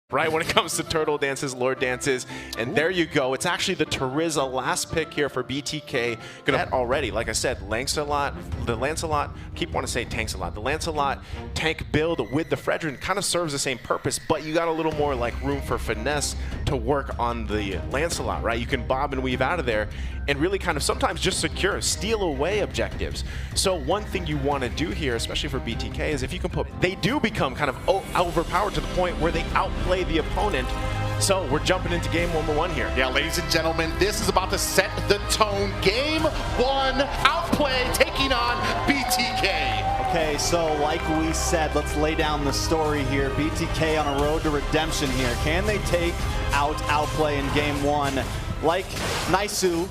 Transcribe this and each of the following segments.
right, when it comes to turtle dances, lord dances. And there you go. It's actually the Terizza last pick here for BTK. Gonna already, like I said, the Lancelot, keep wanting to say tanks a lot. The Lancelot tank build with the Fredrin kind of serves the same purpose, but you got a little more like room for finesse to work on the Lancelot, right? You can bob and weave out of there and really kind of sometimes just secure, steal away objectives. So one thing you want to do here, especially for BTK, is if you can put, they do become kind of overpowered to the point where they outplay the opponent. So we're jumping into game number one here. Yeah, ladies and gentlemen, this is about to set the tone. Game one, Outplay taking on BTK. Okay, so like we said, let's lay down the story here. BTK on a road to redemption here. Can they take out Outplay in game one? Like Naisu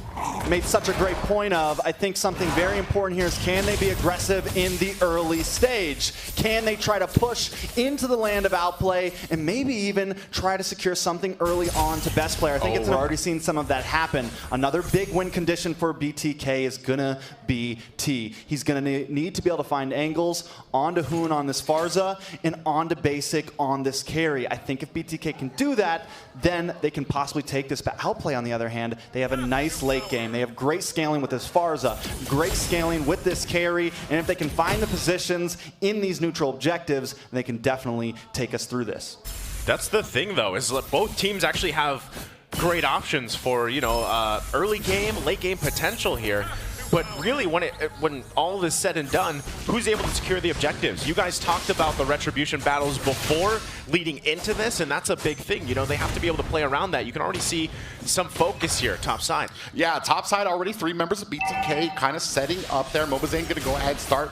made such a great point of, I think something very important here is, can they be aggressive in the early stage? Can they try to push into the land of Outplay and maybe even try to secure something early on to best player? I think we're already seen some of that happen. Another big win condition for BTK is gonna be T. He's gonna need to be able to find angles onto Hoon on this Farza and onto Basic on this carry. I think if BTK can do that, then they can possibly take this back. Outplay, on the other hand, they have a nice late game. They have great scaling with this Farza, great scaling with this carry, and if they can find the positions in these neutral objectives, they can definitely take us through this. That's the thing, though, is that both teams actually have great options for, you know, early game, late game potential here. But really, when all is said and done, who's able to secure the objectives? You guys talked about the retribution battles before leading into this, and that's a big thing. You know, they have to be able to play around that. You can already see some focus here, top side. Yeah, top side already 3 members of BTK kind of setting up there. Mlbb going to go ahead and start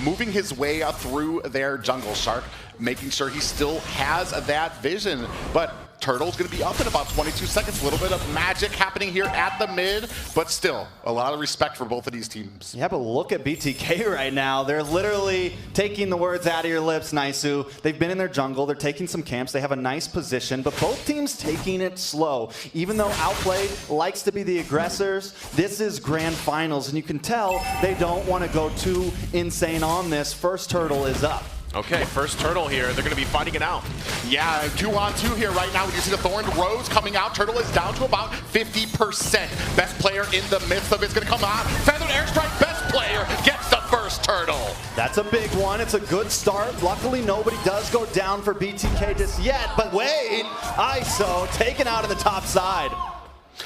moving his way through their jungle shark, making sure he still has that vision. But Turtle's going to be up in about 22 seconds. A little bit of magic happening here at the mid, but still a lot of respect for both of these teams. Yeah, but look at BTK right now. They're literally taking the words out of your lips, Naisu. They've been in their jungle. They're taking some camps. They have a nice position, but both teams taking it slow. Even though Outplay likes to be the aggressors, this is grand finals, and you can tell they don't want to go too insane on this. First turtle is up. Okay, first turtle here. They're going to be fighting it out. Yeah, 2-on-2 here right now. You see the Thorned Rose coming out. Turtle is down to about 50%. Best player in the midst of it's going to come out. Feathered Airstrike, best player gets the first turtle. That's a big one. It's a good start. Luckily, nobody does go down for BTK just yet. But wait, ISO taken out of the top side.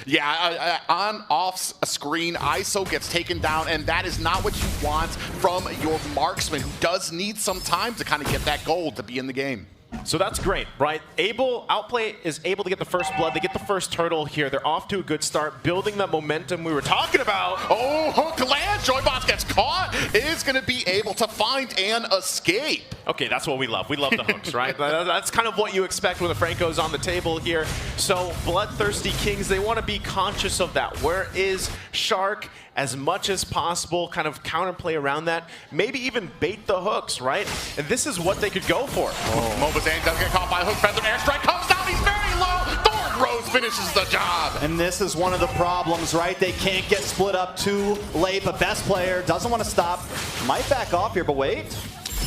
Yeah, on off screen, ISO gets taken down, and that is not what you want from your marksman, who does need some time to kind of get that gold to be in the game. So that's great, right? Outplay is able to get the first blood. They get the first turtle here. They're off to a good start, building that momentum we were talking about. Oh, hook land. Joybox gets caught. Is going to be able to find an escape. Okay, that's what we love. We love the hooks, right? That's kind of what you expect when the Franco's on the table here. So Bloodthirsty Kings, they want to be conscious of that. Where is Shark? As much as possible, kind of counterplay around that. Maybe even bait the hooks, right? And this is what they could go for. Mlbb does get caught by a hook. Feathered Airstrike comes down. He's very low. Thorned Rose finishes the job. And this is one of the problems, right? They can't get split up too late, but best player doesn't want to stop. Might back off here, but wait.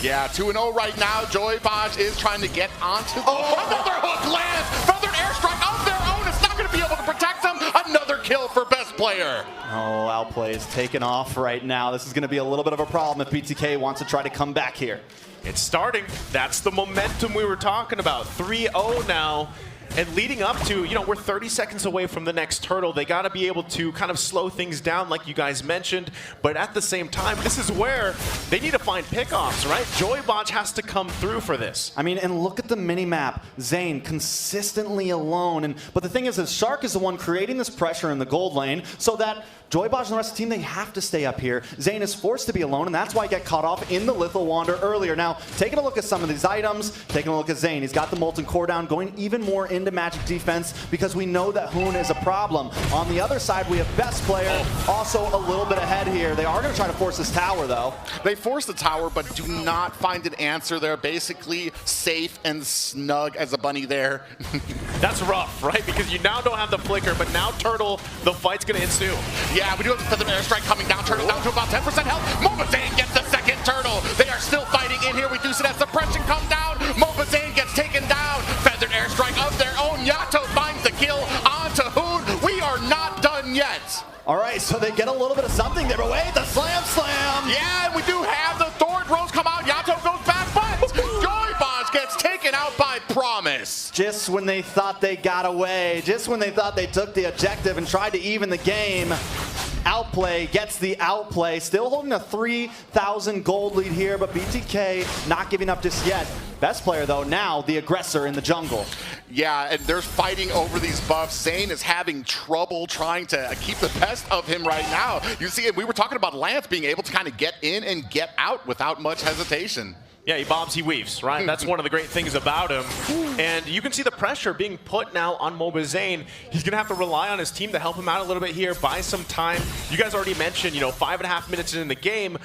Yeah, 2-0 right now. Joybox is trying to get onto the another hook lands. Feathered Airstrike of their own. It's not going to be able to protect them. Another kill for best player. Oh, Outplay is taking off right now. This is going to be a little bit of a problem if BTK wants to try to come back here. It's starting. That's the momentum we were talking about. 3-0 now. And leading up to, you know, we're 30 seconds away from the next turtle. They got to be able to kind of slow things down like you guys mentioned. But at the same time, this is where they need to find pickoffs, right? Joybotch has to come through for this. I mean, and look at the mini-map. Zane consistently alone. But the thing is Shark is the one creating this pressure in the gold lane so that Joybotch and the rest of the team, they have to stay up here. Zane is forced to be alone, and that's why he got caught off in the Lethal Wander earlier. Now, taking a look at some of these items, taking a look at Zane. He's got the Molten Core down, going even more into magic defense because we know that Hoon is a problem. On the other side, we have best player also a little bit ahead here. They are going to try to force this tower, though. They force the tower, but do not find an answer. They're basically safe and snug as a bunny there. That's rough, right? Because you now don't have the flicker, but now Turtle, the fight's going to ensue. Yeah, we do have the Feathered Airstrike coming down. Turtle down to about 10% health. Mlbb gets the second turtle. They are still fighting in here. We do see that suppression come down. Mlbb gets taken down. Feathered Hoon. Yato finds the kill onto Hoon. We are not done yet. All right, so they get a little bit of something there, but wait, the slam. Yeah, and we do have the Thor throws come out. Yato goes back, but Joybaz gets taken out by Promise. Just when they thought they got away, just when they thought they took the objective and tried to even the game, Outplay gets the outplay, still holding a 3,000 gold lead here, but BTK not giving up just yet. Best player though, now the aggressor in the jungle. Yeah, and they're fighting over these buffs. Zane is having trouble trying to keep the best of him right now. You see, we were talking about Lance being able to kind of get in and get out without much hesitation. Yeah, he bobs, he weaves, right? That's one of the great things about him. And you can see the pressure being put now on Mlbb. He's going to have to rely on his team to help him out a little bit here, buy some time. You guys already mentioned, 5.5 minutes in the game.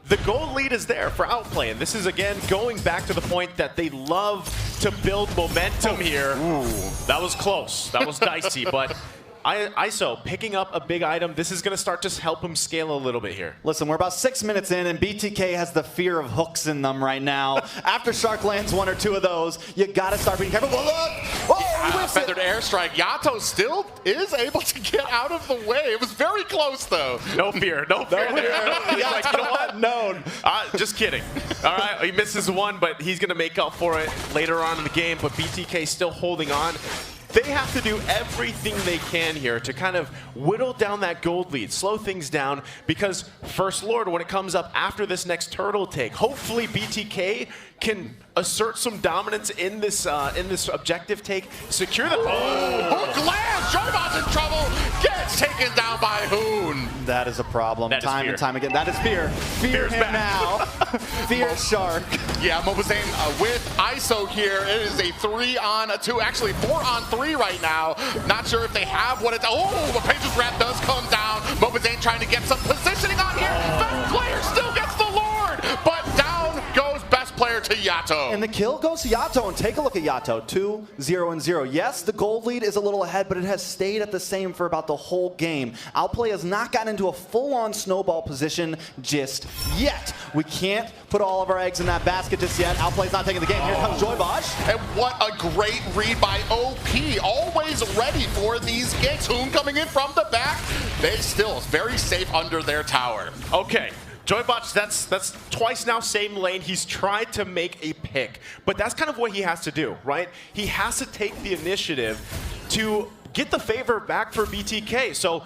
The gold lead is there for Outplay, and this is, again, going back to the point that they love to build momentum here. Ooh. That was close. That was dicey, but ISO picking up a big item. This is going to start to help him scale a little bit here. Listen, we're about 6 minutes in, and BTK has the fear of hooks in them right now. After Shark lands one or two of those, you got to start being careful. Well, look! Oh, feathered airstrike. Yato still is able to get out of the way. It was very close, though. No fear. No fear. He's like, you know what? Known. Just kidding. All right, he misses one, but he's going to make up for it later on in the game, but BTK still holding on. They have to do everything they can here to kind of whittle down that gold lead, slow things down, because First Lord, when it comes up after this next turtle take, hopefully BTK can assert some dominance in this objective take, secure the... Oh, glass! Joybaz in trouble! Gets taken down by Hoon! That is a problem. That is time fear. and time again. That is fear. Fear him back. now. Fear Shark. Yeah, Mlbb with ISO here. It is a 3-on-2, actually 4-on-3 right now. Not sure if they have what it's... Oh, the Pages Wrap does come down. Mlbb trying to get some positioning on here. Best player still gets the Lord, but down goes best player to Yato. And the kill goes to Yato, and take a look at Yato, 2-0-0. Yes, the gold lead is a little ahead, but it has stayed at the same for about the whole game. Outplay has not gotten into a full-on snowball position just yet. We can't put all of our eggs in that basket just yet. Outplay's not taking the game. Here comes Joybaz. And what a great read by OP. Always ready for these ganks. Hoon coming in from the back. They still very safe under their tower. Okay. Joybaz, that's twice now, same lane. He's tried to make a pick, but that's kind of what he has to do, right? He has to take the initiative to get the favor back for BTK. So,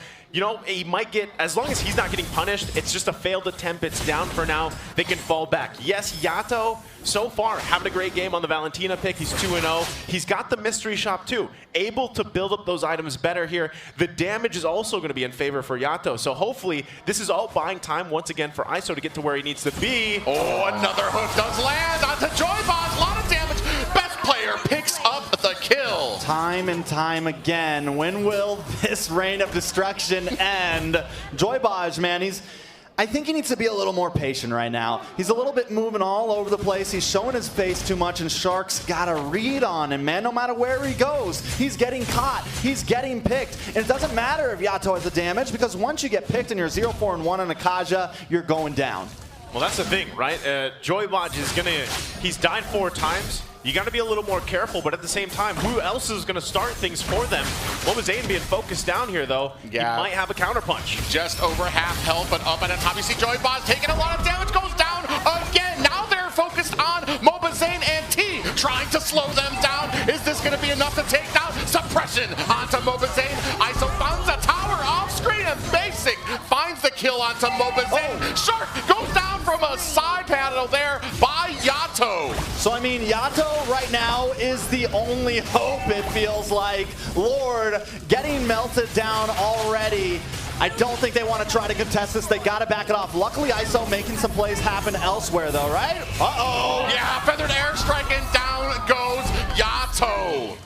he might get, as long as he's not getting punished, it's just a failed attempt. It's down for now. They can fall back. Yes, Yato, so far, having a great game on the Valentina pick. He's 2-0. He's got the mystery shop, too. Able to build up those items better here. The damage is also going to be in favor for Yato. So hopefully, this is all buying time once again for ISO to get to where he needs to be. Oh, another hook does land onto Joybaz. A lot of damage. Best player picks up the kill. Time and time again. When will this reign of destruction end? Joybaz, man, I think he needs to be a little more patient right now. He's a little bit moving all over the place. He's showing his face too much, and Shark's got a read on him, man. No matter where he goes, he's getting caught. He's getting picked. And it doesn't matter if Yato has the damage, because once you get picked and you're 0-4-1 on Akaja, you're going down. Well, that's the thing, right? Joybaz is he's died 4 times. You got to be a little more careful, but at the same time, who else is going to start things for them? Mlbb being focused down here, though. Yeah. He might have a counterpunch. Just over half health, but up at the top, you see Joybaz taking a lot of damage, goes down again. Now they're focused on Mlbb and T, trying to slow them down. Is this going to be enough to take down? Suppression onto Mlbb. ISO finds a tower off screen, and Basic finds the kill onto Mlbb. Oh. Shark goes down from a side panel there by Yato. So, I mean, Yato right now is the only hope, it feels like. Lord getting melted down already. I don't think they want to try to contest this. They got to back it off. Luckily, ISO making some plays happen elsewhere, though, right? Uh-oh. Yeah, feathered airstrike, and down goes Yato.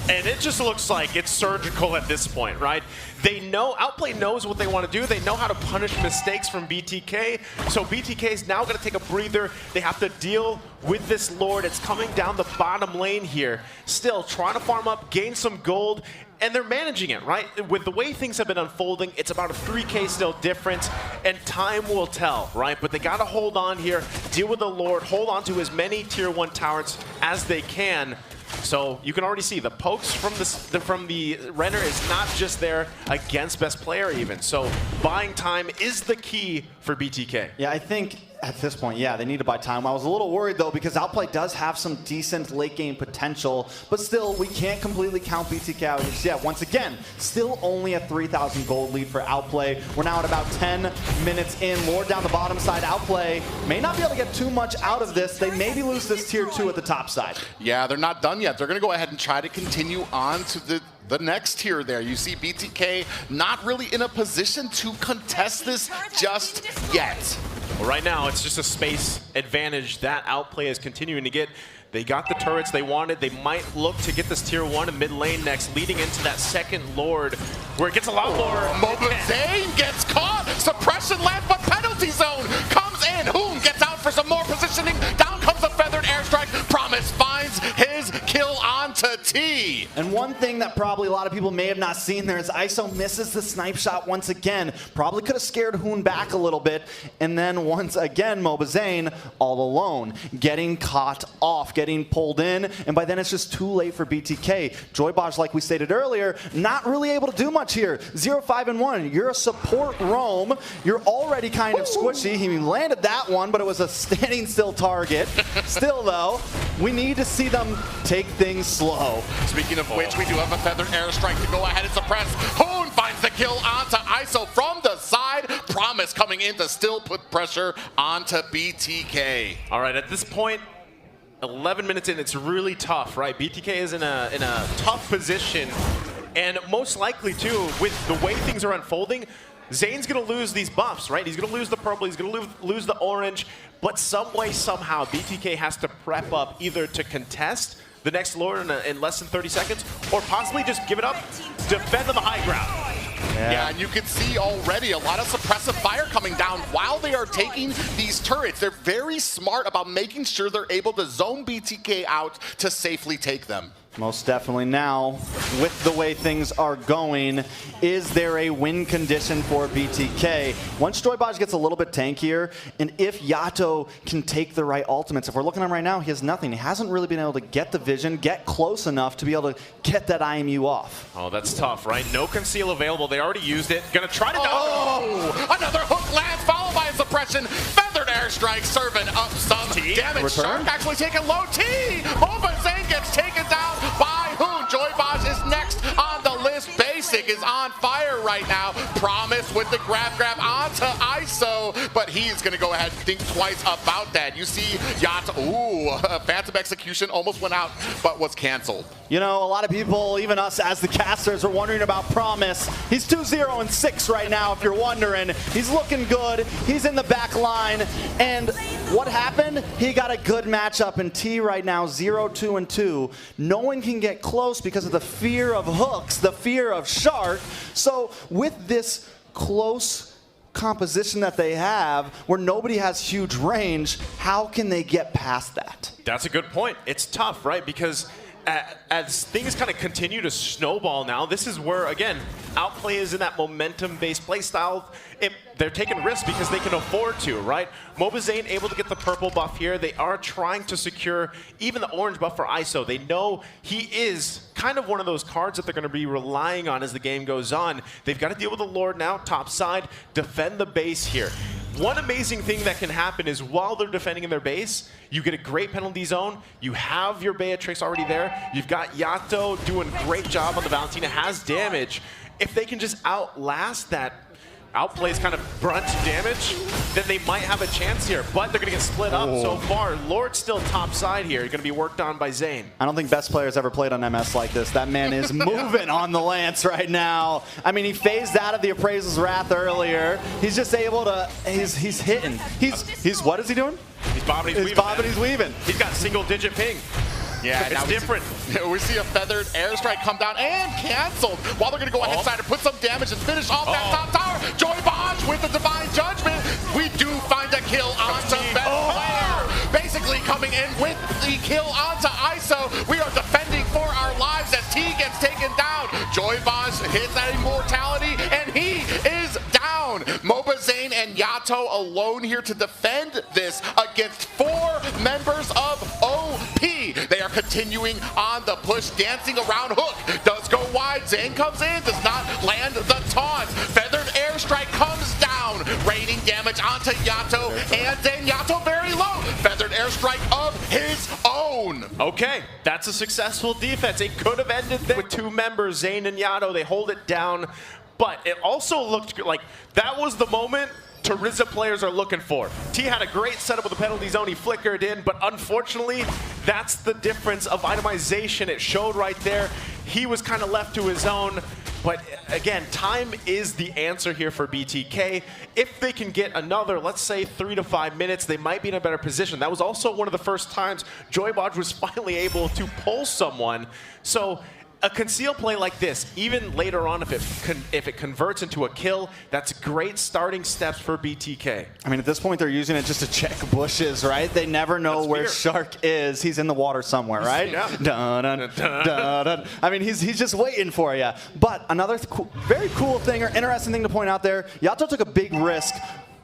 And it just looks like it's surgical at this point, right? They know, Outplay knows what they want to do. They know how to punish mistakes from BTK. So BTK is now going to take a breather. They have to deal with this Lord. It's coming down the bottom lane here. Still trying to farm up, gain some gold, and they're managing it, right? With the way things have been unfolding, it's about a 3K still difference, and time will tell, right? But they got to hold on here, deal with the Lord, hold on to as many Tier 1 towers as they can. So you can already see the pokes from the Renner is not just there against best player even. So buying time is the key for BTK. Yeah, I think at this point, yeah, they need to buy time. I was a little worried, though, because Outplay does have some decent late-game potential, but still, we can't completely count BTK out just yet. Once again, still only a 3,000 gold lead for Outplay. We're now at about 10 minutes in. Lord down the bottom side. Outplay may not be able to get too much out of this. They maybe lose this tier 2 at the top side. Yeah, they're not done yet. They're going to go ahead and try to continue on to the next tier there. You see BTK not really in a position to contest this just yet. Well, right now, it's just a space advantage that Outplay is continuing to get. They got the turrets they wanted. They might look to get this tier 1 in mid lane next, leading into that second Lord, where it gets a lot more. Mlbb gets caught. Suppression left, but penalty zone comes in. Hoon gets out for some more positioning. Down comes the feathered airstrike. Promise finds his kill onto T. And one thing that probably a lot of people may have not seen there is ISO misses the snipe shot once again. Probably could have scared Hoon back a little bit. And then once again, Mlbb all alone, getting caught off, getting pulled in. And by then it's just too late for BTK. Joybaj, like we stated earlier, not really able to do much here. 0-5-1. You're a support roam. You're already kind of squishy. He landed that one, but it was a standing still target. Still, though, we need to see them take things slow. Speaking of which, we do have a feathered airstrike to go ahead and suppress. Hoon finds the kill onto ISO from the side. Promise coming in to still put pressure onto BTK. All right, at this point, 11 minutes in, it's really tough, right? BTK is in a tough position, and most likely, too, with the way things are unfolding, Zane's going to lose these buffs, right? He's going to lose the purple, he's going to lose the orange, but some way, somehow, BTK has to prep up either to contest the next Lord in less than 30 seconds, or possibly just give it up, defend on the high ground. Yeah, and you can see already a lot of suppressive fire coming down while they are taking these turrets. They're very smart about making sure they're able to zone BTK out to safely take them. Most definitely. Now, with the way things are going, is there a win condition for BTK? Once Joybaj gets a little bit tankier, and if Yato can take the right ultimates, if we're looking at him right now, he has nothing. He hasn't really been able to get the vision, get close enough to be able to get that IMU off. Oh, that's tough, right? No conceal available. They already used it. Gonna try to down. Oh, another hook lands, followed by a suppression. Feathered airstrike serving up some damage. Shark actually taking low T. Mlbb gets taken down by Hoon. Joybaj is next on the list. Basic is on fire right now. Promise with the grab onto ISO, but he's going to go ahead and think twice about that. You see Yato, Phantom Execution almost went out, but was canceled. You know, a lot of people, even us as the casters, are wondering about Promise. He's 2-0-6 right now, if you're wondering. He's looking good. He's in the back line. And what happened? He got a good matchup in T right now, 0-2-2. No one can get close because of the fear of hooks, the fear of Shark. So with this close composition that they have, where nobody has huge range, how can they get past that? That's a good point. It's tough, right? Because as things kind of continue to snowball now, this is where, again, Outplay is in that momentum-based play style. They're taking risks because they can afford to, right? Mlbb able to get the purple buff here. They are trying to secure even the orange buff for ISO. They know he is kind of one of those cards that they're going to be relying on as the game goes on. They've got to deal with the Lord now, top side, defend the base here. One amazing thing that can happen is while they're defending in their base, you get a great penalty zone. You have your Beatrix already there. You've got Yato doing a great job on the Valentina, has damage. If they can just outlast that Outplay's kind of brunt damage, then they might have a chance here, but they're going to get split up so far. Lord's still top side here, going to be worked on by Zane. I don't think best players ever played on MS like this. That man is moving on the Lance right now. I mean, he phased out of the Appraisal's Wrath earlier. He's just able to, he's hitting. He's what is he doing? He's bobbing, he's weaving. He's bobbing, he's weaving. He's got single-digit ping. Yeah, it's different. We see a feathered airstrike come down and canceled. While they're going to go ahead and put some damage and finish off that top tower. Joybaj with the Divine Judgment. We do find a kill onto best player. Basically coming in with the kill onto ISO. We are defending for our lives as T gets taken down. Joybaj hits that immortality and he is down. Mlbb and Yato alone here to defend this against 4 members of OP. They are continuing on the push, dancing around hook. Does go wide. Zane comes in, does not land the taunt. Feathered airstrike comes down, raining damage onto Yato, and Zane Yato very low. Feathered airstrike of his own. Okay, that's a successful defense. It could have ended there with 2 members, Zane and Yato. They hold it down, but it also looked like that was the moment Tariza players are looking for. T had a great setup with the penalty zone. He flickered in, but unfortunately, that's the difference of itemization. It showed right there. He was kind of left to his own. But again, time is the answer here for BTK. If they can get another, let's say 3 to 5 minutes, they might be in a better position. That was also one of the first times Joybodge was finally able to pull someone. So a conceal play like this, even later on, if it converts into a kill, that's great starting steps for BTK. I mean, at this point, they're using it just to check bushes, right? They never know where Shark is. He's in the water somewhere, right? Yeah. Dun, dun, dun, dun. I mean, he's just waiting for you. But another very cool thing or interesting thing to point out there, Yato took a big risk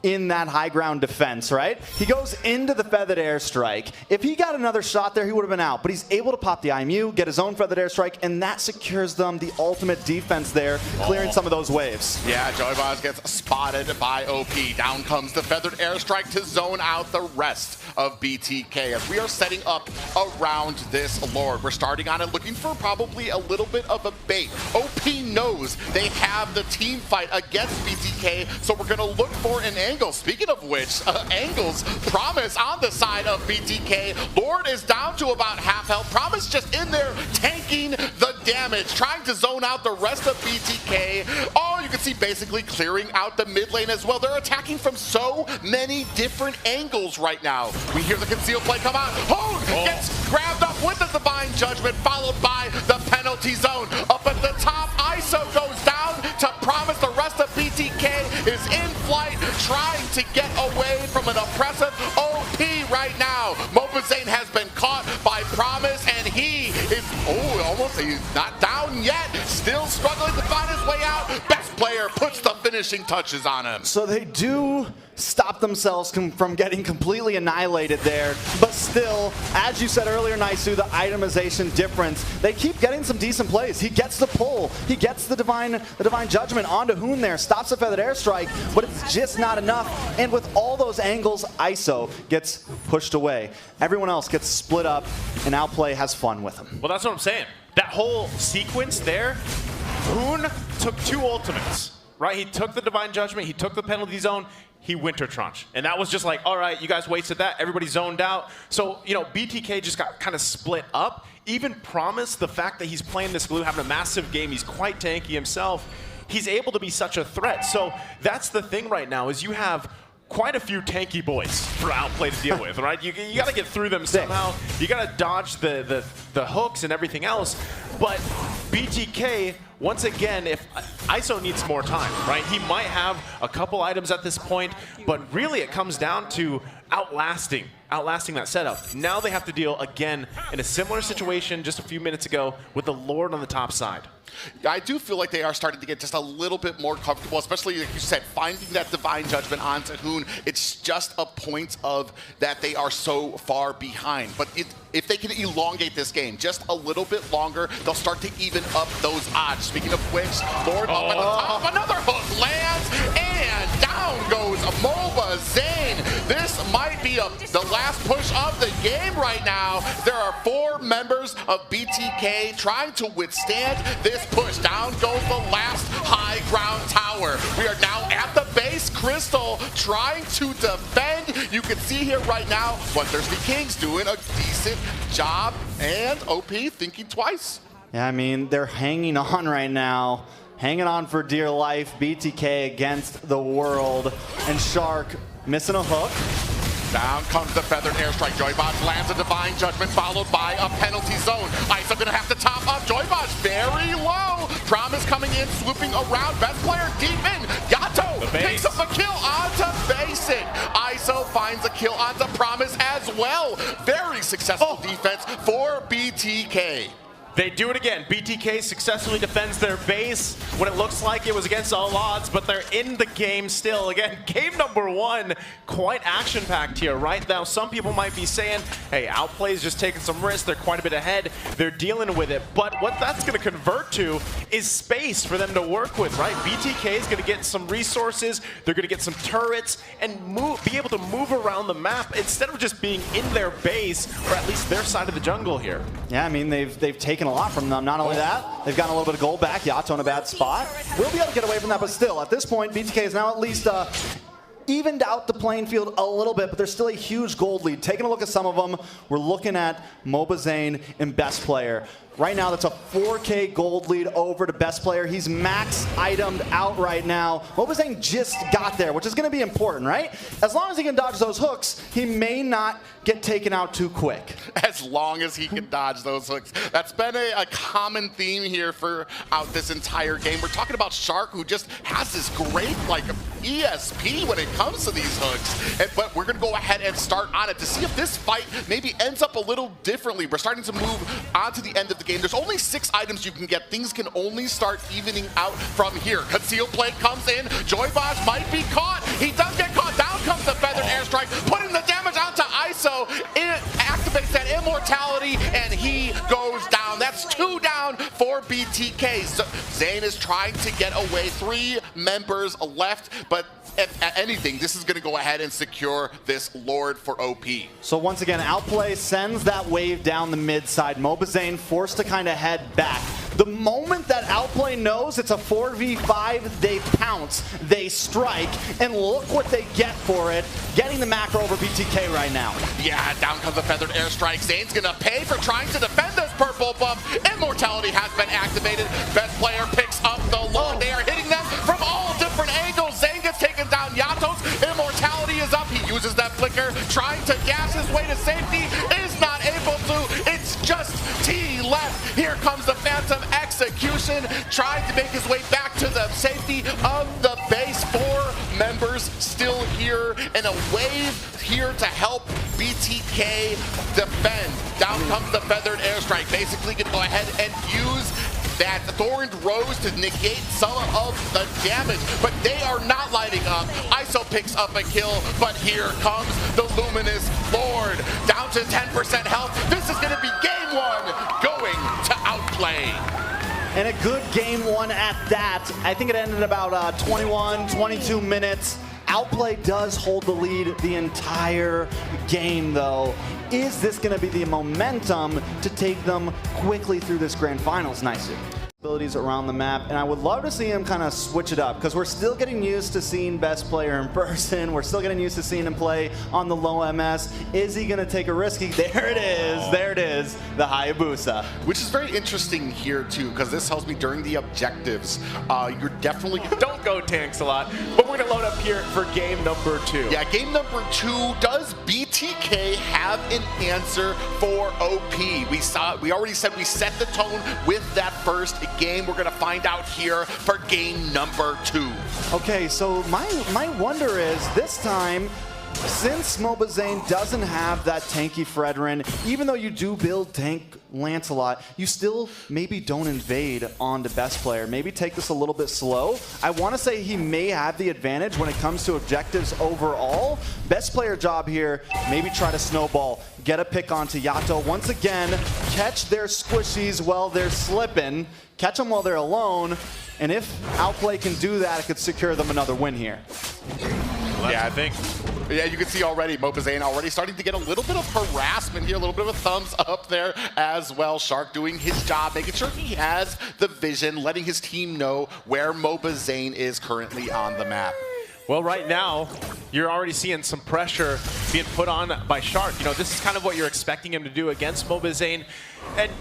in that high ground defense, right? He goes into the feathered airstrike. If he got another shot there, he would have been out. But he's able to pop the IMU, get his own feathered airstrike, and that secures them the ultimate defense there, clearing some of those waves. Yeah, Joybodge gets spotted by OP. Down comes the feathered airstrike to zone out the rest of BTK as we are setting up around this Lord. We're starting on it looking for probably a little bit of a bait. OP knows they have the team fight against BTK, so we're going to look for an angle. Speaking of which, angles, Promise on the side of BTK. Lord is down to about half health. Promise just in there tanking the damage, trying to zone out the rest of BTK. Oh, you can see basically clearing out the mid lane as well. They're attacking from so many different angles right now. We hear the conceal play come out. Hoon gets grabbed up with the Divine Judgment, followed by the penalty zone. Up at the top, ISO goes down to Promise. The rest of BTK is in flight, trying to get away from an oppressive OP right now. Mlbb has been caught by Promise, and he is, he's not down yet. Still struggling to find his way out. Best player puts the finishing touches on him. So they do stop themselves from getting completely annihilated there, but still, as you said earlier, Naisu, the itemization difference, they keep getting some decent plays. He gets the pull, he gets the divine judgment onto Hoon there, stops the feathered airstrike, but it's just not enough. And with all those angles, ISO gets pushed away. Everyone else gets split up, and Outplay has fun with him. Well, that's what I'm saying. That whole sequence there, Hoon took 2 ultimates, right? He took the Divine Judgment, he took the penalty zone, he Winter Tranche. And that was just like, all right, you guys wasted that, everybody zoned out. So, you know, BTK just got kind of split up. Even Promise, the fact that he's playing this glue, having a massive game, he's quite tanky himself, he's able to be such a threat. So that's the thing right now, is you have quite a few tanky boys for Outplay to deal with, right? You got to get through them somehow. You got to dodge the hooks and everything else. But BTK, once again, if ISO needs more time, right? He might have a couple items at this point, but really it comes down to outlasting that setup. Now they have to deal again in a similar situation just a few minutes ago with the Lord on the top side. I do feel like they are starting to get just a little bit more comfortable, especially like you said, finding that Divine Judgment onto Hoon. It's just a point of that they are so far behind. But if they can elongate this game just a little bit longer, they'll start to even up those odds. Speaking of which, Lord up at the top, another hook lands, and down goes Mlbb Zane. This might be the last push of the game right now. There are 4 members of BTK trying to withstand this push. Down goes the last high ground tower. We are now at the base. Crystal trying to defend. You can see here right now, Bloodthirsty Kings doing a decent job, and OP thinking twice. Yeah, I mean, they're hanging on right now. Hanging on for dear life. BTK against the world. And Shark missing a hook. Down comes the feathered airstrike. Joybodge lands a Divine Judgment, followed by a penalty zone. ISO gonna have to top up. Joybodge very low. Promise coming in, swooping around. Best player deep in. Yato picks up a kill onto Basic. ISO finds a kill onto Promise as well. Very successful defense for BTK. They do it again. BTK successfully defends their base when it looks like it was against all odds, but they're in the game still. Again, game number 1, quite action-packed here. Right now, some people might be saying, hey, Outplay is just taking some risks. They're quite a bit ahead. They're dealing with it. But what that's going to convert to is space for them to work with, right? BTK is going to get some resources. They're going to get some turrets and be able to move around the map instead of just being in their base, or at least their side of the jungle here. Yeah, I mean, they've taken a lot from them. Not only that, they've gotten a little bit of gold back. Yato in a bad spot. We'll be able to get away from that, but still, at this point, BTK is now at least evened out the playing field a little bit, but there's still a huge gold lead. Taking a look at some of them, we're looking at Mlbb in best player. Right now, that's a 4K gold lead over to best player. He's max itemed out right now. Mlbb just got there, which is going to be important, right? As long as he can dodge those hooks, he may not get taken out too quick. As long as he can dodge those hooks. That's been a common theme here for this entire game. We're talking about Shark, who just has this great ESP when it comes to these hooks. But we're going to go ahead and start on it to see if this fight maybe ends up a little differently. We're starting to move on to the end of the game. There's only 6 items you can get. Things can only start evening out from here. Conceal plate comes in. Joybosh might be caught. He does get caught. Down comes the feathered airstrike, putting the damage onto ISO. It activates that immortality, and he goes down. That's 2 down for BTK. Zane is trying to get away. 3 members left, but if anything, this is going to go ahead and secure this Lord for OP. So once again, Outplay sends that wave down the mid side. Mlbb forced to kind of head back. The moment that Outplay knows it's a 4v5, they pounce, they strike, and look what they get for it, getting the macro over BTK right now. Yeah, down comes the feathered airstrike. Zane's gonna pay for trying to defend this purple buff. Immortality has been activated. Best player picks up the Lord. They are hitting them from all different angles. Zane gets taken down. Yato's immortality is up. He uses that flicker, trying to gas his way to safety, is not able to. It's just T left. Here comes the Phantom Execution, trying to make his way back to the safety of the base. 4 members still here, and a wave here to help BTK defend. Down comes the feathered airstrike. Basically can go ahead and use that Thorned Rose to negate some of the damage, but they are not lighting up. ISO picks up a kill, but here comes the Luminous Lord. Down to 10% health. This is going to be game 1 going to Outplay. And a good game 1 at that. I think it ended about 21, 22 minutes. Outplay does hold the lead the entire game, though. Is this going to be the momentum to take them quickly through this grand finals? Nice. Abilities around the map, and I would love to see him kind of switch it up, because we're still getting used to seeing best player in person. We're still getting used to seeing him play on the low MS. Is he going to take a risk? There it is. There it is. The Hayabusa. Which is very interesting here, too, because this tells me during the objectives, you're definitely... Don't go tanks a lot, but we're going to load up here for game number 2. Yeah, game number 2. Does BTK have an answer for OP? We already said we set the tone with that first game. We're going to find out here for game number 2. Okay, so my wonder is, this time, since Mlbb doesn't have that tanky Fredrin, even though you do build tank Lancelot, you still maybe don't invade onto best player. Maybe take this a little bit slow. I want to say he may have the advantage when it comes to objectives overall. Best player job here, maybe try to snowball, get a pick onto Yato. Once again, catch their squishies while they're slipping, catch them while they're alone, and if Outplay can do that, it could secure them another win here. Yeah, I think. Yeah, you can see already Mlbb already starting to get a little bit of harassment here, a little bit of a thumbs up there as well. Shark doing his job, making sure he has the vision, letting his team know where Mlbb is currently on the map. Well, right now, you're already seeing some pressure being put on by Shark. You know, this is kind of what you're expecting him to do against Mlbb. And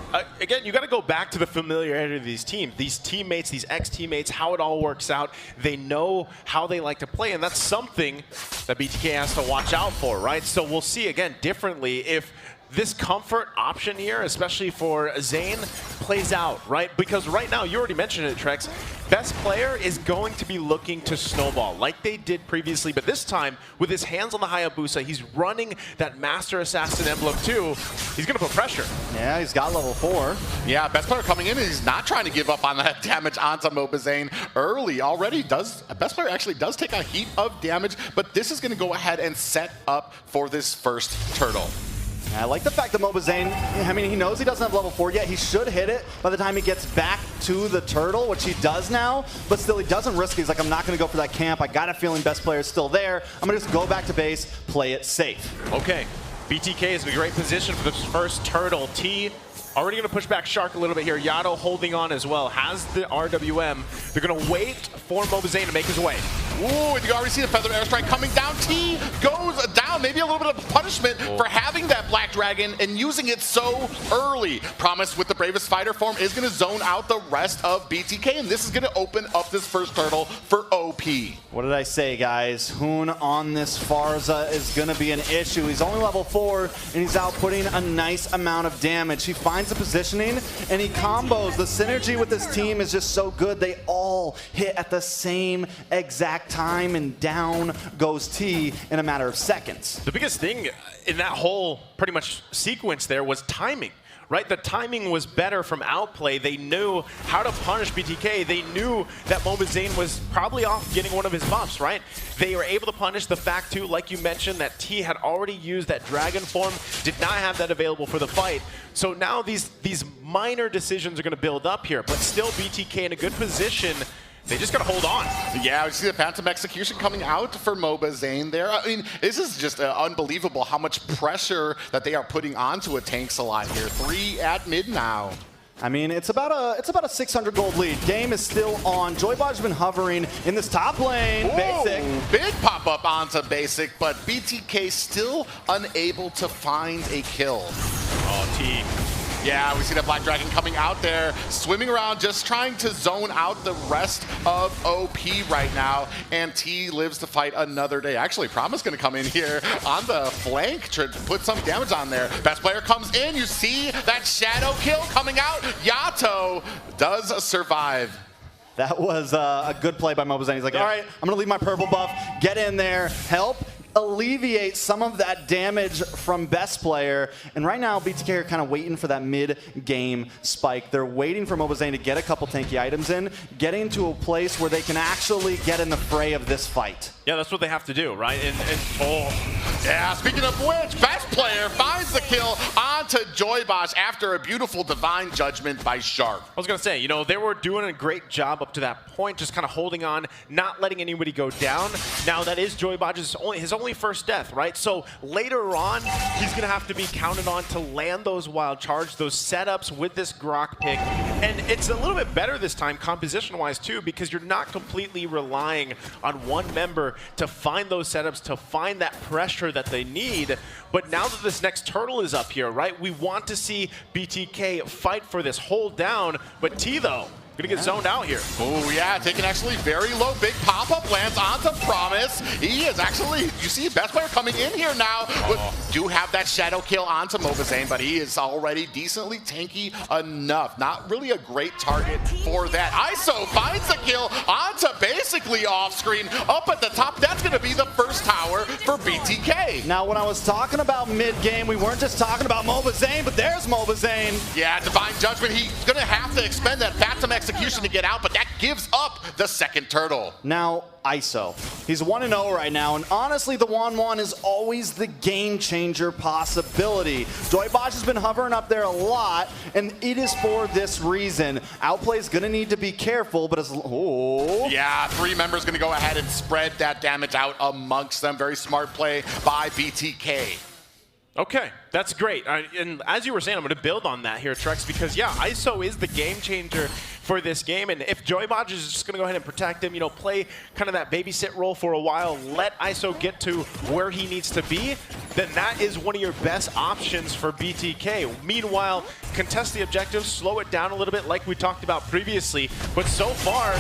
again, you got to go back to the familiarity of these teams, these teammates, these ex-teammates, how it all works out. They know how they like to play, and that's something that BTK has to watch out for, right? So we'll see, again, differently if this comfort option here, especially for Zane, plays out, right? Because right now, you already mentioned it, Trex, best player is going to be looking to snowball like they did previously, but this time, with his hands on the Hayabusa, he's running that Master Assassin emblem too. He's going to put pressure. Yeah, he's got level 4. Yeah, best player coming in, and he's not trying to give up on that damage onto Mobazane early. Already best player actually does take a heap of damage, but this is going to go ahead and set up for this first turtle. I like the fact that Mobazane, I mean, he knows he doesn't have level 4 yet. He should hit it by the time he gets back to the turtle, which he does now, but still he doesn't risk it. He's like, I'm not going to go for that camp. I got a feeling best player is still there. I'm going to just go back to base, play it safe. Okay, BTK is in a great position for this first turtle. T already going to push back Shark a little bit here. Yato holding on as well, has the RWM. They're going to wait for Mobazane to make his way. Ooh, and you already see the Feather Airstrike coming down. T goes down. Maybe a little bit of punishment for having that Black Dragon and using it so early. Promise with the Bravest Fighter form is going to zone out the rest of BTK, and this is going to open up this first turtle for OP. What did I say, guys? Hoon on this Farza is going to be an issue. He's only level 4, and he's outputting a nice amount of damage. He finds the positioning, and he combos. The synergy with this team is just so good. They all hit at the same exact time, and down goes T in a matter of seconds. The biggest thing in that whole pretty much sequence there was timing. Right, the timing was better from Outplay. They knew how to punish BTK. They knew that Mobazane was probably off getting one of his buffs, right? They were able to punish the fact, too, like you mentioned, that T had already used that Dragon form, did not have that available for the fight. So now these minor decisions are going to build up here, but still BTK in a good position. They just got to hold on. Yeah, we see the Phantom Execution coming out for Mobazane there. I mean, this is just unbelievable how much pressure that they are putting onto a Tanksalot here. 3 at mid now. I mean, it's about a 600 gold lead. Game is still on. Joybot's been hovering in this top lane. Ooh, Basic. Big pop-up onto Basic, but BTK still unable to find a kill. Oh, T. Yeah, we see that Black Dragon coming out there, swimming around, just trying to zone out the rest of OP right now. And T lives to fight another day. Actually, Promise going to come in here on the flank to put some damage on there. Best player comes in. You see that shadow kill coming out. Yato does survive. That was a good play by Mobazane. He's like, all right, I'm going to leave my purple buff, get in there, help alleviate some of that damage from best player. And right now, BTK are kind of waiting for that mid-game spike. They're waiting for Mobazane to get a couple tanky items in, getting to a place where they can actually get in the fray of this fight. Yeah, that's what they have to do, right? Oh. Yeah, speaking of which, best player finds the kill onto Joybosh after a beautiful Divine Judgment by Shark. I was going to say, you know, they were doing a great job up to that point, just kind of holding on, not letting anybody go down. Now, that is Joybosh's his only first death, right? So later on, he's going to have to be counted on to land those wild charge, those setups with this Grok pick. And it's a little bit better this time, composition-wise, too, because you're not completely relying on one member to find those setups, to find that pressure that they need. But now that this next turtle is up here, right, we want to see BTK fight for this hold down. But T, though, gonna get zoned out here. Oh yeah, taking actually very low. Big pop-up lands onto Promise. He is actually, you see best player coming in here now. Do have that shadow kill onto Mobazane, but he is already decently tanky enough. Not really a great target for that. ISO finds the kill onto basically off screen. Up at the top, that's gonna be the first tower for BTK. Now, when I was talking about mid-game, we weren't just talking about Mobazane, but there's Mobazane. Yeah, Divine Judgment, he's gonna have to expend that Phantom Execution to get out, but that gives up the second turtle. Now, ISO. He's 1-0 right now, and honestly, the 1-1 is always the game-changer possibility. Joybosh has been hovering up there a lot, and it is for this reason. Outplay is going to need to be careful, but as... Oh. Yeah, 3 members going to go ahead and spread that damage out amongst them. Very smart play by BTK. Okay, that's great. And as you were saying, I'm going to build on that here, Trex, because, yeah, ISO is the game changer for this game. And if Joybotch is just going to go ahead and protect him, you know, play kind of that babysit role for a while, let ISO get to where he needs to be, then that is one of your best options for BTK. Meanwhile, contest the objectives, slow it down a little bit like we talked about previously. But so far,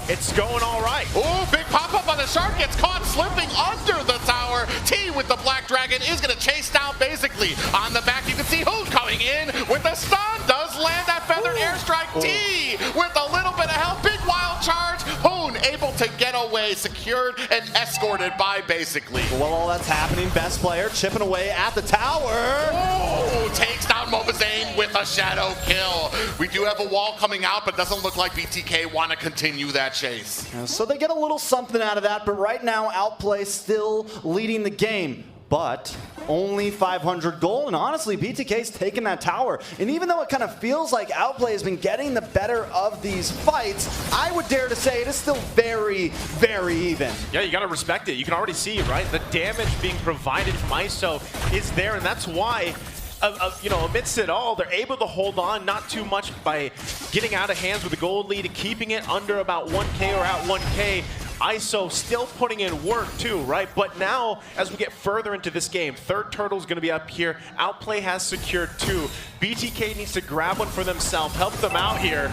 it's going all right. Oh, big pop-up on the Shark, gets caught slipping under the tower. T with the Black Dragon is going to chase down basically. On the back, you can see Hoon coming in with the stun, does land that feathered airstrike. T with a little bit of help, big wild charge. Hoon able to get away, secured and escorted by basically. While all that's happening, best player chipping away at the tower. Oh, takes down Mlbb with a shadow kill. We do have a wall coming out, but doesn't look like BTK want to continue that chase. So they get a little something out of that, but right now Outplay still leading the game. But only 500 gold, and honestly, BTK's taken that tower. And even though it kind of feels like Outplay has been getting the better of these fights, I would dare to say it is still very, very even. Yeah, you gotta respect it. You can already see, right? The damage being provided from ISO is there, and that's why you know, amidst it all, they're able to hold on not too much by getting out of hands with a gold lead and keeping it under about 1K or at 1K. ISO still putting in work too, right? But now, as we get further into this game, third turtle's gonna be up here. Outplay has secured 2. BTK needs to grab one for themselves, help them out here.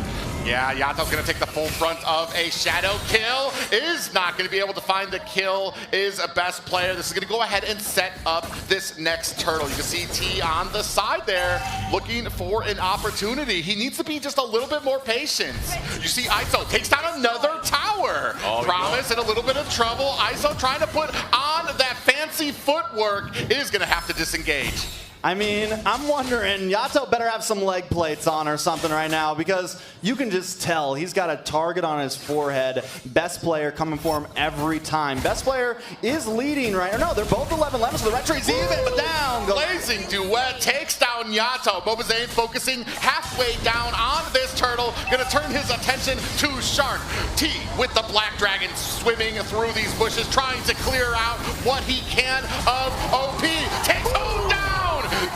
Yeah, Yato's going to take the full front of a shadow kill. Is not going to be able to find the kill. Is a best player. This is going to go ahead and set up this next turtle. You can see T on the side there looking for an opportunity. He needs to be just a little bit more patient. You see ISO takes down another tower. Promise in a little bit of trouble. ISO trying to put on that fancy footwork is going to have to disengage. I mean, I'm wondering, Yato better have some leg plates on or something right now, because you can just tell he's got a target on his forehead. Best player coming for him every time. Best player is leading right now. No, they're both 11-11, so the red trade's even, but down goes. Blazing Duet takes down Yato. Mlbb focusing halfway down on this turtle. Gonna turn his attention to Shark. T with the Black Dragon swimming through these bushes, trying to clear out what he can of OP. Takes Hoon down!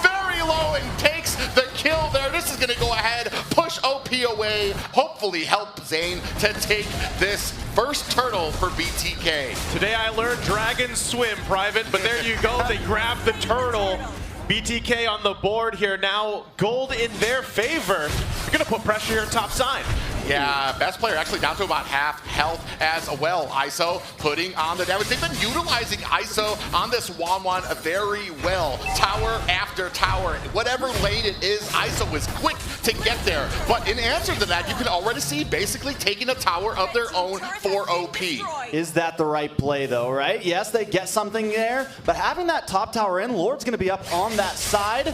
Very low and takes the kill there. This is gonna go ahead, push OP away, hopefully help Zane to take this first turtle for BTK. Today I learned dragons swim, Private, but there you go, they grab the turtle. BTK on the board here now, gold in their favor. You're gonna put pressure here top side. Yeah, best player actually down to about half health as well. ISO putting on the damage. They've been utilizing ISO on this 1-1 very well. Tower after tower. Whatever lane it is, ISO is quick to get there. But in answer to that, you can already see basically taking a tower of their own for OP. Is that the right play though, right? Yes, they get something there, but having that top tower in, Lord's gonna be up on that side.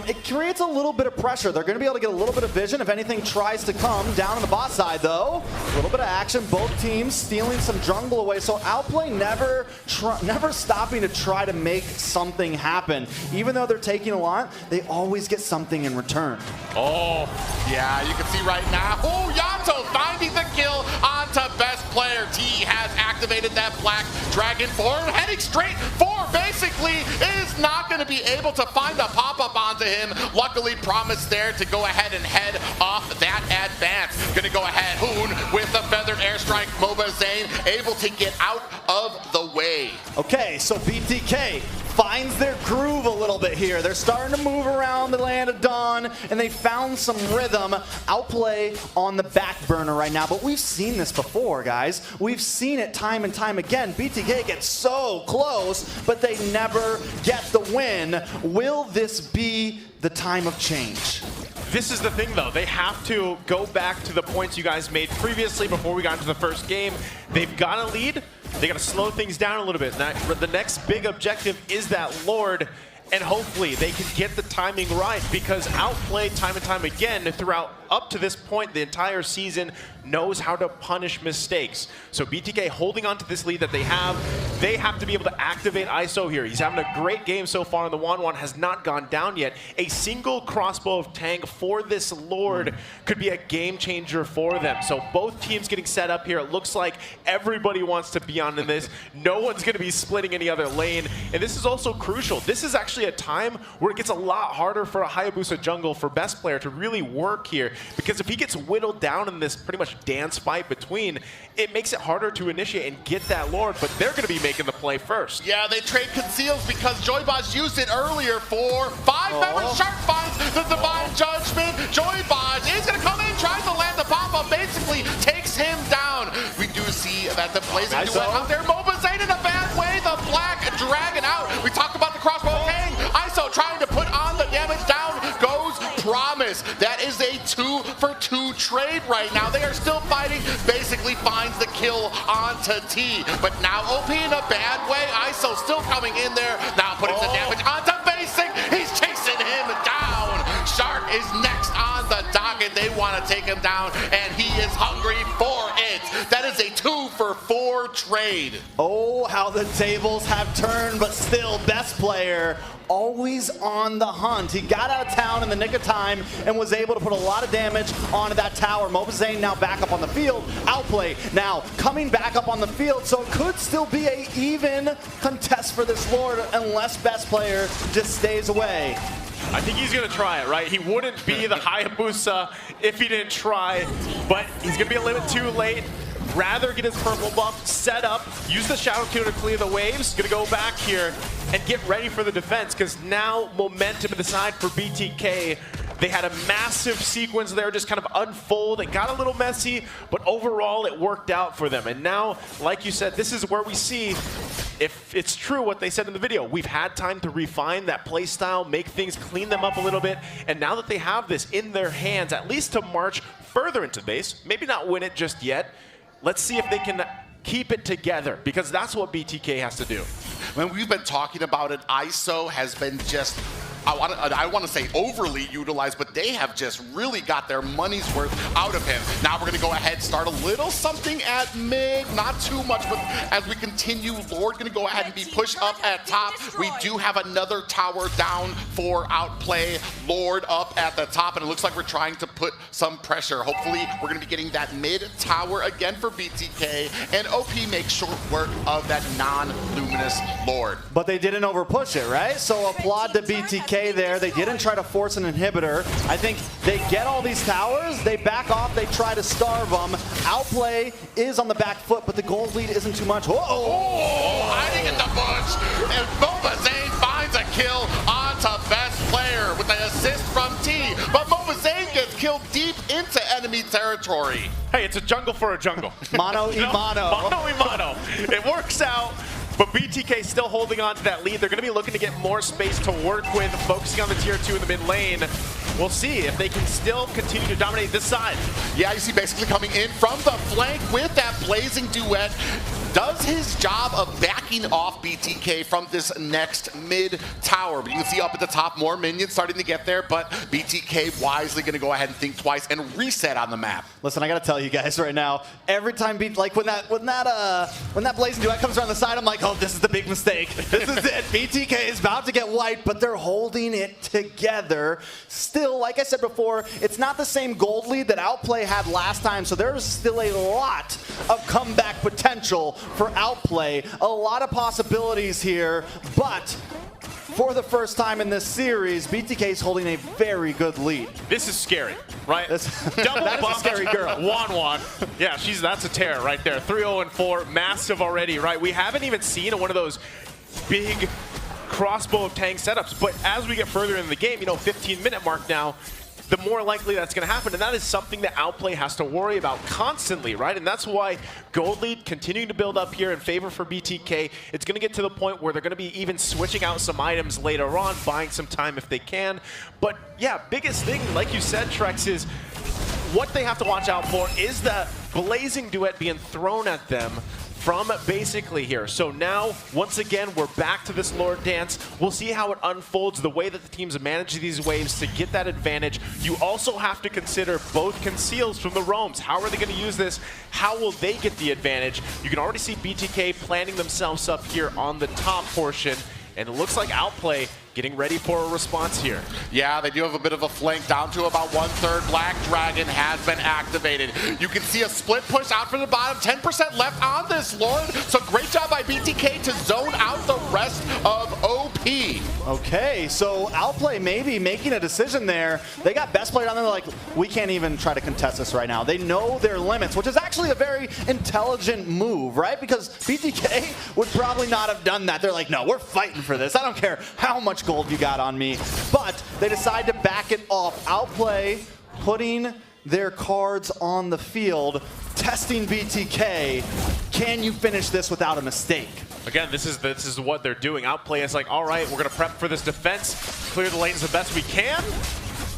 It creates a little bit of pressure. They're gonna be able to get a little bit of vision if anything tries to come down on the bot side though. A little bit of action, both teams stealing some jungle away. So Outplay never stopping to try to make something happen. Even though they're taking a lot, they always get something in return. Oh, yeah, you can see right now. Oh, Yato finding the kill onto best player. T has activated that Black Dragon form, heading straight for basically is not going to be able to find a pop-up onto him. Luckily, Promise there to go ahead and head off that advance. Going to go ahead, Hoon with the feathered airstrike. Mlbb able to get out of the way. Okay, so BTK finds their groove a little bit here. They're starting to move around the land of Dawn, and they found some rhythm. Outplay on the back burner right now, but we've seen this before, guys. We've seen it time and time again. BTK gets so close, but they never get the win. Will this be the time of change? This is the thing though, they have to go back to the points you guys made previously before we got into the first game. They've got a lead, they got to slow things down a little bit. Now, the next big objective is that Lord, and hopefully they can get the timing right, because Outplay time and time again throughout up to this point the entire season knows how to punish mistakes. So BTK holding on to this lead that they have to be able to activate ISO here. He's having a great game so far, and the 1-1 has not gone down yet. A single crossbow of tank for this Lord could be a game changer for them. So both teams getting set up here. It looks like everybody wants to be on in this. No one's going to be splitting any other lane, and this is also crucial. This is actually a time where it gets a lot harder for a Hayabusa jungle for best player to really work here, because if he gets whittled down in this pretty much dance fight between, it makes it harder to initiate and get that Lord, but they're going to be making the play first. Yeah, they trade conceals because Joybaj used it earlier for 5 members. Shark finds the Divine Judgment. Joybaj is going to come in, tries to land the pop-up, basically takes him down. that the Blazing Duet out there. Mlbb in a bad way. The Black Dragon out. We talked about the crossbow king. ISO trying to put on the damage. Down goes Promise. That is a 2-for-2 trade right now. They are still fighting. Basically finds the kill onto T. But now OP in a bad way. ISO still coming in there. Now putting the damage onto Basic. He's chasing him down. Shark is next on the docket. They want to take him down, and he is hungry for it. That is a 2-for-4 trade. Oh, how the tables have turned, but still best player always on the hunt. He got out of town in the nick of time and was able to put a lot of damage onto that tower. Mlbb now back up on the field. Outplay now coming back up on the field, so it could still be a even contest for this Lord unless best player just stays away. I think he's going to try it, right? He wouldn't be the Hayabusa if he didn't try, but he's going to be a little bit too late. Rather get his purple buff set up, use the Shadow Q to clear the waves, gonna go back here and get ready for the defense, because now momentum in the side for BTK. They had a massive sequence there just kind of unfold. It got a little messy, but overall it worked out for them. And now, like you said, this is where we see if it's true what they said in the video. We've had time to refine that play style, make things, clean them up a little bit, and now that they have this in their hands, at least to march further into base, maybe not win it just yet, let's see if they can keep it together, because that's what BTK has to do. When we've been talking about it, ISO has been just, I want to say overly utilized, but they have just really got their money's worth out of him. Now we're going to go ahead and start a little something at mid, not too much, but as we continue, Lord going to go ahead and be pushed up at top. We do have another tower down for Outplay. Lord up at the top, and it looks like we're trying to put some pressure. Hopefully we're going to be getting that mid tower again for BTK, and OP makes short work of that non-luminous Lord. But they didn't overpush it, right? So applaud to BTK there. They didn't try to force an inhibitor. I think they get all these towers, they back off, they try to starve them. Outplay is on the back foot, but the gold lead isn't too much. Oh, hiding in the bush. And Mlbb finds a kill onto best player with the assist from T. But Mlbb gets killed deep into enemy territory. Hey, it's a jungle for a jungle. Mano y mano. Mano y mano. It works out. But BTK still holding on to that lead. They're going to be looking to get more space to work with, focusing on the tier 2 in the mid lane. We'll see if they can still continue to dominate this side. Yeah, you see basically coming in from the flank with that Blazing Duet. Does his job of backing off BTK from this next mid tower. But you can see up at the top more minions starting to get there, but BTK wisely going to go ahead and think twice and reset on the map. Listen, I got to tell you guys right now, every time when that Blazing Duet comes around the side, I'm like, oh, this is the big mistake. This is it. BTK is about to get wiped, but they're holding it together. Still, like I said before, it's not the same gold lead that Outplay had last time, so there's still a lot of comeback potential for Outplay. A lot of possibilities here, but for the first time in this series, BTK is holding a very good lead. This is scary, right? Double that is a scary girl. Wan. Yeah, that's a terror right there. 3-0-4, massive already, right? We haven't even seen one of those big crossbow of tank setups, but as we get further in the game, 15-minute mark now, the more likely that's going to happen, and that is something that Outplay has to worry about constantly, right? And that's why gold lead continuing to build up here in favor for BTK. It's going to get to the point where they're going to be even switching out some items later on, buying some time if they can. But yeah, biggest thing, like you said, Trex, is what they have to watch out for is the Blazing Duet being thrown at them from basically here. So now, once again, we're back to this Lord dance. We'll see how it unfolds, the way that the teams manage these waves to get that advantage. You also have to consider both conceals from the roams. How are they going to use this? How will they get the advantage? You can already see BTK planning themselves up here on the top portion, and it looks like Outplay getting ready for a response here. Yeah, they do have a bit of a flank down to about 1/3. Black Dragon has been activated. You can see a split push out from the bottom. 10% left on this Lord. So great job by BTK to zone out the rest of OP. Okay, so Outplay maybe making a decision there. They got best player down there, like, we can't even try to contest this right now. They know their limits, which is actually a very intelligent move, right? Because BTK would probably not have done that. They're like, no, we're fighting for this. I don't care how much gold you got on me. But they decide to back it off. Outplay putting their cards on the field, testing BTK. Can you finish this without a mistake? Again, this is what they're doing. Outplay is like, all right, we're going to prep for this defense, clear the lanes the best we can.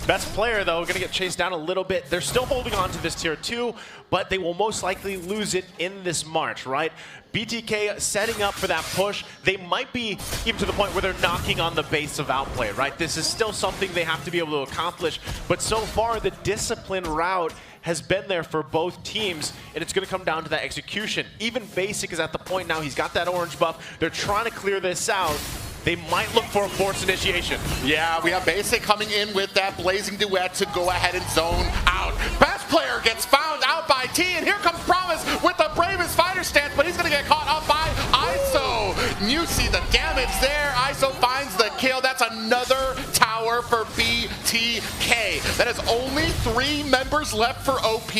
Best player, though, going to get chased down a little bit. They're still holding on to this tier 2, but they will most likely lose it in this March, right? BTK setting up for that push. They might be even to the point where they're knocking on the base of Outplay, right? This is still something they have to be able to accomplish, but so far the discipline route has been there for both teams, and it's going to come down to that execution. Even Basic is at the point now, he's got that orange buff. They're trying to clear this out. They might look for a forced initiation. Yeah, we have Basic coming in with that blazing duet to go ahead and zone out. Best player gets found out by T, and here comes Promise with the bravest fighter stance, but he's going to get caught up by ISO. You see the damage there. ISO finds the kill. That's another tower for BTK. That is only 3 members left for OP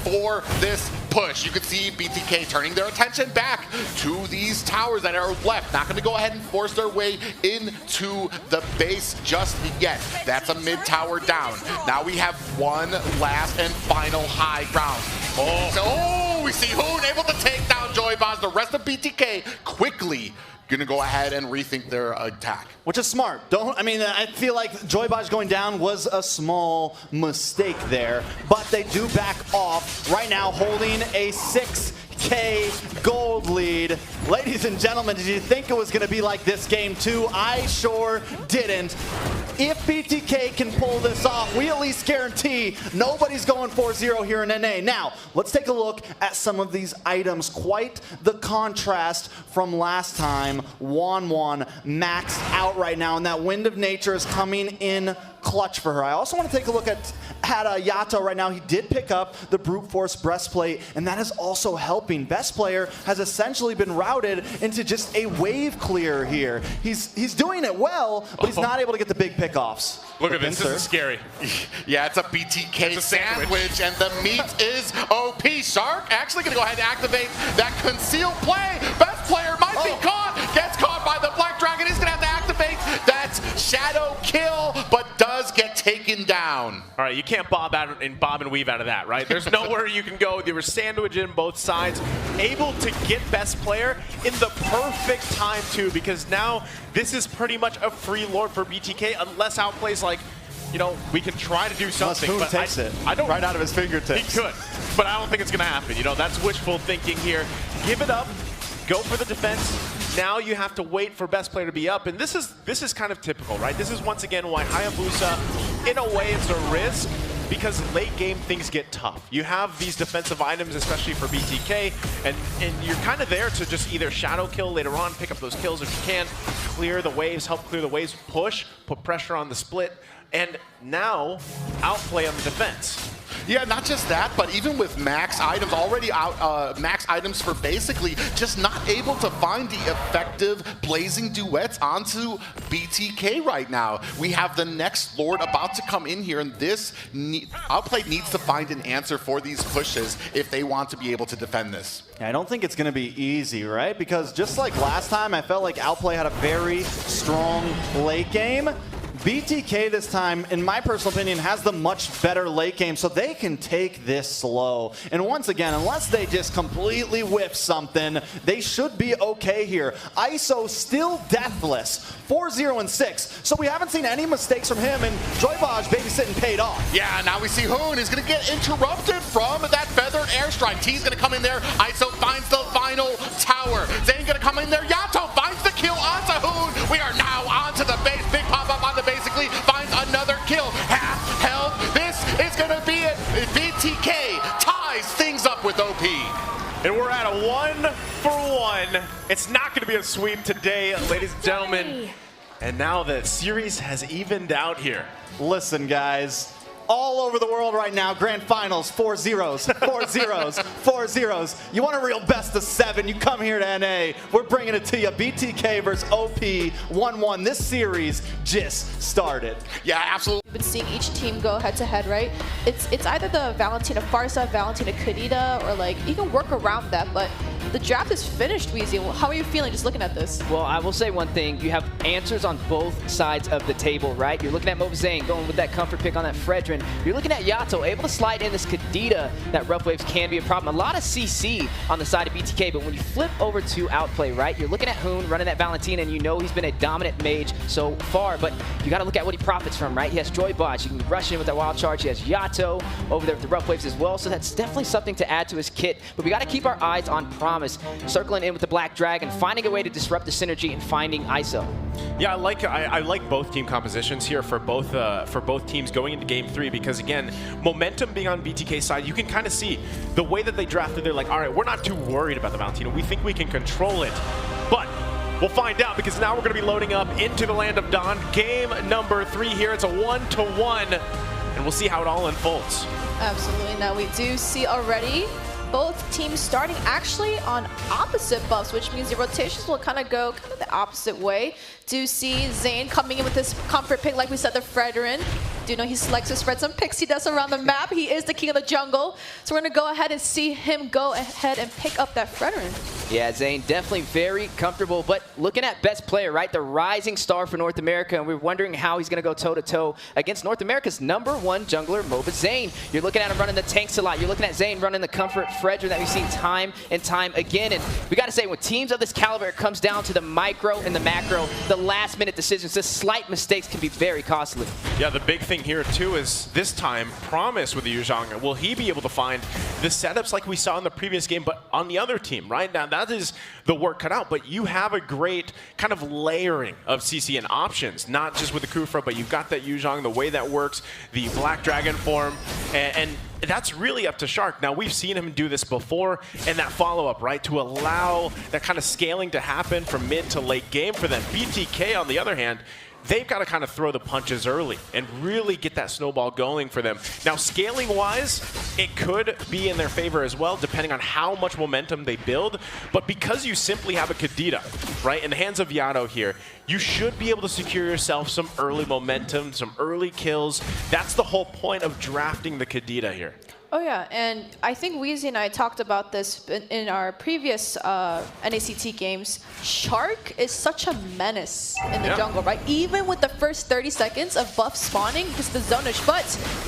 for this push. You can see BTK turning their attention back to these towers that are left. Not going to go ahead and force their way into the base just yet. That's a mid tower down. Now we have one last and final high ground. We see Hoon able to take down Joyboz. The rest of BTK quickly gonna go ahead and rethink their attack. Which is smart. I feel like Joyboz going down was a small mistake there, but they do back off right now, holding a 6K gold lead. Ladies and gentlemen, did you think it was going to be like this game 2? I sure didn't. If BTK can pull this off, we at least guarantee nobody's going 4-0 here in NA. Now, let's take a look at some of these items. Quite the contrast from last time. 1-1 maxed out right now, and that Wind of Nature is coming in clutch for her. I also want to take a look at Yato right now. He did pick up the Brute Force breastplate, and that is also helping. Best player has essentially been routed into just a wave clear here. He's doing it well, but he's not able to get the big pickoffs. Look at this. This is scary. Yeah, it's a BTK sandwich, and the meat is OP. Shark actually going to go ahead and activate that concealed play. Best player might be caught. Gets caught by the Black Dragon. He's going to have to activate that shadow kill, but does get taken down. All right, you can't bob and weave out of that, right? There's nowhere you can go. They were sandwiched in both sides, able to get best player in the perfect time too, because now this is pretty much a free lord for BTK unless Outplay's like, you know, we can try to do something. Unless Hoon takes it I don't, right out of his fingertips. He could, but I don't think it's going to happen. You know, that's wishful thinking here. Give it up. Go for the defense. Now you have to wait for best player to be up, and this is kind of typical, right? This is once again why Hayabusa, in a way, it's a risk, because late game things get tough. You have these defensive items, especially for BTK, and you're kind of there to just either shadow kill later on, pick up those kills if you can, clear the waves, help clear the waves, push, put pressure on the split, and now Outplay on the defense. Yeah, not just that, but even with max items already out, max items for basically just not able to find the effective blazing duets onto BTK right now. We have the next Lord about to come in here, and this Outplay needs to find an answer for these pushes if they want to be able to defend this. I don't think it's going to be easy, right? Because just like last time, I felt like Outplay had a very strong late game. BTK this time, in my personal opinion, has the much better late game, so they can take this slow. And once again, unless they just completely whiff something, they should be okay here. ISO still deathless, 4-0-6, so we haven't seen any mistakes from him, and Joyboz babysitting paid off. Yeah, now we see Hoon is going to get interrupted from that feathered airstrike. T's going to come in there. ISO finds the final tower. Zayn going to come in there. Yato finds the kill onto Hoon. We are now onto the base. Big pop-up on the basically finds another kill. Half health. This is going to be it. BTK ties things up with OP. And we're at a 1-for-1. It's not going to be a sweep today, ladies and gentlemen. And now the series has evened out here. Listen, guys. All over the world right now, grand finals, 4-0s, 4-0s, 4-0s. You want a real best of 7, you come here to NA. We're bringing it to you. BTK versus OP, 1-1. This series just started. Yeah, absolutely. been seeing each team go head-to-head, right? It's either the Valentina Farsa, Valentina Kadita, or like you can work around that, but the draft is finished, Weezy. How are you feeling just looking at this? Well, I will say one thing. You have answers on both sides of the table, right? You're looking at Mlbb going with that comfort pick on that Fredrin. You're looking at Yato able to slide in this Kadita. That rough waves can be a problem. A lot of CC on the side of BTK, but when you flip over to Outplay, right? You're looking at Hoon running that Valentina, and you know he's been a dominant mage so far, but you got to look at what he profits from, right? He has Joy Botch. You can rush in with that wild charge. He has Yato over there with the rough waves as well, so that's definitely something to add to his kit. But we got to keep our eyes on Promise, circling in with the Black Dragon, finding a way to disrupt the synergy and finding ISO. Yeah, I like both team compositions here for both teams going into Game 3 because, again, momentum being on BTK's side, you can kind of see the way that they drafted. They're like, all right, we're not too worried about the Valentina. We think we can control it. But we'll find out because now we're going to be loading up into the Land of Dawn. Game number 3 here. It's a 1-to-1, and we'll see how it all unfolds. Absolutely. Now we do see already both teams starting actually on opposite buffs, which means the rotations will kind of go the opposite way. Do see Zane coming in with this comfort pick, like we said, the Fredrin. Do know he likes to spread some pixie dust around the map. He is the king of the jungle. So we're going to go ahead and see him go ahead and pick up that Fredrin. Yeah, Zane definitely very comfortable, but looking at best player, right? The rising star for North America, and we're wondering how he's going to go toe-to-toe against North America's #1 jungler, Mlbb. You're looking at him running the tanks a lot. You're looking at Zane running the comfort Fredrin that we've seen time and time again. And we got to say, with teams of this caliber, it comes down to the micro and the macro, the last-minute decisions. The slight mistakes can be very costly. Yeah, the big thing here, too, is this time, Promise with the Yuzhong. Will he be able to find the setups like we saw in the previous game, but on the other team, right? Now, that is the work cut out, but you have a great kind of layering of CC and options, not just with the Kufra, but you've got that Yuzhong, the way that works, the Black Dragon form, and that's really up to Shark. Now, we've seen him do this before, and that follow-up, right, to allow that kind of scaling to happen from mid to late game for them. BTK, on the other hand, they've got to kind of throw the punches early and really get that snowball going for them. Now, scaling-wise, it could be in their favor as well, depending on how much momentum they build. But because you simply have a Kadita, right, in the hands of Yato here, you should be able to secure yourself some early momentum, some early kills. That's the whole point of drafting the Kadita here. Oh yeah, and I think Weezy and I talked about this in our previous NACT games. Shark is such a menace in the jungle, right? Even with the first 30 seconds of buff spawning, just the zonage, but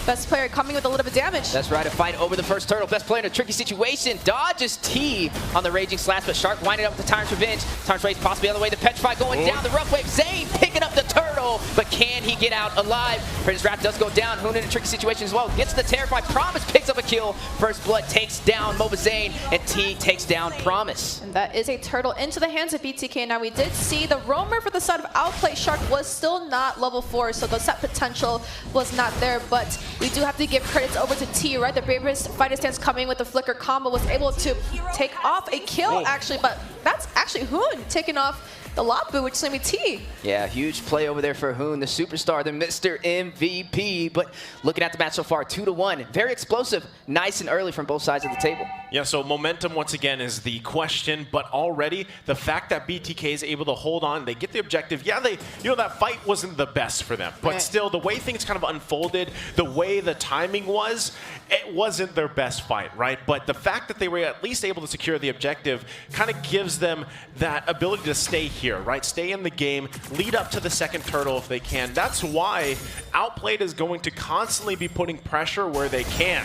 best player coming with a little bit of damage. That's right, a fight over the first turtle. Best player in a tricky situation. Dodges T on the Raging Slash, but Shark winding up with the Tyrant's Revenge. Tyrant's Rage possibly on the way. The Petrify going down the rough wave. Zane picking up the turtle, but can he get out alive? Predator's Wrath does go down. Hoon in a tricky situation as well. Gets the Terrify. Promise picks up a kill. First Blood takes down Mlbb, and T takes down Promise. And that is a turtle into the hands of BTK. Now we did see the roamer for the side of Outplay. Shark was still not level 4, so the set potential was not there, but we do have to give credits over to T, right? The bravest fighter stance coming with the flicker combo was able to take off a kill, actually, but that's actually Hoon taking off the Lapu, which is going to be T. Yeah, huge play over there for Hoon, the superstar, the Mr. MVP. But looking at the match so far, 2-1. Very explosive, nice and early from both sides of the table. Yeah, so momentum, once again, is the question. But already, the fact that BTK is able to hold on, they get the objective. Yeah, that fight wasn't the best for them. But still, the way things kind of unfolded, the way the timing was, it wasn't their best fight, right? But the fact that they were at least able to secure the objective kind of gives them that ability to stay here, right? Stay in the game, lead up to the second turtle if they can. That's why Outplayed is going to constantly be putting pressure where they can.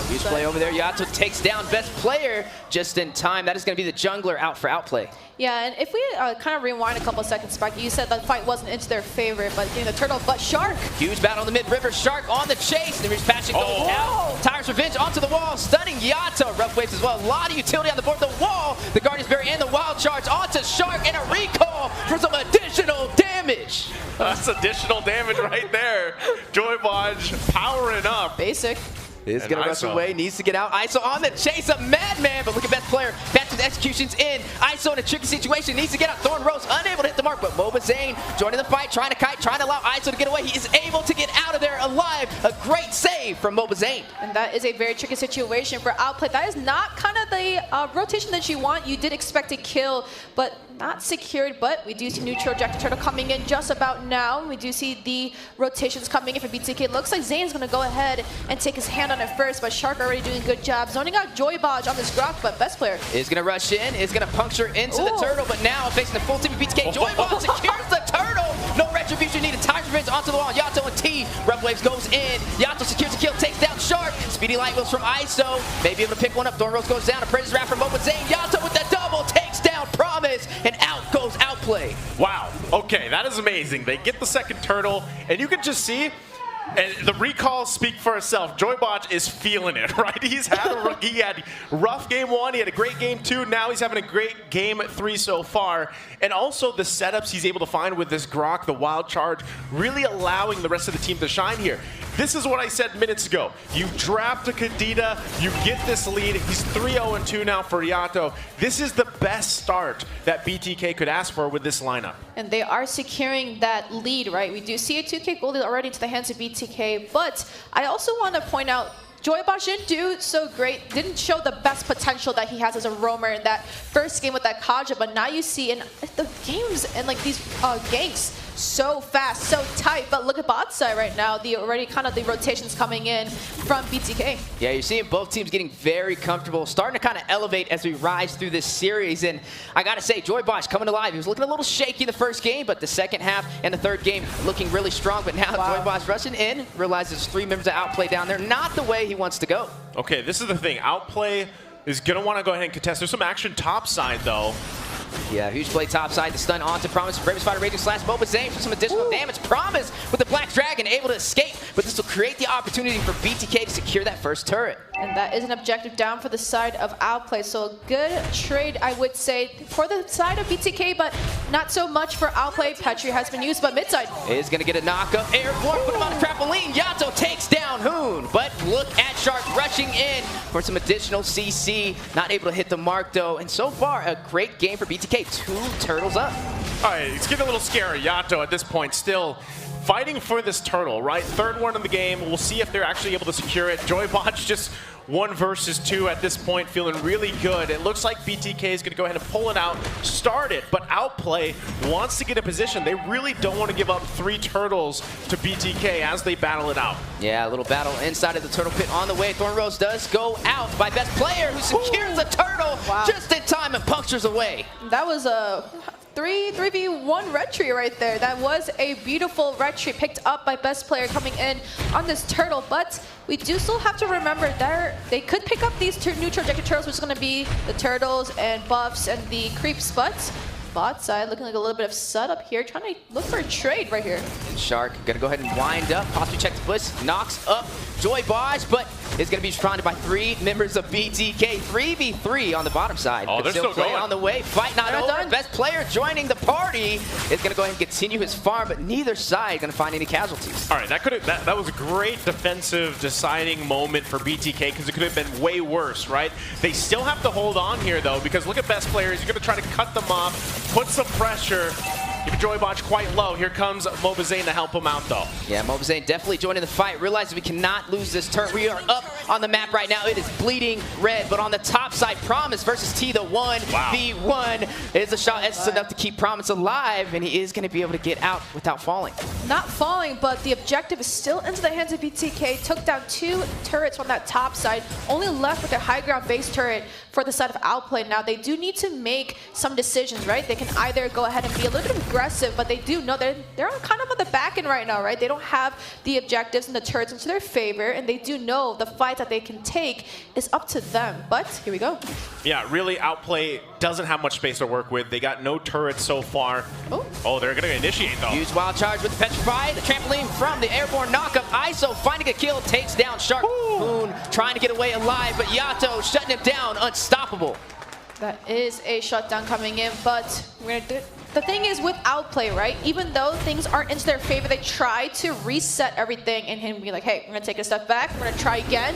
Huge play over there. Yato takes down best player just in time. That is going to be the jungler out for Outplay. Yeah, and if we kind of rewind a couple of seconds back, you said that fight wasn't into their favor, but getting the turtle, but Shark. Huge battle in the mid-river. Shark on the chase. The passion goes out. Tyrant's Revenge onto the wall. Stunning Yato. Rough waves as well. A lot of utility on the board. The wall. The Guardian's Berry and the Wild Charge onto Shark, and a recall for some additional damage. That's additional damage right there. Joy Bodge powering up. Basic. Is going to rush away. Needs to get out. ISO on the chase. A madman. But look at best player. Best with executions in. ISO in a tricky situation. Needs to get out. Thorn Rose unable to hit the mark, but Mlbb Zane joining the fight, trying to kite, trying to allow ISO to get away. He is able to get out of there alive. A great save from Mlbb Zane. And that is a very tricky situation for Outplay. That is not kind of the rotation that you want. You did expect a kill, but not secured. But we do see neutral ejector turtle coming in just about now. We do see the rotations coming in for BTK. Looks like Zane's going to go ahead and take his hand on it first, but Shark already doing a good job. Zoning out Joy Bodge on this Grok, but best player is going to rush in, is going to puncture into the turtle, but now facing the full team of BTK. Joy Bodge secures the turtle. No retribution needed. Time revenge onto the wall. Yato and T. Rough Waves goes in. Yato secures the kill, takes down Shark. Speedy Light Wheels from ISO. Maybe able to pick one up. Thorn Rose goes down. A Predator's Wrap from Mlbb Zane. Yato with the double takes down Promise, and out goes Outplay. Wow. Okay, that is amazing. They get the second turtle, and you can just see. And the recalls speak for itself. Joy Bodge is feeling it, right? He had rough game 1, he had a great game 2, now he's having a great game 3 so far. And also the setups he's able to find with this Grok, the wild charge, really allowing the rest of the team to shine here. This is what I said minutes ago. You draft a Kadena, you get this lead. He's 3-0-2 now for Yato. This is the best start that BTK could ask for with this lineup. And they are securing that lead, right? We do see a 2K gold already into the hands of BTK, but I also want to point out Joy Bodge didn't do so great, didn't show the best potential that he has as a roamer in that first game with that Kaja, but now you see in the games and like these ganks so fast, so tight. But look at bot side right now, the rotations coming in from BTK. Yeah, you're seeing both teams getting very comfortable, starting to kind of elevate as we rise through this series. And I gotta say, Joy Bodge coming alive. He was looking a little shaky the first game, but the second half and the third game looking really strong. But now Joy Bodge rushing in, realizes 3 members of Outplay down there, not the way he wants to go. Okay, this is the thing. Outplay is gonna want to go ahead and contest. There's some action top side though. Yeah, huge play topside, the stun onto Promise. Brave Spider Raging Slash, Mlbb Zane for some additional damage. Promise with the Black Dragon able to escape, but this will create the opportunity for BTK to secure that first turret. And that is an objective down for the side of Outplay. So a good trade, I would say, for the side of BTK, but not so much for Outplay. Petri has been used, but midside is going to get a knock-up. Airborne, put him on the trampoline. Yato takes down Hoon, but look at Shark rushing in for some additional CC. Not able to hit the mark, though. And so far, a great game for BTK. 2 turtles up. All right, it's getting a little scary. Yato at this point still fighting for this turtle, right? Third one in the game. We'll see if they're actually able to secure it. Joy Bodge just 1 versus 2 at this point, feeling really good. It looks like BTK is going to go ahead and pull it out, start it, but Outplay wants to get a position. They really don't want to give up 3 turtles to BTK as they battle it out. Yeah, a little battle inside of the turtle pit on the way. Thorn Rose does go out by best player who secures the turtle just in time and punctures away. That was a 3v1 retry right there. That was a beautiful retry picked up by best player coming in on this turtle, but we do still have to remember that they could pick up these 2 neutral ejected turtles, which is going to be the turtles and buffs and the creeps, but bot side looking like a little bit of setup here, trying to look for a trade right here. And Shark gonna go ahead and wind up, possibly check the bush, knocks up Joy Bodge, but is gonna be surrounded by 3 members of BTK. 3v3 on the bottom side. Oh, but they're still play going on the way. Fight not over. done. Best player joining the party is gonna go ahead and continue his farm, but neither side gonna find any casualties. All right, that was a great defensive deciding moment for BTK because it could have been way worse, right? They still have to hold on here though, because look at best players. You're gonna try to cut them off, put some pressure. Keep Joy Bodge quite low. Here comes Mlbb Zane to help him out, though. Yeah, Mlbb Zane definitely joining the fight. Realizes we cannot lose this turn. We are up on the map right now. It is bleeding red, but on the top side, Promise versus T, the 1v1 is a shot. It's enough to keep Promise alive, and he is going to be able to get out without falling. Not falling, but the objective is still into the hands of BTK. Took down 2 turrets on that top side. Only left with a high ground base turret for the side of Outplay. Now, they do need to make some decisions, right? They can either go ahead and be a little bit aggressive, but they do know they're kind of on the back end right now, right? They don't have the objectives and the turrets into their favor, and they do know the fight that they can take is up to them. But here we go. Yeah, really, Outplay doesn't have much space to work with. They got no turrets so far. Oh, they're going to initiate, though. Huge wild charge with the Petrify. The trampoline from the airborne knockup. ISO finding a kill, takes down Shark. Moon trying to get away alive, but Yato shutting him down, unstoppable. That is a shutdown coming in, but we're gonna do it. The thing is with Outplay, right? Even though things aren't into their favor, they try to reset everything and him be like, hey, we're gonna take a step back, we're gonna try again.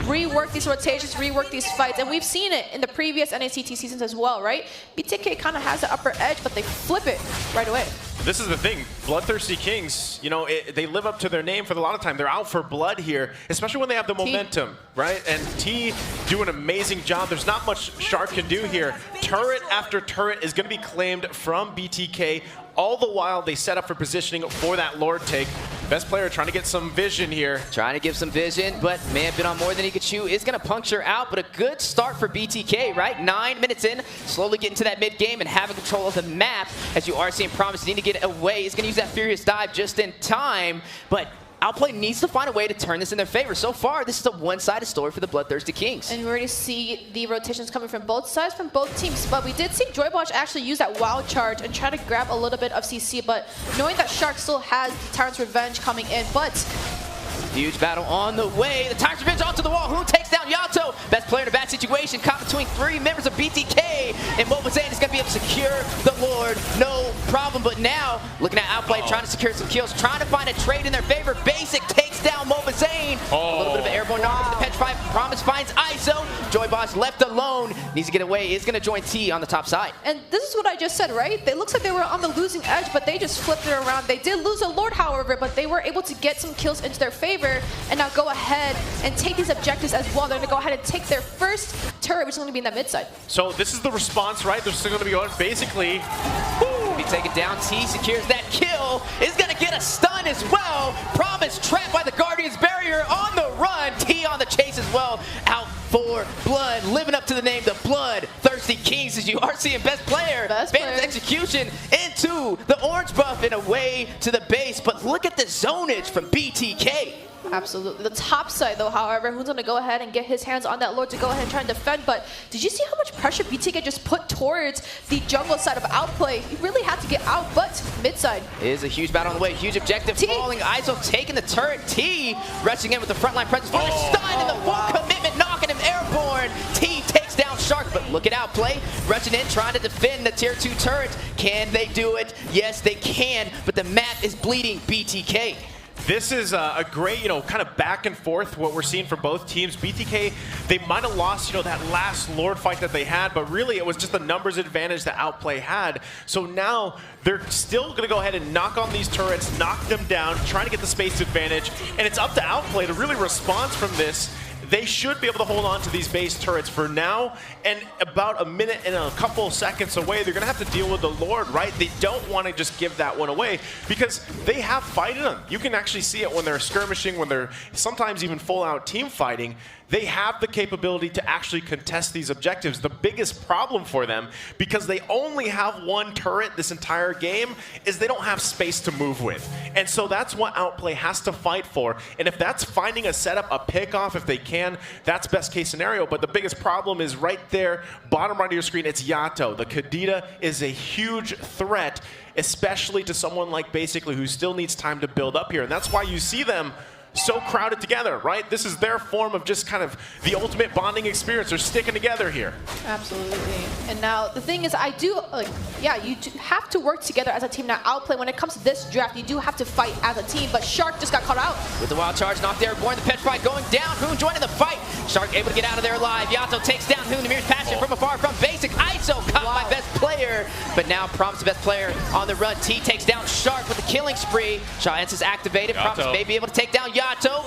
rework these rotations, rework these fights, and we've seen it in the previous NACT seasons as well, right? BTK kind of has the upper edge, but they flip it right away. This is the thing, Bloodthirsty Kings, you know, they live up to their name for a lot of time. They're out for blood here, especially when they have the momentum, right? And T do an amazing job. There's not much Shark can do here. Turret after turret is going to be claimed from BTK. All the while, they set up for positioning for that Lord take. Best player trying to get some vision here. Trying to give some vision, but may have been on more than he could chew. Is going to puncture out, but a good start for BTK, right? 9 minutes in, slowly getting to that mid game and having control of the map. As you are seeing Promise need to get away. He's going to use that Furious Dive just in time, but Outplay needs to find a way to turn this in their favor. So far, this is a one-sided story for the Bloodthirsty Kings. And we already see the rotations coming from both sides, from both teams. But we did see Joybosh actually use that wild charge and try to grab a little bit of CC. But knowing that Shark still has Tyrant's Revenge coming in, but huge battle on the way. The Tyrant's Revenge onto the wall. Who takes down Yato? Best player in a bad situation. Caught between 3 members of BTK. And Mlbb Nact is going to be able to secure the Lord. No problem. But now, looking at Outplay, trying to secure some kills, trying to find a trade in their favor. Basic takes down Mlbb Nact. A little bit of an airborne knock with the Petrify. Promise finds ISO. Joybosh left alone. Needs to get away. Is going to join T on the top side. And this is what I just said, right? It looks like they were on the losing edge, but they just flipped it around. They did lose a Lord, however, but they were able to get some kills into their favor and now go ahead and take these objectives as well. They're going to go ahead and take their first turret, which is going to be in that mid side. So this is the response, right? They're still going to be going basically. Be taken down. T secures that kill. Is going to get a stun as well. Promise trapped by the Guardian's barrier on the run. T on the chase as well. Out for blood. Living up to the name, the Bloodthirsty Kings, as you are seeing best player. Phantom's execution into the orange buff and away to the base. But look at the zonage from BTK. Absolutely. The top side, though, however, who's going to go ahead and get his hands on that Lord to go ahead and try and defend. But did you see how much pressure BTK just put towards the jungle side of Outplay? He really had to get out, but mid side. It is a huge battle on the way. Huge objective falling. ISO taking the turret. T rushing in with the frontline presence. For the stun and the full commitment, knocking him airborne. T takes down Shark, but look at Outplay. Rushing in, trying to defend the tier 2 turret. Can they do it? Yes, they can, but the map is bleeding BTK. This is a great, kind of back and forth what we're seeing for both teams. BTK, they might have lost, that last Lord fight that they had, but really it was just the numbers advantage that Outplay had. So now they're still going to go ahead and knock on these turrets, knock them down, trying to get the space advantage, and it's up to Outplay to really respond from this. They should be able to hold on to these base turrets for now, and about a minute and a couple seconds away, they're going to have to deal with the Lord, right? They don't want to just give that one away because they have fight in them. You can actually see it when they're skirmishing, when they're sometimes even full-out team fighting. They have the capability to actually contest these objectives. The biggest problem for them, because they only have one turret this entire game, is they don't have space to move with. And so that's what Outplay has to fight for. And if that's finding a setup, a pickoff, if they can, that's best case scenario. But the biggest problem is right there, bottom right of your screen, it's Yato. The Kadita is a huge threat, especially to someone like Basically who still needs time to build up here. And that's why you see them so crowded together, right? This is their form of just kind of the ultimate bonding experience. They're sticking together here. Absolutely. And now the thing is, you do have to work together as a team. Now, Outplay, when it comes to this draft, you do have to fight as a team, but Shark just got caught out. With the wild charge knocked airborne, the Petrify going down. Hoon joining the fight. Shark able to get out of there alive. Yato takes down Hoon. Namir's passion from afar from Basic. ISO caught by best player, but now Promise the best player on the run. T takes down Shark with the killing spree. Shaw is activated. Yato. Promise may be able to take down Yato.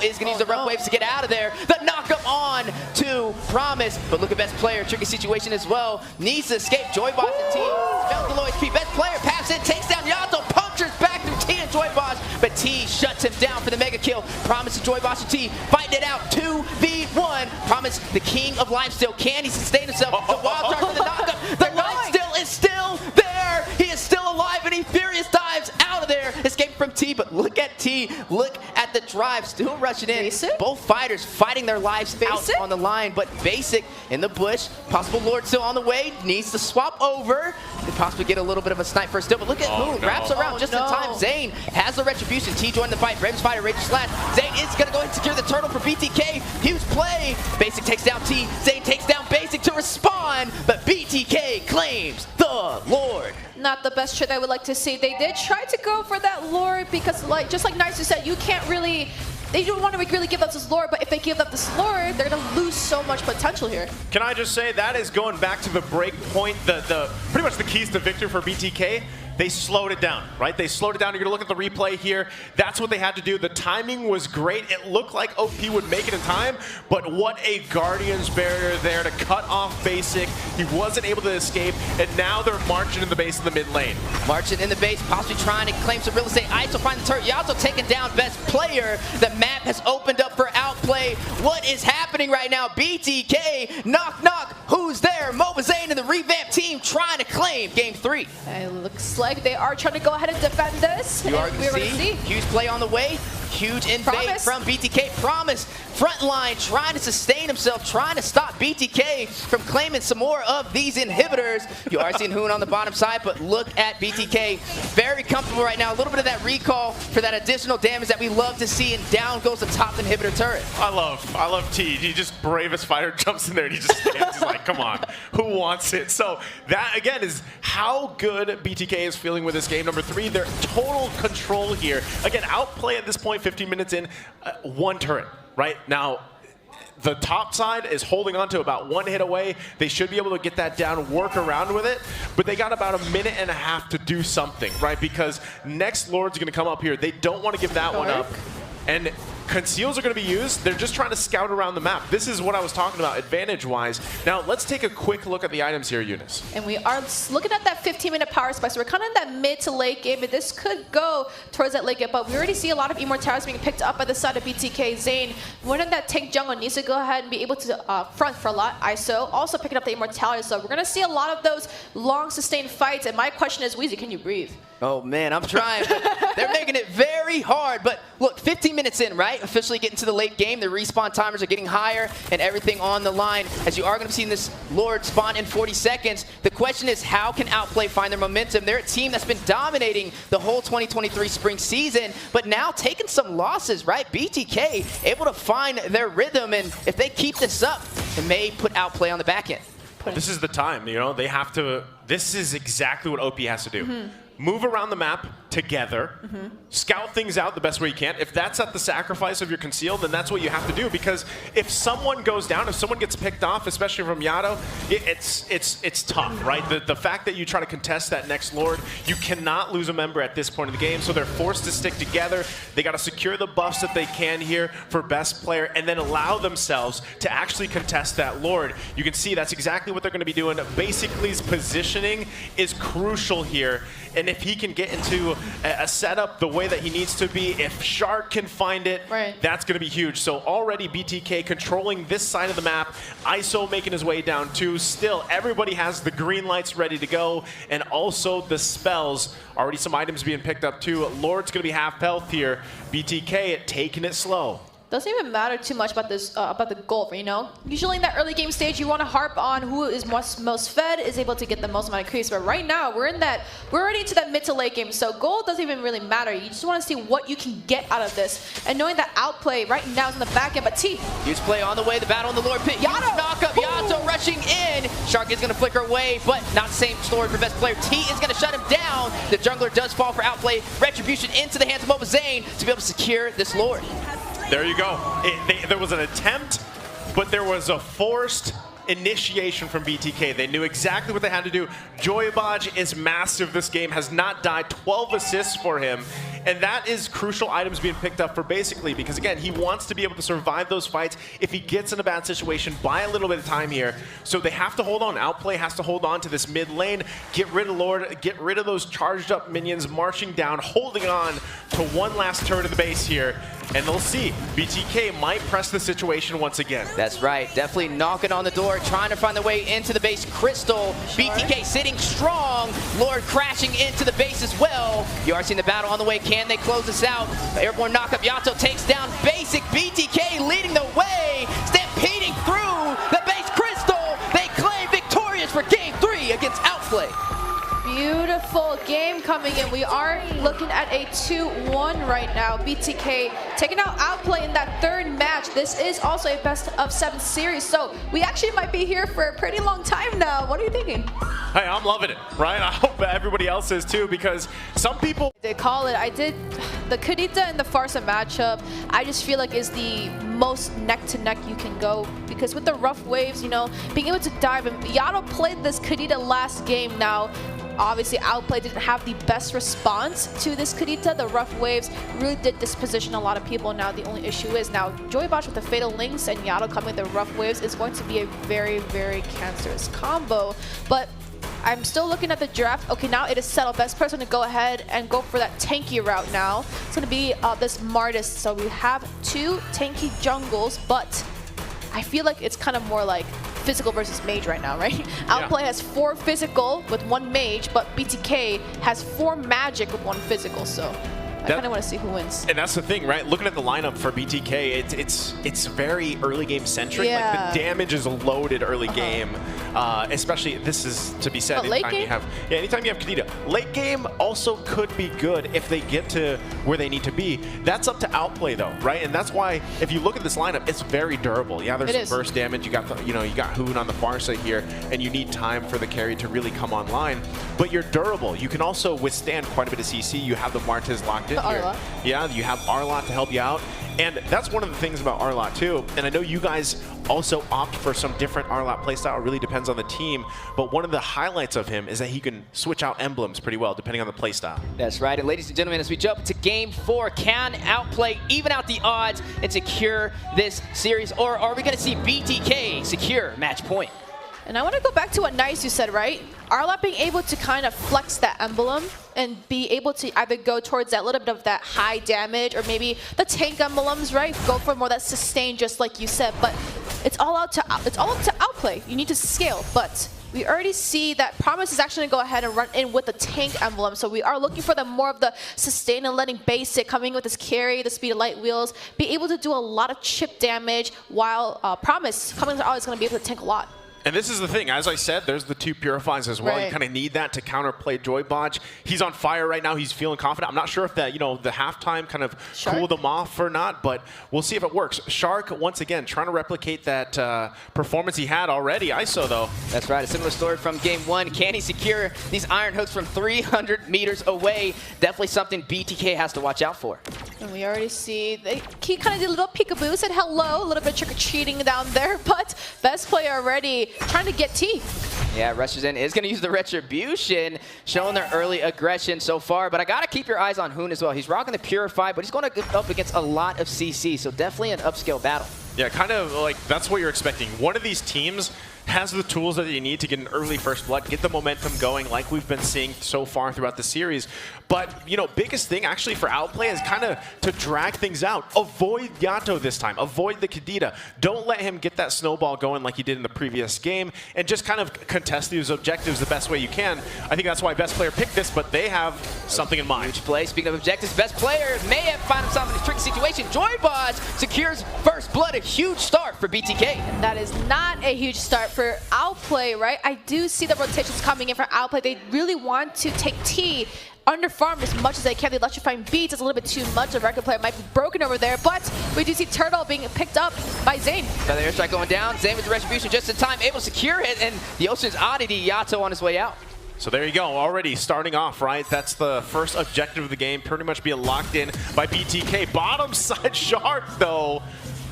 Is going to use the rough waves to get out of there. The knockup on to Promise, but look at best player. Tricky situation as well. Needs to escape. Joybosh and T. Felt the low HP. Best player pass in, takes down Yato, punctures back through T and Joybosh, but T shuts him down for the mega kill. Promise and Joybosh and T fighting it out 2v1. Promise, the king of life still. Can he sustain himself? The wild charge for the knockup. The life steal is still there. He is still alive and he furious dives out of there. Escaping from T, but look at T. Look at the drive. Still rushing in. Basic? Both fighters fighting their lives out on the line, but Basic in the bush. Possible Lord still on the way. Needs to swap over. Could possibly get a little bit of a snipe first still, but look at Hoon. Wraps around just in time. Zane has the retribution. T joined the fight. Braves fighter, Rage Slash. Zane is going to go ahead and secure the turtle for BTK. Huge play. Basic takes down T. Zane takes down Basic to respond, but BTK claims the Lord. Not the best trade I would like to see. They did try to go for that Lord because, just like Nice said, you can't really they don't want to really give up this lore, but if they give up this lore, they're going to lose so much potential here. Can I just say that is going back to the break point, the pretty much the keys to victory for BTK. They slowed it down, right? They slowed it down. You're going to look at the replay here. That's what they had to do. The timing was great. It looked like OP would make it in time, but what a Guardian's barrier there to cut off Basic. He wasn't able to escape, and now they're marching in the base in the mid lane. Marching in the base, possibly trying to claim some real estate. ISO find the turret. Yato taking down best player. The map has opened up for Outplay. What is happening right now? BTK, knock, knock. Who's there? Mlbb Nact and the revamped team trying to claim game 3. It looks like they are trying to go ahead and defend this. You are going to see huge play on the way. Huge invade from BTK. Promise front line trying to sustain himself, trying to stop BTK from claiming some more of these inhibitors. You are seeing Hoon on the bottom side, but look at BTK. Very comfortable right now. A little bit of that recall for that additional damage that we love to see, and down goes the top inhibitor turret. I love T. He just bravest fighter jumps in there and he just stands. He's like, come on, who wants it? So that again is how good BTK is feeling with this game. Number 3, their total control here. Again, Outplay at this point, 15 minutes in, 1 turret. Right now, the top side is holding on to about 1 hit away. They should be able to get that down, work around with it, but they got about 1.5 minutes to do something, right? Because next Lord's going to come up here. They don't want to give that one up. And conceals are going to be used. They're just trying to scout around the map. This is what I was talking about advantage-wise. Now, let's take a quick look at the items here, Eunice. And we are looking at that 15-minute power spike. So we're kind of in that mid to late game, but this could go towards that late game. But we already see a lot of immortalities being picked up by the side of BTK. Zane, one of that tank jungle needs to go ahead and be able to front for a lot. ISO also picking up the immortality. So we're going to see a lot of those long sustained fights. And my question is, Weezy, can you breathe? Oh man, I'm trying, but they're making it very hard. But look, 15 minutes in, right? Officially getting to the late game. The respawn timers are getting higher and everything on the line, as you are going to be seeing this Lord spawn in 40 seconds. The question is, how can Outplay find their momentum? They're a team that's been dominating the whole 2023 spring season, but now taking some losses, right? BTK able to find their rhythm, and if they keep this up, it may put Outplay on the back end. This is the time, you know, they have to, this is exactly what OP has to do. Move around the map together, scout things out the best way you can. If that's at the sacrifice of your conceal, then that's what you have to do, because if someone goes down, if someone gets picked off, especially from Yato, it's tough, right? The fact that you try to contest that next Lord, you cannot lose a member at this point of the game, so they're forced to stick together. They got to secure the buffs that they can here for best player, and then allow themselves to actually contest that Lord. You can see that's exactly what they're going to be doing. Basically, his positioning is crucial here, and if he can get into a setup the way that he needs to be, if Shark can find it, that's going to be huge. So already BTK controlling this side of the map, ISO making his way down too. Still, everybody has the green lights ready to go, and also the spells. Already some items being picked up too. Lord's going to be half health here. BTK taking it slow. Doesn't even matter too much about this about the gold, you know. Usually in that early game stage, you want to harp on who is most fed, is able to get the most amount of creeps. But right now, we're already into that mid to late game, so gold doesn't even really matter. You just want to see what you can get out of this, and knowing that Outplay right now is in the back end. But T, huge play on the way. The battle in the Lord pit. Yato knock up. Yato rushing in. Shark is going to flicker away, but not the same story for best player. T is going to shut him down. The jungler does fall for Outplay. Retribution into the hands of Mlbb Nact to be able to secure this Lord. There you go. There was an attempt, but there was a forced initiation from BTK. They knew exactly what they had to do. Joybaj is massive this game, has not died, 12 assists for him. And that is crucial items being picked up for Basically, because again, he wants to be able to survive those fights if he gets in a bad situation, buy a little bit of time here. So they have to hold on. Outplay has to hold on to this mid lane, get rid of Lord, get rid of those charged up minions, marching down, holding on to one last turret of the base here. And they'll see. BTK might press the situation once again. That's right. Definitely knocking on the door, trying to find their way into the base. Crystal, BTK sitting strong. Lord crashing into the base as well. You are seeing the battle on the way. Can they close this out? Airborne knockup. Yato takes down Basic. BTK leading the way. Stampeding through the base. Crystal. They claim victorious for game 3 against Outplay. Beautiful game coming in. We are looking at a 2-1 right now. BTK taking out Outplay in that third match. This is also a best of 7 series, so we actually might be here for a pretty long time now. What are you thinking? Hey, I'm loving it, right? I hope everybody else is too, because some people... They call it. the Kadita and the Farsa matchup, I just feel like is the most neck-to-neck you can go, because with the rough waves, you know, being able to dive, and Yato played this Kadita last game. Now, obviously, Outplay didn't have the best response to this Kadita. The rough waves really did disposition a lot of people. Now, the only issue is now Joybosh with the Fatal Links and Yato coming with the rough waves is going to be a very, very cancerous combo. But I'm still looking at the draft. Okay, now it is settled. Best person to go ahead and go for that tanky route now. It's going to be this Martis. So we have 2 tanky jungles, but I feel like it's kind of more like physical versus mage right now, right? Outplay has 4 physical with 1 mage, but BTK has 4 magic with 1 physical, so I kind of want to see who wins. And that's the thing, right? Looking at the lineup for BTK, it's very early game centric. Yeah. Like the damage is loaded early game. Especially, this is to be said, anytime you have Kadita. Late game also could be good if they get to where they need to be. That's up to Outplay though, right? And that's why if you look at this lineup, it's very durable. Yeah, there's some burst damage. You got the, you got Hoon on the far side here, and you need time for the carry to really come online. But you're durable. You can also withstand quite a bit of CC. You have the Martis locked in here. Yeah, you have Arlott to help you out. And that's one of the things about Arlott too. And I know you guys also opt for some different Arlott playstyle. It really depends on the team. But one of the highlights of him is that he can switch out emblems pretty well depending on the playstyle. That's right. And ladies and gentlemen, as we jump to game 4, can Outplay even out the odds and secure this series? Or are we going to see BTK secure match point? And I want to go back to what Nice you said, right? Arlott being able to kind of flex that emblem and be able to either go towards that little bit of that high damage or maybe the tank emblems, right? Go for more that sustain, just like you said. But it's all up to Outplay. You need to scale, but we already see that Promise is actually going to go ahead and run in with the tank emblem. So we are looking for more of the sustain and letting basic coming with his carry, the speed of light wheels, be able to do a lot of chip damage, while Promise coming to is going to be able to tank a lot. And this is the thing, as I said, there's the 2 Purifies as well. Right. You kind of need that to counterplay Joybotch. He's on fire right now. He's feeling confident. I'm not sure if that, the halftime kind of cooled him off or not, but we'll see if it works. Shark, once again, trying to replicate that performance he had already. ISO, though. That's right. A similar story from game 1. Can he secure these iron hooks from 300 meters away? Definitely something BTK has to watch out for. And we already see, he kind of did a little peekaboo, said hello, a little bit of trick-or-treating down there, but best player already trying to get T. Yeah, Rusherson is going to use the Retribution, showing their early aggression so far, but I got to keep your eyes on Hoon as well. He's rocking the Purify, but he's going to go up against a lot of CC, so definitely an upscale battle. Yeah, kind of like that's what you're expecting. One of these teams has the tools that you need to get an early first blood, get the momentum going like we've been seeing so far throughout the series. But, biggest thing actually for Outplay is kind of to drag things out. Avoid Yato this time. Avoid the Kadita. Don't let him get that snowball going like he did in the previous game, and just kind of contest these objectives the best way you can. I think that's why best player picked this, but they have something in mind. Huge play. Speaking of objectives, best player may have found himself in a tricky situation. Joybotch secures first blood. A huge start for BTK. And that is not a huge start for Outplay, right? I do see the rotations coming in for Outplay. They really want to take T under farm as much as they can. The electrifying beats is a little bit too much. The record player might be broken over there, but we do see Turtle being picked up by Zane. Another airstrike going down. Zane with the Retribution just in time, able to secure it, and the Ocean's Oddity, Yato on his way out. So there you go, already starting off, right? That's the first objective of the game, pretty much being locked in by BTK. Bottom side Shark, though,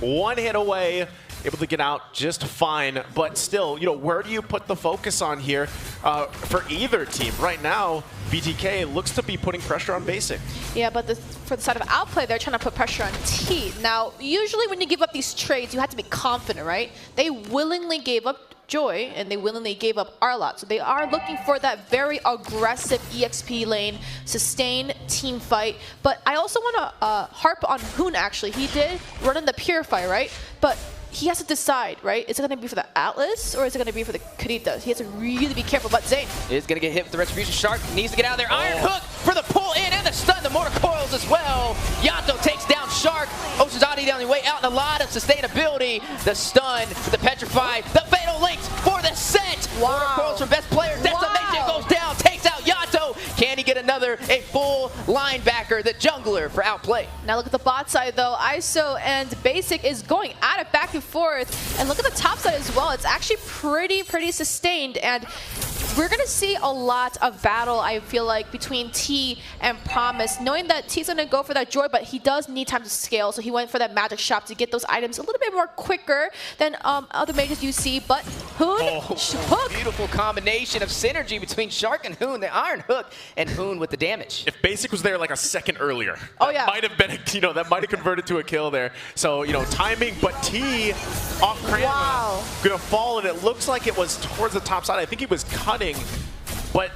1 hit away, able to get out just fine. But still, where do you put the focus on here for either team? Right now, BTK looks to be putting pressure on basic. Yeah, but for the side of Outplay, they're trying to put pressure on T. Now, usually when you give up these trades, you have to be confident, right? They willingly gave up Joy, and they willingly gave up Arlott. So they are looking for that very aggressive EXP lane, sustained team fight. But I also want to harp on Hoon, actually. He did run in the Purify, right? But he has to decide, right? Is it going to be for the Atlas or is it going to be for the Kadita? He has to really be careful. But Zane is going to get hit with the Retribution. Shark needs to get out of there. Iron Hook for the pull in and the stun. The mortar coils as well. Yato takes down Shark. Ocean's Oddity down the way out, and a lot of sustainability. The stun for the Petrify. The Fatal Links for the set. Wow. Mortar coils for best player. Decimation goes down. Takes out Yato. Can he get a full linebacker, the jungler for Outplay? Now look at the bot side though. ISO and Basic is going at it back and forth. And look at the top side as well. It's actually pretty sustained. And we're going to see a lot of battle, I feel like, between T and Promise, knowing that T's going to go for that Joy, but he does need time to scale, so he went for that Magic Shop to get those items a little bit more quicker than other mages you see, but Hoon, Hook. Beautiful combination of synergy between Shark and Hoon, the Iron Hook, and Hoon with the damage. If Basic was there like a second earlier, oh, yeah, that might have been, that might have converted to a kill there. So, timing, but T off Cranma, gonna fall, and it looks like it was towards the top side. I think he was cutting. But,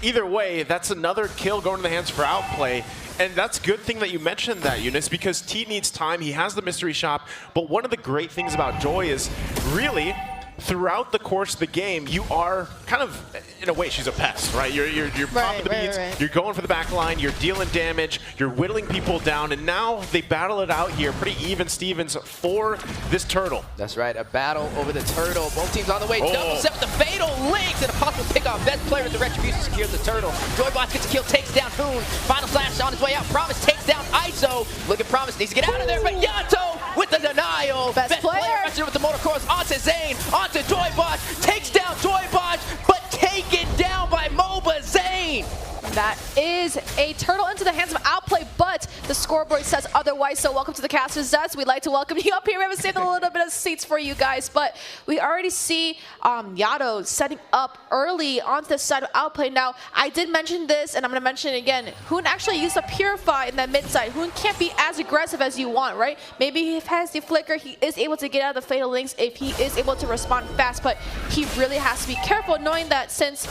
either way, that's another kill going to the hands for Outplay. And that's a good thing that you mentioned that, Eunice, because T needs time. He has the mystery shop. But one of the great things about Joy is really, throughout the course of the game, you are kind of, in a way, she's a pest, right? You're popping the beats, you're going for the back line, you're dealing damage, you're whittling people down, and now they battle it out here, pretty even Stevens for this turtle. That's right, a battle over the turtle. Both teams on the way. Double set with the fatal links and a possible pickoff. Best player with the retribution secures the turtle. Joybot gets a kill, takes down Hoon. Final slash on his way out. Promise takes down ISO. Look at Promise, needs to get out of there, but Yato with the denial. Best player rushing with the motor course onto Zane, onto Joybot, takes down Joybot, but taken down by Mlbb Zane. That is a turtle into the hands of Outplay, but the scoreboard says otherwise, so welcome to the Caster's Desk. We'd like to welcome you up here. We haven't saved a little bit of seats for you guys, but we already see Yato setting up early onto the side of Outplay. Now, I did mention this, and I'm going to mention it again. Hoon actually used a Purify in that mid side. Hoon can't be as aggressive as you want, right? Maybe he has the Flicker. He is able to get out of the Fatal Links if he is able to respond fast, but he really has to be careful knowing that since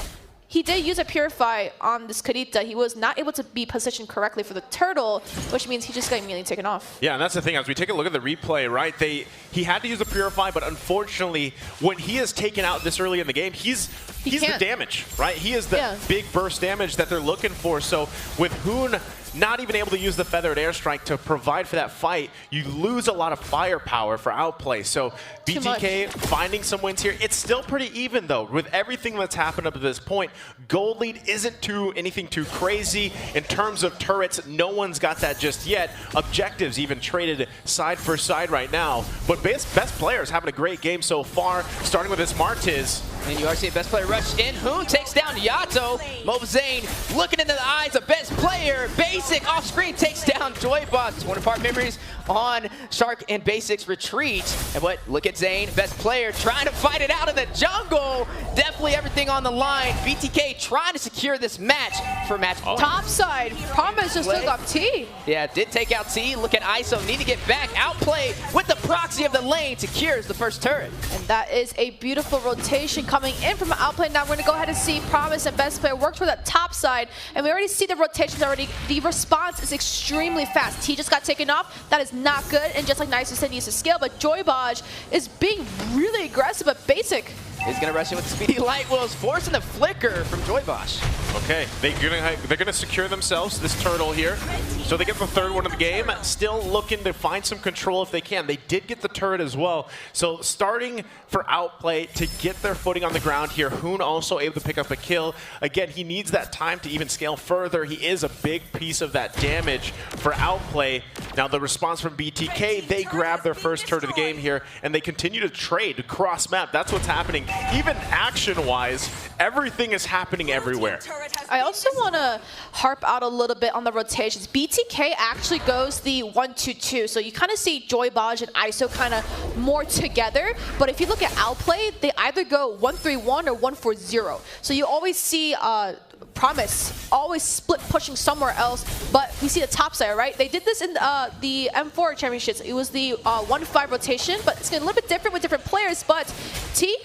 he did use a Purify on this Kadita, he was not able to be positioned correctly for the turtle, which means he just got immediately taken off. Yeah, and that's the thing. As we take a look at the replay, right, he had to use a Purify, but unfortunately, when he is taken out this early in the game, he's the damage, right? He is the big burst damage that they're looking for. So with Hoon not even able to use the Feathered Airstrike to provide for that fight, you lose a lot of firepower for Outplay. So BTK finding some wins here. It's still pretty even, though. With everything that's happened up to this point, gold lead isn't anything too crazy. In terms of turrets, no one's got that just yet. Objectives even traded side for side right now. But best players having a great game so far, starting with this Martiz. And you are seeing best player rush in. Hoon takes down Yato. Mlbb Zane looking into the eyes of best player. Basic off screen takes down Joybot. 20 part memories on Shark and Basic's retreat. And look at Zane, best player, trying to fight it out in the jungle. Definitely everything on the line. BTK trying to secure this match for match one. Top side, Promise just took off T. Yeah, did take out T. Look at ISO, need to get back. Outplay with the proxy of the lane, secures the first turret. And that is a beautiful rotation coming in from Outplay. Now we're going to go ahead and see Promise and best player work toward that top side. And we already see the rotations already. The response is extremely fast. T just got taken off. That is not good. And just like Nice said, needs to scale. But Joybot is being really aggressive, but Basic is going to rush in with the speedy light wheels, forcing the flicker from Joybosh. Okay, they're gonna secure themselves this turtle here, so they get the third one of the game. Still looking to find some control if they can. They did get the turret as well, so starting for Outplay to get their footing on the ground here. Hoon also able to pick up a kill. Again, he needs that time to even scale further. He is a big piece of that damage for Outplay. Now the response from BTK, they grab their first turret of the game here, and they continue to trade cross map. That's what's happening. Even action-wise, everything is happening everywhere. I also want to harp out a little bit on the rotations. BTK actually goes the 1-2-2, so you kind of see Joybot and ISO kind of more together. But if you look at Outplay, they either go 1-3-1 or 1-4-0. So you always see Promise always split pushing somewhere else, but we see the top side, right? They did this in the M4 championships. It was the 1-5 rotation, but it's a little bit different with different players. But T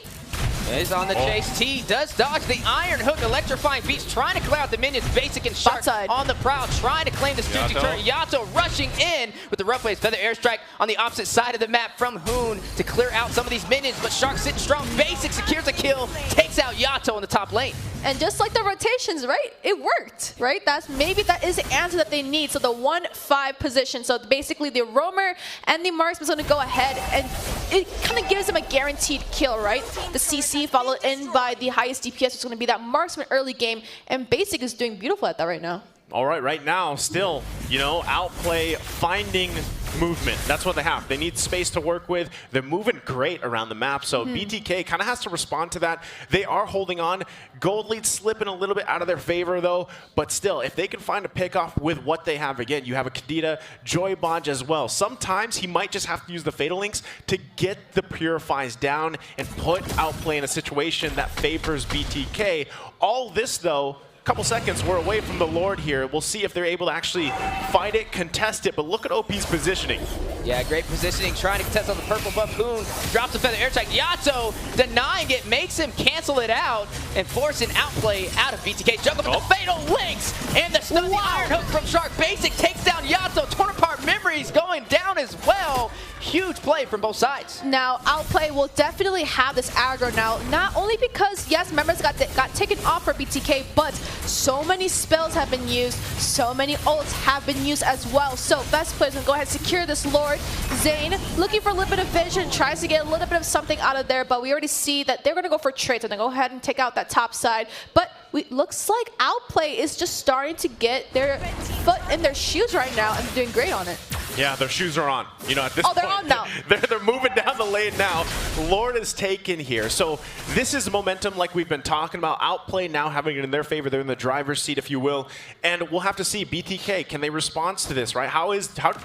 is on the chase. T does dodge the Iron Hook, electrifying beats, trying to clear out the minions. Basic and Shark on the prowl, trying to claim the stitching turret. Yato rushing in with the Rough Waves Feather Airstrike on the opposite side of the map from Hoon to clear out some of these minions, but Shark sitting strong. Basic secures a kill, takes out Yato in the top lane. And just like the rotations, right? It worked, right? Maybe that is the answer that they need. So the 1-5 position. So basically the roamer and the marksman is going to go ahead, and it kind of gives them a guaranteed kill, right? The CC followed in by the highest DPS, which is going to be that marksman early game, and Basic is doing beautiful at that right now. All right now, still, you know, Outplay finding movement. That's what they have. They need space to work with. They're moving great around the map, so BTK kind of has to respond to that. They are holding on. Gold lead slipping a little bit out of their favor, though, but still, if they can find a pickoff with what they have, again, you have a Kadita, Joybaj as well. Sometimes he might just have to use the Fatal Links to get the Purifies down and put Outplay in a situation that favors BTK. All this, though, couple seconds, we're away from the Lord here. We'll see if they're able to actually fight it, contest it, but look at OP's positioning. Yeah, great positioning, trying to contest on the purple buff. Hoon drops the feather air strike. Yato denying it, makes him cancel it out and forcing Outplay out of BTK. Jungle with the Fatal Links and the stun, the Iron Hook from Shark. Basic takes down Yato. Torn apart memories going down as well. Huge play from both sides. Now, Outplay will definitely have this aggro now, not only because, yes, members got taken off for BTK, but so many spells have been used, so many ults have been used as well. So best players can go ahead and secure this Lord. Zane looking for a little bit of vision, tries to get a little bit of something out of there, but we already see that they're going to go for trades. So they're going to go ahead and take out that top side. But looks like Outplay is just starting to get their foot in their shoes right now and doing great on it. Yeah, their shoes are on. You know, at this point, they're on now. They're moving down the lane now. Lord is taken here. So this is momentum like we've been talking about. Outplay now having it in their favor. They're in the driver's seat, if you will. And we'll have to see BTK, can they respond to this, right? How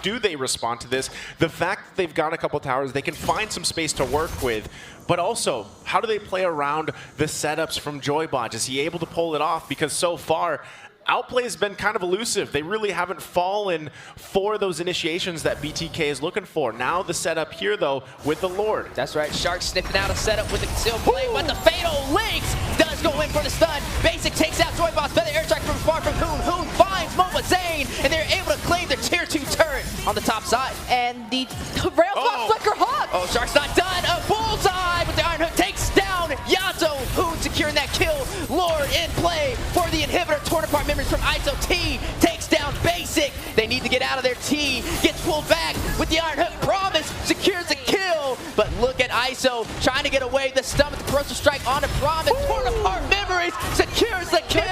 do they respond to this? The fact that they've got a couple towers, they can find some space to work with. But also, how do they play around the setups from Joybaj? Is he able to pull it off? Because so far, Outplay has been kind of elusive. They really haven't fallen for those initiations that BTK is looking for. Now the setup here, though, with the Lord. That's right. Shark sniffing out a setup with the concealed play, but the Fatal Links does go in for the stun. Basic takes out Joybaj. Feather air strike from far from Hoon. Hoon finds Mlbb Zane, and they're able to claim their tier 2 turret on the top side. And the rail swap flicker hook. Oh, Shark's not done. A bullseye with the Iron Hook takes down Yato. Hoon securing that kill. Lord in play for the inhibitor. Torn apart memories from ISO. T takes down Basic. They need to get out of there. T gets pulled back with the Iron Hook. Promise secures the kill. But look at ISO trying to get away. The stun with the corrosive strike on the Promise. Torn apart memories secures the kill.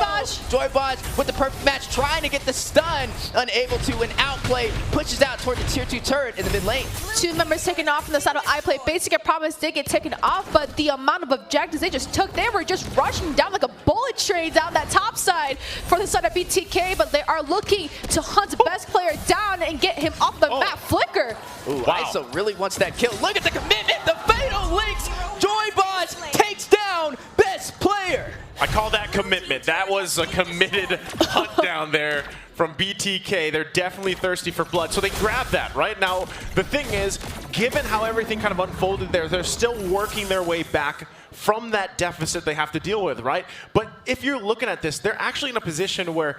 Joybaj with the perfect match trying to get the stun. Unable to, and Outplay pushes out toward the tier 2 turret in the mid lane. 2 members taken off from the side of Outplay. Basic and Promise did get taken off, but the amount of objectives they just took, they were just rushing down like a bullet train down that top side for the side of BTK, but they are looking to hunt best player down and get him off the map. Flicker. Ooh, wow. ISO really wants that kill. Look at the commitment. The Fatal Links. Joybaj takes down best player. I call that commitment. That was a committed hunt down there from BTK. They're definitely thirsty for blood, so they grab that, right? Now, the thing is, given how everything kind of unfolded there, they're still working their way back from that deficit they have to deal with, right? But if you're looking at this, they're actually in a position where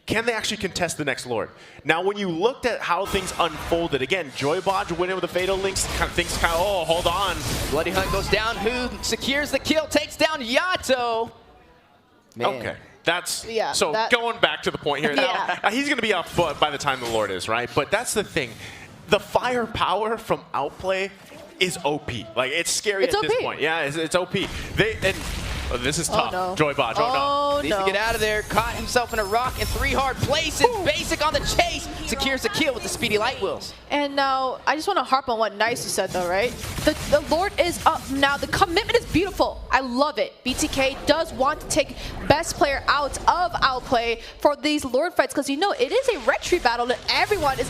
can they actually contest the next Lord? Now, when you looked at how things unfolded, again, Joybaj winning with the Fatal Links, things kind of, oh, hold on. Bloody Hunt goes down. Who secures the kill, takes down Yato. Man. Okay. That's that, going back to the point here. Now, he's going to be off by the time the Lord is, right? But that's the thing. The firepower from Outplay is OP. Like, it's scary at this point. Yeah, it's OP. This is tough. Oh, no. Joybaj, oh no. Needs to get out of there. Caught himself in a rock in 3 hard places. Basic on the chase. Secures the kill with the speedy light wheels. And now, I just want to harp on what Nice said, though, right? The Lord is up. Now, the commitment is beautiful. I love it. BTK does want to take best player out of Outplay for these Lord fights, because, you know, it is a retry battle that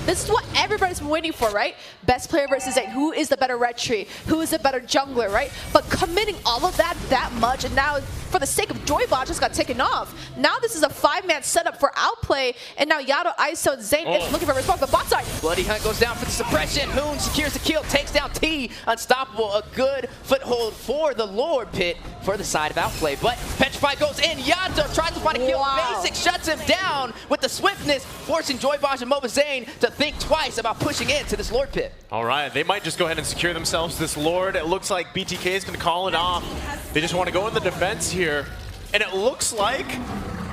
this is what everybody's been waiting for, right? Best player versus Zane. Who is the better retry? Who is the better jungler, right? But committing all of that much, and now, for the sake of Joybaj, just got taken off. Now this is a 5-man setup for Outplay, and now Yato, ISO, and Zane is looking for a response. But bot side. Bloody Hunt goes down for the suppression. Hoon secures the kill, takes down T. Unstoppable, a good foothold for the Lord pit for the side of Outplay. But Petrify goes in. Yato tries to find a kill. Basic shuts him down with the swiftness, forcing Joybaj and Mlbb Zane to think twice about pushing into this Lord pit. All right, they might just go ahead and secure themselves this Lord. It looks like BTK is going to call it off. They just want to go in the defense here. And it looks like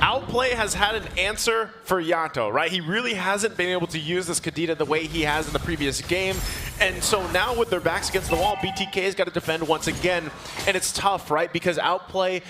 Outplay has had an answer for Yato, right? He really hasn't been able to use this Kadita the way he has in the previous game. And so now with their backs against the wall, BTK's got to defend once again. And it's tough, right? Because Outplay,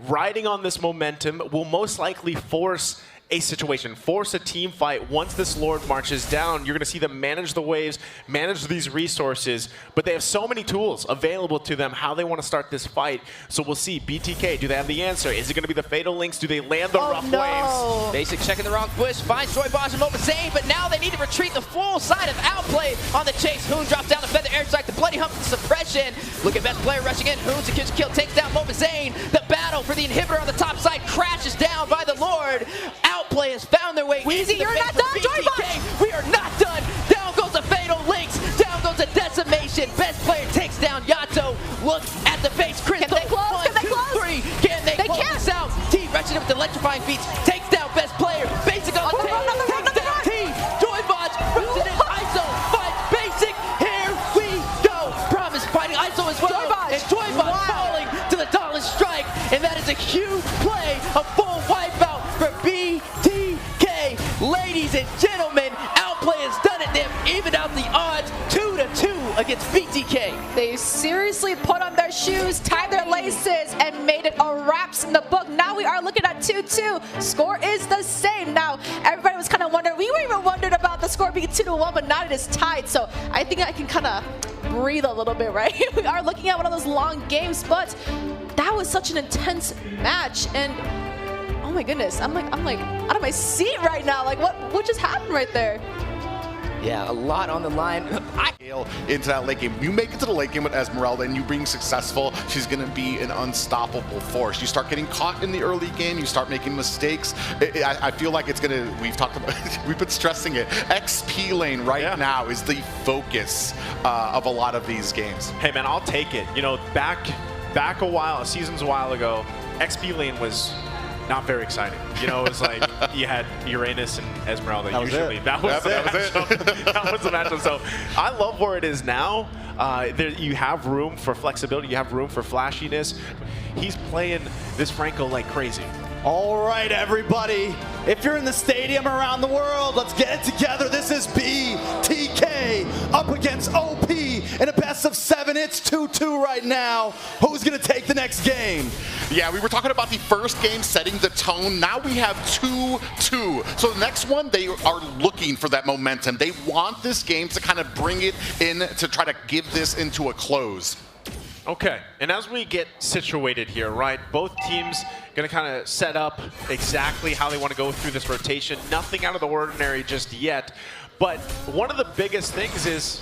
riding on this momentum, will most likely force a situation, force a team fight. Once this Lord marches down, you're going to see them manage the waves, manage these resources, but they have so many tools available to them how they want to start this fight. So we'll see, BTK, do they have the answer? Is it going to be the Fatal Links? Do they land the rough waves? Basic checking the wrong bush, finds Joybosh and Mlbb Zane, but now they need to retreat the full side of Outplay on the chase. Hoon drops down the feather airstrike, the bloody hump, the suppression. Look at best player rushing in. Hoon secures kill, takes down Mlbb Zane. The battle for the inhibitor on the top side crashes down by the Lord. Outplay has found their way. Weezy, you're not done, Joybosh! We are not done. Down goes the Fatal Links. Down goes the Decimation. Best player takes down Yato. Look at the base crystal. Can they close? One, Can they two, close? three. Can they close this out? T Wretched with electrifying feats. Takes down best player. Basic on the run, on the run, takes on the down run. T. Joybosh runs it in ISO. Finds Basic. Here we go. Promise fighting ISO as well. Joybosh. And Joybosh falling to the Dauntless Strike. And that is a huge play. A full wipeout for BTK. Ladies and gentlemen, Outplay has done it. They have evened out the odds 2-2 against BTK. They seriously put on their shoes, tied their laces, and made it a wraps in the book. Now we are looking at 2-2. Score is the same. Now, everybody was kind of wondering, we were even wondering about the score being 2-1, but now it is tied. So I think I can kind of breathe a little bit, right? We are looking at one of those long games, but that was such an intense match. And oh my goodness, I'm like out of my seat right now. Like what just happened right there? Yeah, a lot on the line. Into that late game. You make it to the late game with Esmeralda and you being successful, she's going to be an unstoppable force. You start getting caught in the early game, you start making mistakes. I feel like it's going to, we've talked about, we've been stressing it. XP lane right now is the focus of a lot of these games. Hey man, I'll take it. You know, back seasons a while ago, XP lane was not very exciting. You know, it was like you had Uranus and Esmeralda. That was usually it. that was That was it. that was the matchup. So I love where it is now. You have room for flexibility. You have room for flashiness. He's playing this Franco like crazy. All right, everybody. If you're in the stadium around the world, let's get it together. This is BTK up against OP in a best of 7. It's 2-2 right now. Who's going to take the next game? Yeah, we were talking about the first game setting the tone. Now we have 2-2. So the next one, they are looking for that momentum. They want this game to kind of bring it in to try to give this into a close. Okay, and as we get situated here, right, both teams going to kind of set up exactly how they want to go through this rotation. Nothing out of the ordinary just yet, but one of the biggest things is,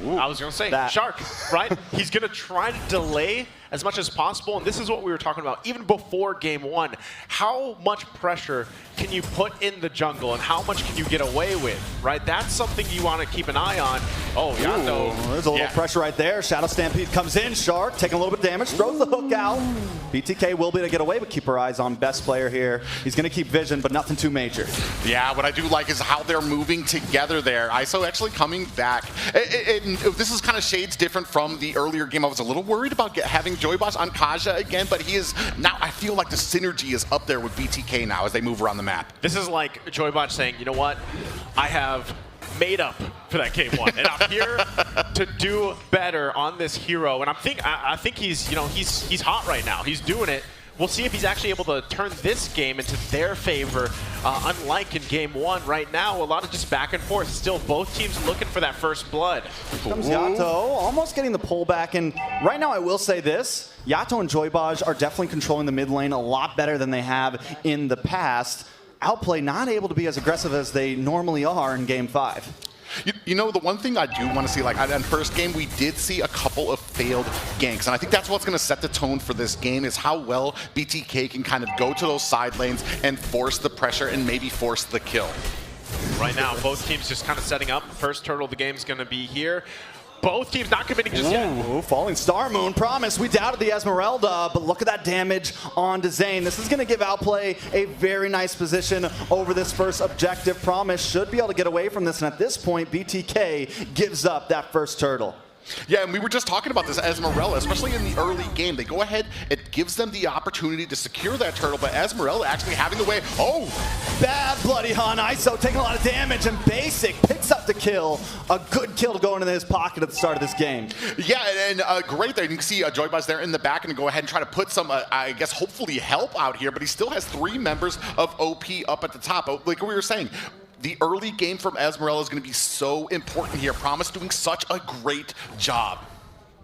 I was going to say, Shark, right? He's going to try to delay as much as possible, and this is what we were talking about even before game 1. How much pressure can you put in the jungle, and how much can you get away with, right? That's something you want to keep an eye on. Oh, Yato. Ooh, there's a little pressure right there. Shadow Stampede comes in. Shark taking a little bit of damage, throws the hook out. BTK will be able to get away, but keep her eyes on best player here. He's going to keep vision, but nothing too major. Yeah, what I do like is how they're moving together there. ISO actually coming back. This is kind of shades different from the earlier game. I was a little worried about having Joybosh on Kaja again, but he is now, I feel like the synergy is up there with BTK now as they move around the map. This is like Joybosh saying, you know what, I have made up for that game 1, and I'm here to do better on this hero. And I think he's, you know, he's hot right now. He's doing it. We'll see if he's actually able to turn this game into their favor, unlike in game 1. Right now, a lot of just back and forth. Still, both teams looking for that first blood. Comes Yato, almost getting the pullback. And right now, I will say this. Yato and Joybosh are definitely controlling the mid lane a lot better than they have in the past. Outplay not able to be as aggressive as they normally are in game 5. You know, the one thing I do want to see, like in first game, we did see a couple of failed ganks. And I think that's what's going to set the tone for this game is how well BTK can kind of go to those side lanes and force the pressure and maybe force the kill. Right now, both teams just kind of setting up. First turtle of the game is going to be here. Both teams not committing just yet. Ooh, falling Star Moon. Promise, we doubted the Esmeralda, but look at that damage onto Zane. This is going to give Outplay a very nice position over this first objective. Promise should be able to get away from this, and at this point, BTK gives up that first turtle. Yeah, and we were just talking about this Esmeralda, especially in the early game. They go ahead, it gives them the opportunity to secure that turtle, but Esmeralda actually having the way. Oh! Bad Bloody Hun. ISO taking a lot of damage, and Basic picks up just a kill. A good kill to go into his pocket at the start of this game. Yeah, and great there. You can see Joybuzz there in the back and go ahead and try to put some, I guess, hopefully help out here, but he still has 3 members of OP up at the top. Like we were saying, the early game from Esmeralda is going to be so important here. Promise doing such a great job.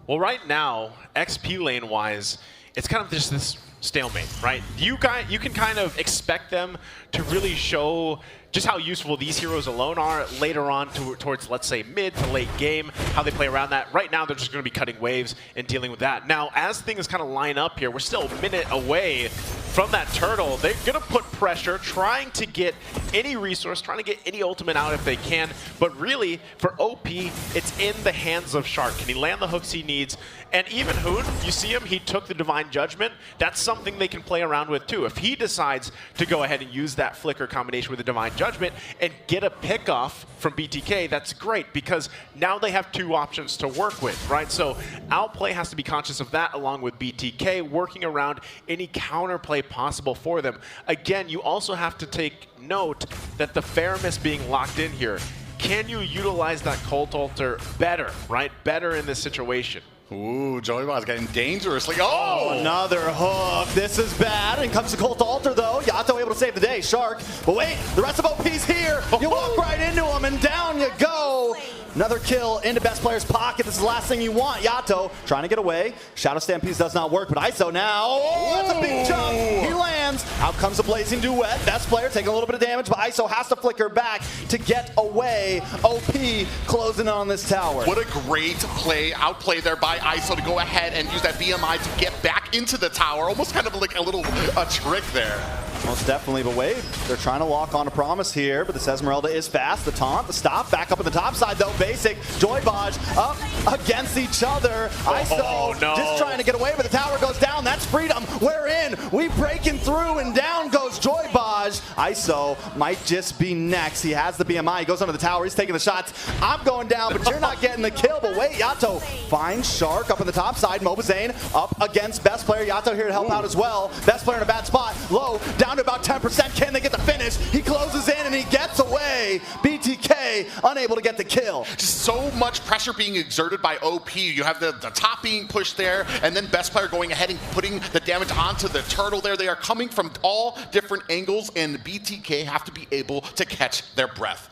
Well, right now, XP lane-wise, it's kind of just this stalemate, right? You can kind of expect them to really show just how useful these heroes alone are later on towards, let's say, mid to late game, how they play around that. Right now, they're just going to be cutting waves and dealing with that. Now, as things kind of line up here, we're still a minute away from that turtle. They're going to put pressure, trying to get any resource, trying to get any ultimate out if they can. But really, for OP, it's in the hands of Shark. Can he land the hooks he needs? And even Hoon, you see him, he took the Divine Judgment. That's something they can play around with too. If he decides to go ahead and use that flicker combination with the Divine Judgment and get a pick off from BTK, that's great because now they have 2 options to work with, right? So Outplay has to be conscious of that along with BTK, working around any counterplay possible for them. Again, you also have to take note that the Faramis being locked in here, can you utilize that Cult Altar better, right? Better in this situation. Ooh, Joybuzz getting dangerously. Oh! Another hook. This is bad. And comes the Cult Altar, though. Yato able to save the day. Shark. But wait, the rest of OP's here. You walk right into him, and down you go. Another kill into best player's pocket. This is the last thing you want. Yato trying to get away. Shadow Stampede does not work, but ISO now. Oh, that's a big jump. He lands. Out comes a Blazing Duet. Best player taking a little bit of damage, but ISO has to flicker back to get away. OP closing on this tower. What a great play, outplay there by ISO to go ahead and use that BMI to get back into the tower. Almost kind of like a little trick there. Most definitely, but wait, they're trying to lock on a promise here, but this Esmeralda is fast. The taunt, the stop, back up at the top side though. Basic, Joybuzz up against each other. ISO no. just trying to get away, but the tower goes down. That's freedom. We're in. We breaking through, and down goes Joybuzz. ISO might just be next. He has the BMI. He goes under the tower. He's taking the shots. I'm going down, but you're not getting the kill. But wait, Yato finds Shark up on the top side. Mobazane up against best player. Yato here to help out as well. Best player in a bad spot. Low, down to about 10%. Can they get the finish? He closes in and he gets away. BTK unable to get the kill. Just so much pressure being exerted by OP. You have the top being pushed there, and then best player going ahead and putting the damage onto the turtle there. They are coming from all different angles, and BTK have to be able to catch their breath.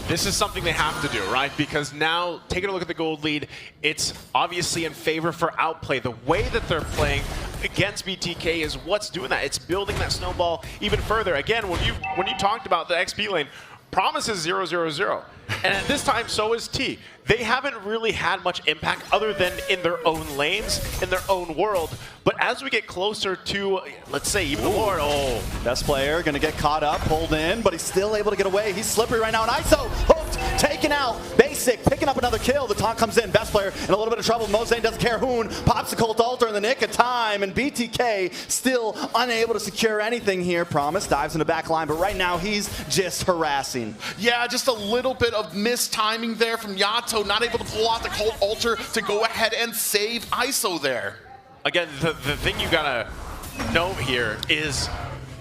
This is something they have to do, right? Because now, taking a look at the gold lead, it's obviously in favor for Outplay. The way that they're playing against BTK is what's doing that. It's building that snowball even further. Again, when you talked about the XP lane, Promise is 0-0-0. And at this time, so is T. They haven't really had much impact other than in their own lanes, in their own world. But as we get closer to, let's say, even the Lord, Best player gonna get caught up, pulled in, but he's still able to get away. He's slippery right now, and ISO hooked, taken out. Basic picking up another kill. The taunt comes in. Best player in a little bit of trouble. Mozane doesn't care. Hoon pops the Cult Altar in the nick of time, and BTK still unable to secure anything here. Promise dives in the back line, but right now he's just harassing. Yeah, just a little bit of mistiming there from Yato, not able to pull out the Cult Altar to go ahead and save ISO there. Again, the thing you gotta note here is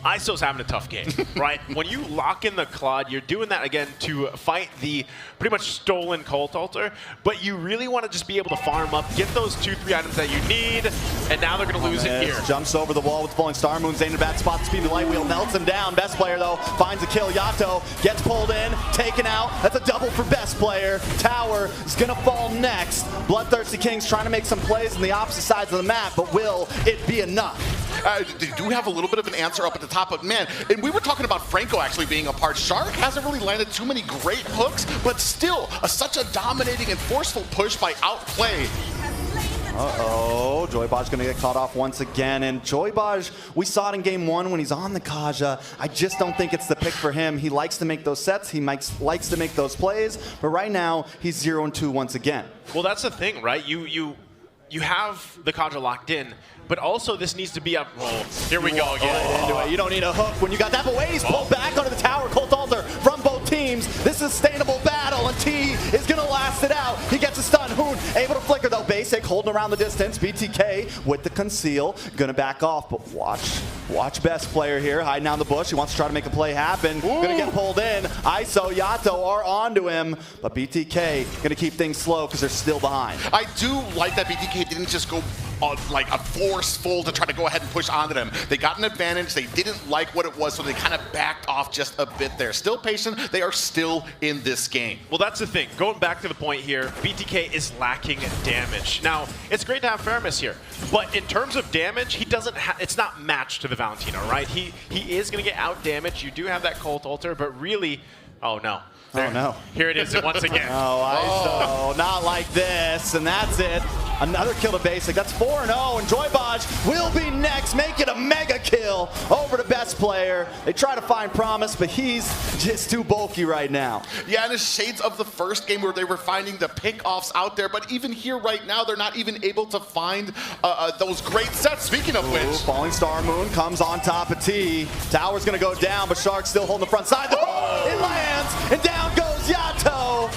ISO's having a tough game, right? When you lock in the Claude, you're doing that again to fight the pretty much stolen Cult Altar, but you really want to just be able to farm up, get those 2-3 items that you need, and now they're going to lose it here. Jumps over the wall with the Falling Star Moon. Zane in a bad spot. Speed the Light Wheel melts him down. Best player, though, finds a kill. Yato gets pulled in, taken out. That's a double for best player. Tower is going to fall next. Bloodthirsty Kings trying to make some plays on the opposite sides of the map, but will it be enough? They do have a little bit of an answer up at the top, but man, and we were talking about Franco actually being a part. Shark hasn't really landed too many great hooks, but still such a dominating and forceful push by Outplay. Uh-oh, Joybuzz gonna get caught off once again, and Joybuzz, we saw it in game 1 when he's on the Kaja. I just don't think it's the pick for him. He likes to make those sets, he likes to make those plays, but right now, he's 0-2 once again. Well, that's the thing, right? You have the Kaja locked in, but also this needs to be up. Here we go again. Right into it. You don't need a hook when you got that, but wait, he's pulled back onto the tower. Cult Altar from both teams. This is a sustainable battle. kill, and T is gonna last it out. He gets a stun. Hoon able to flicker though. Basic holding around the distance. BTK with the conceal, gonna back off, but watch best player here hiding down the bush. He wants to try to make a play happen. Gonna get pulled in. ISO, Yato are onto him, but BTK gonna keep things slow because they're still behind. I do like that BTK didn't just go like a forceful to try to go ahead and push onto them. They got an advantage. They didn't like what it was, so they kind of backed off just a bit there. Still patient. They are still in this game. Well, that's the thing. Going back to the point here, BTK is lacking damage. Now, it's great to have Faramis here, but in terms of damage, he doesn't. It's not matched to the Valentino, right? He is going to get out damage. You do have that Colt Alter, but really, oh no. There, oh no. Here it is once again. Oh, ISO, not like this, and that's it. Another kill to Basic. That's 4-0, and Joybaj will be next. Make it a mega kill over to best player. They try to find Promise, but he's just too bulky right now. Yeah, and it's shades of the first game where they were finding the pick-offs out there, but even here right now, they're not even able to find those great sets. Speaking of which. Falling Star Moon comes on top of T. Tower's gonna go down, but Shark's still holding the front side. It lands, and down goes Yato.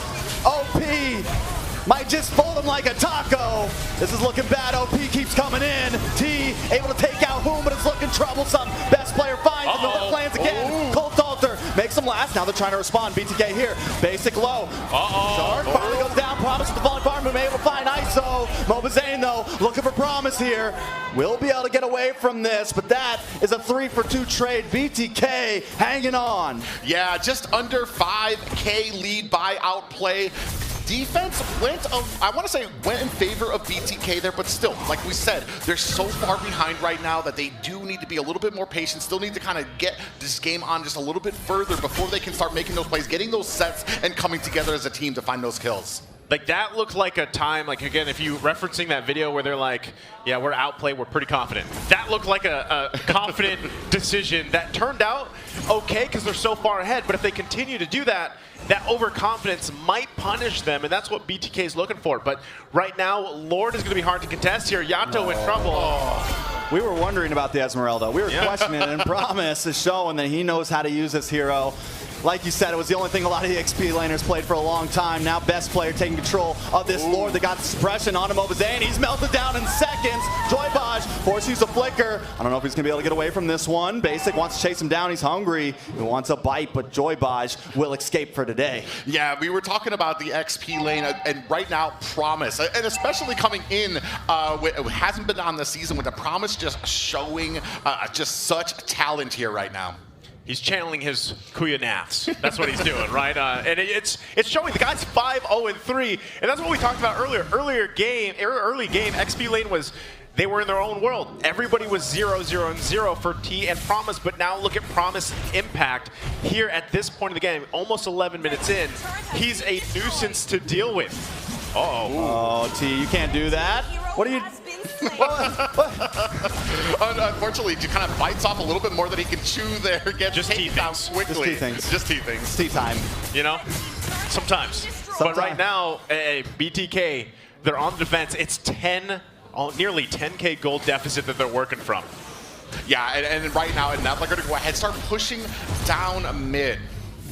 OP might just fold him like a taco. This is looking bad. OP keeps coming in. T able to take out Hoon, but it's looking troublesome. Best player finds him. The plans again. Colt Alter makes him last. Now they're trying to respond. BTK here. Basic low. Shark finally goes down. Promise with the falling farm move. Able to find ISO. Mobazane though looking for Promise here. Will be able to get away from this, but that is a 3-for-2 trade. BTK hanging on. Yeah, just under 5K lead by Outplay. Defense went, I want to say, went in favor of BTK there, but still, like we said, they're so far behind right now that they do need to be a little bit more patient, still need to kind of get this game on just a little bit further before they can start making those plays, getting those sets, and coming together as a team to find those kills. Like, that looked like a time, like, again, if you referencing that video where they're like, yeah, we're Outplay, we're pretty confident. That looked like a confident decision that turned out okay because they're so far ahead, but if they continue to do that, that overconfidence might punish them, and that's what BTK is looking for. But right now, Lord is going to be hard to contest here. Yato in trouble. We were wondering about the Esmeralda. We were questioning it, and Promise is showing that he knows how to use this hero. Like you said, it was the only thing a lot of the XP laners played for a long time. Now best player taking control of this Lord. They got the suppression on him. Mobazane. He's melted down in seconds. Joybaj forced to use a flicker. I don't know if he's going to be able to get away from this one. Basic wants to chase him down. He's hungry. He wants a bite, but Joybaj will escape for today. Yeah, we were talking about the XP lane, and right now, Promise, and especially coming in, it hasn't been on the season with the Promise just showing just such talent here right now. He's channeling his Kuya Naths. That's what he's doing, right? And it's showing. The guy's 5-0-3, and that's what we talked about earlier. Early game, XP lane was, they were in their own world. Everybody was 0-0-0 for T and Promise, but now look at Promise impact here at this point of the game, almost 11 minutes in. He's a nuisance to deal with. Oh, T, you can't do that. What are you? Unfortunately, he kind of bites off a little bit more than he can chew there. Gets Just taken out quickly. Just T things. T time. You know, sometimes. But right now, BTK, they're on the defense. It's nearly 10K gold deficit that they're working from. Yeah, and right now, and now they're going to go ahead and start pushing down mid.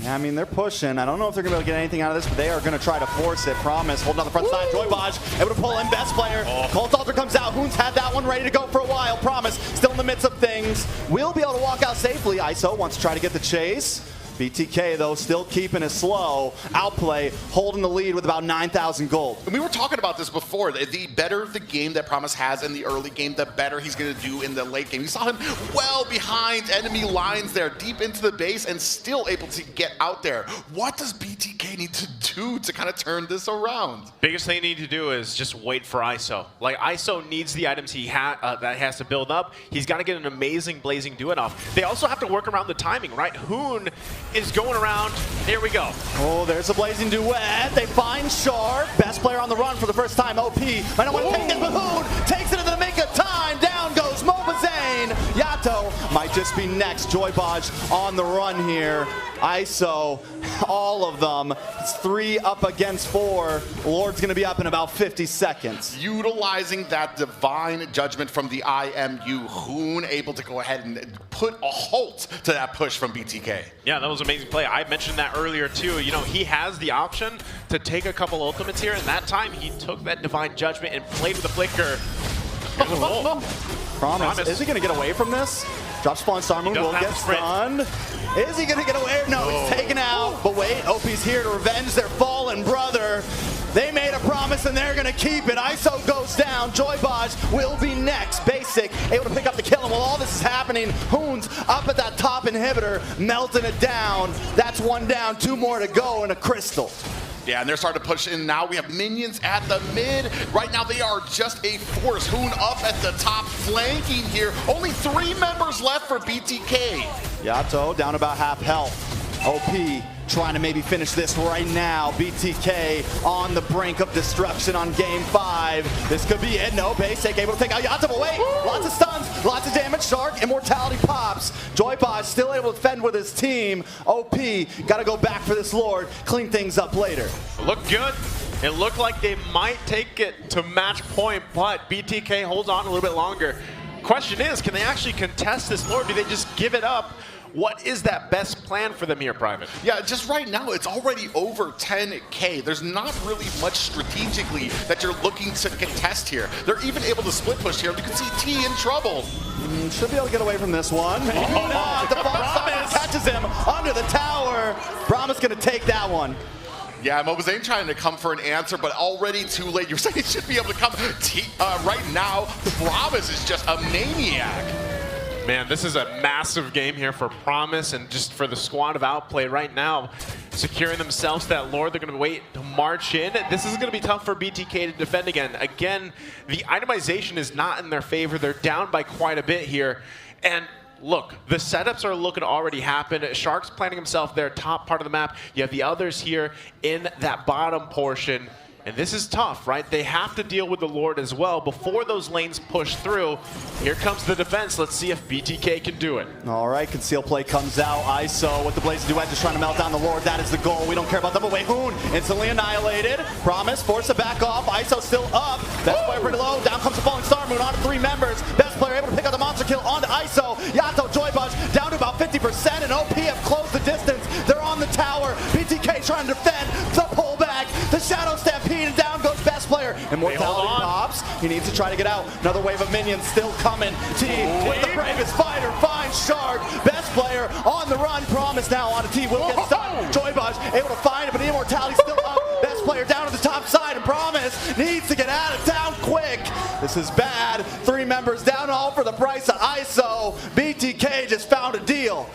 Yeah, I mean, they're pushing. I don't know if they're going to be able to get anything out of this, but they are going to try to force it. Promise, holding on the front side. Joybaj able to pull in best player. Colt Alter comes out. Hoon's had that one ready to go for a while. Promise still in the midst of things. Will be able to walk out safely. ISO wants to try to get the chase. BTK, though, still keeping it slow. Outplay holding the lead with about 9,000 gold. And we were talking about this before. The better the game that Promise has in the early game, the better he's going to do in the late game. You saw him well behind enemy lines there, deep into the base, and still able to get out there. What does BTK need to do to kind of turn this around? Biggest thing they need to do is just wait for ISO. Like, ISO needs the items he that has to build up. He's got to get an amazing Blazing Do It off. They also have to work around the timing, right? Hoon is going around. Here we go. Oh, there's a Blazing Duet. They find Shark. Best player on the run for the first time. OP might not want to take it, but Hoon takes it into the make of time. Down goes Mobazane. Yato might just be next. Joybaj on the run here. ISO all of them. It's 3 up against 4. Lord's gonna be up in about 50 seconds. Utilizing that divine judgment from the IMU, Hoon able to go ahead and put a halt to that push from BTK. Yeah, that was an amazing play. I mentioned that earlier too. You know, he has the option to take a couple ultimates here, and that time he took that divine judgment and played with the flicker. Promise. Is he gonna get away from this? Drop spawn Star Moon will get stunned. Is he gonna get away? No, he's taken out. But wait, OP's here to revenge their fallen brother. They made a promise and they're gonna keep it. ISO goes down. Joybaj will be next. Basic able to pick up the kill, and while all this is happening, Hoon's up at that top inhibitor, melting it down. That's 1 down, 2 more to go, and a crystal. Yeah, and they're starting to push in now. We have minions at the mid. Right now, they are just a force. Hoon up at the top, flanking here. Only 3 members left for BTK. Yato down about half health. OP trying to maybe finish this right now. BTK on the brink of destruction on game 5. This could be it. No, Basic able to take out Yato, but wait, lots of stuns, lots of damage. Shark, immortality pops. Joybaj still able to defend with his team. OP gotta go back for this Lord, clean things up later. Look good. It looked like they might take it to match point, but BTK holds on a little bit longer. Question is, can they actually contest this Lord? Do they just give it up? What is that best plan for them here, Private? Yeah, just right now, it's already over 10K. There's not really much strategically that you're looking to contest here. They're even able to split push here. You can see T in trouble. Should be able to get away from this one. Maybe not. The Promise catches him under the tower. Promise gonna take that one. Yeah, Mlbb trying to come for an answer, but already too late. You're saying he should be able to come right now. Promise is just a maniac. Man, this is a massive game here for Promise and just for the squad of Outplay right now. Securing themselves that Lord, they're going to wait to march in. This is going to be tough for BTK to defend again. Again, the itemization is not in their favor. They're down by quite a bit here. And look, the setups are looking to already happen. Shark's planting himself there, top part of the map. You have the others here in that bottom portion. And this is tough, right? They have to deal with the Lord as well before those lanes push through. Here comes the defense. Let's see if BTK can do it. All right, conceal play comes out. ISO with the Blaze Duet just trying to melt down the Lord. That is the goal. We don't care about them. But wait, Hoon instantly annihilated. Promise, force to back off. ISO still up. Best player pretty low. Down comes the falling Star Moon onto 3 members. Best player able to pick up the monster kill onto ISO. Yato, Joybaj down to about 50%, and OP have closed the distance. They're on the tower. BTK trying to defend. The pullback. The Shadow Stampede, and down goes best player. Immortality pops. He needs to try to get out. Another wave of minions still coming. T with the bravest fighter. Finds Shark. Best player on the run. Promise now on a T. Will get stunned. Joybaj able to find it, but the immortality still up. Best player down to the top side, and Promise needs to get out of town quick. This is bad. 3 members down, all for the price of ISO. BTK just found a deal.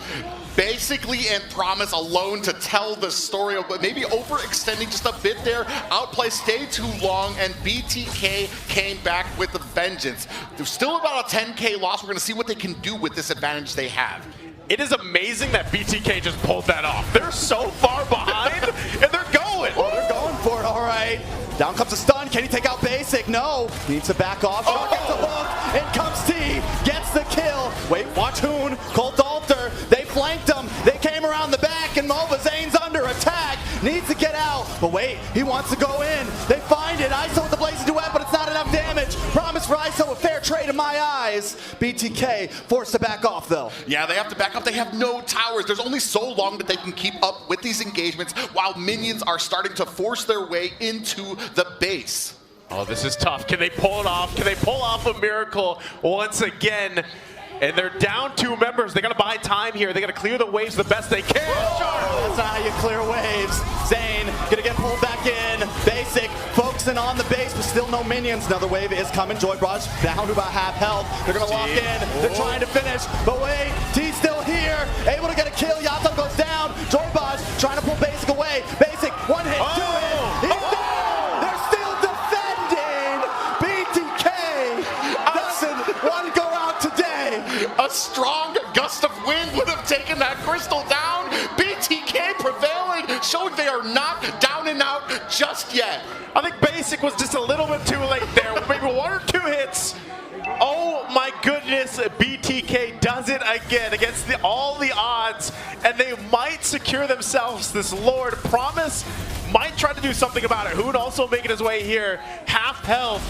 Basically, and Promise alone to tell the story, but maybe overextending just a bit there. Outplay stayed too long, and BTK came back with a vengeance. There's still about a 10K loss. We're going to see what they can do with this advantage they have. It is amazing that BTK just pulled that off. They're so far behind, and they're going. Oh, they're going for it, all right. Down comes a stun. Can he take out Basic? No. He needs to back off. Shark gets a hook. In comes T. Gets the kill. Wait, watch Hoon. Colt Alter. They flanked him. They came around the back, and Mlbb under attack. Needs to get out. But wait, he wants to go in. They find it. ISO with the Blazing Duet, but it's not enough damage. Promise for ISO, a fair trade in my eyes. BTK forced to back off, though. Yeah, they have to back up. They have no towers. There's only so long that they can keep up with these engagements while minions are starting to force their way into the base. Oh, this is tough. Can they pull it off? Can they pull off a miracle once again? And they're down 2 members. They got to buy time here. They got to clear the waves the best they can. That's not how you clear waves. Zane gonna get pulled back in. Basic focusing on the base, but still no minions. Another wave is coming. Joybaj down to about half health. They're gonna lock in. They're trying to finish, but wait, T's still here, able to get a kill. Yato goes down. Joybaj trying to pull Basic away. Basic, 1 hit, 2 hit. He's down. They're still defending. BTK doesn't want to go out today. A strong gust of wind would have taken that crystal down. BTK prevailing, showing they are not down and out just yet. I think Basic was just a little bit too late there. Maybe 1 or 2 hits. Oh my goodness, BTK does it again against all the odds, and they might secure themselves this Lord. Promise might try to do something about it. Hoon also making his way here, half health,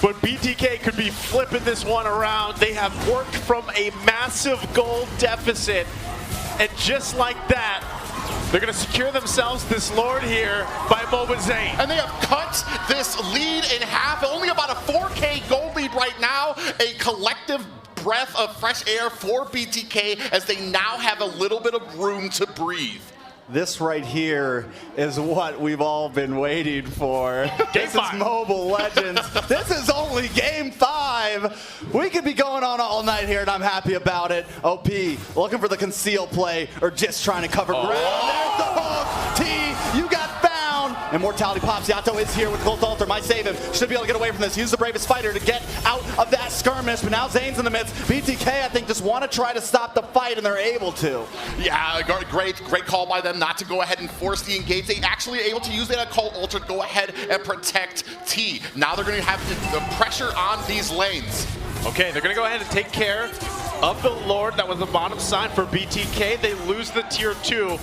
but BTK could be flipping this one around. They have worked from a massive gold deficit, and just like that, they're going to secure themselves this Lord here by Mlbb. And they have cut this lead in half. Only about a 4K gold lead right now. A collective breath of fresh air for BTK as they now have a little bit of room to breathe. This right here is what we've all been waiting for. This is Mobile Legends. This is only game 5. We could be going on all night here, and I'm happy about it. OP looking for the conceal play or just trying to cover ground. There's the hook. T, you got found. Immortality pops. Yato is here with Gold Altar. Might save him. Should be able to get away from this. Use the bravest fighter to get out of that skirmish. But now Zane's in the midst. BTK, I think, just want to try to stop the fight, and they're able to. Yeah, great call by them not to go ahead and force the engage. They actually able to use that Cult Ultra to go ahead and protect T. Now they're going to have the pressure on these lanes. Okay, they're going to go ahead and take care of the Lord. That was the bottom side for BTK. They lose the tier 2.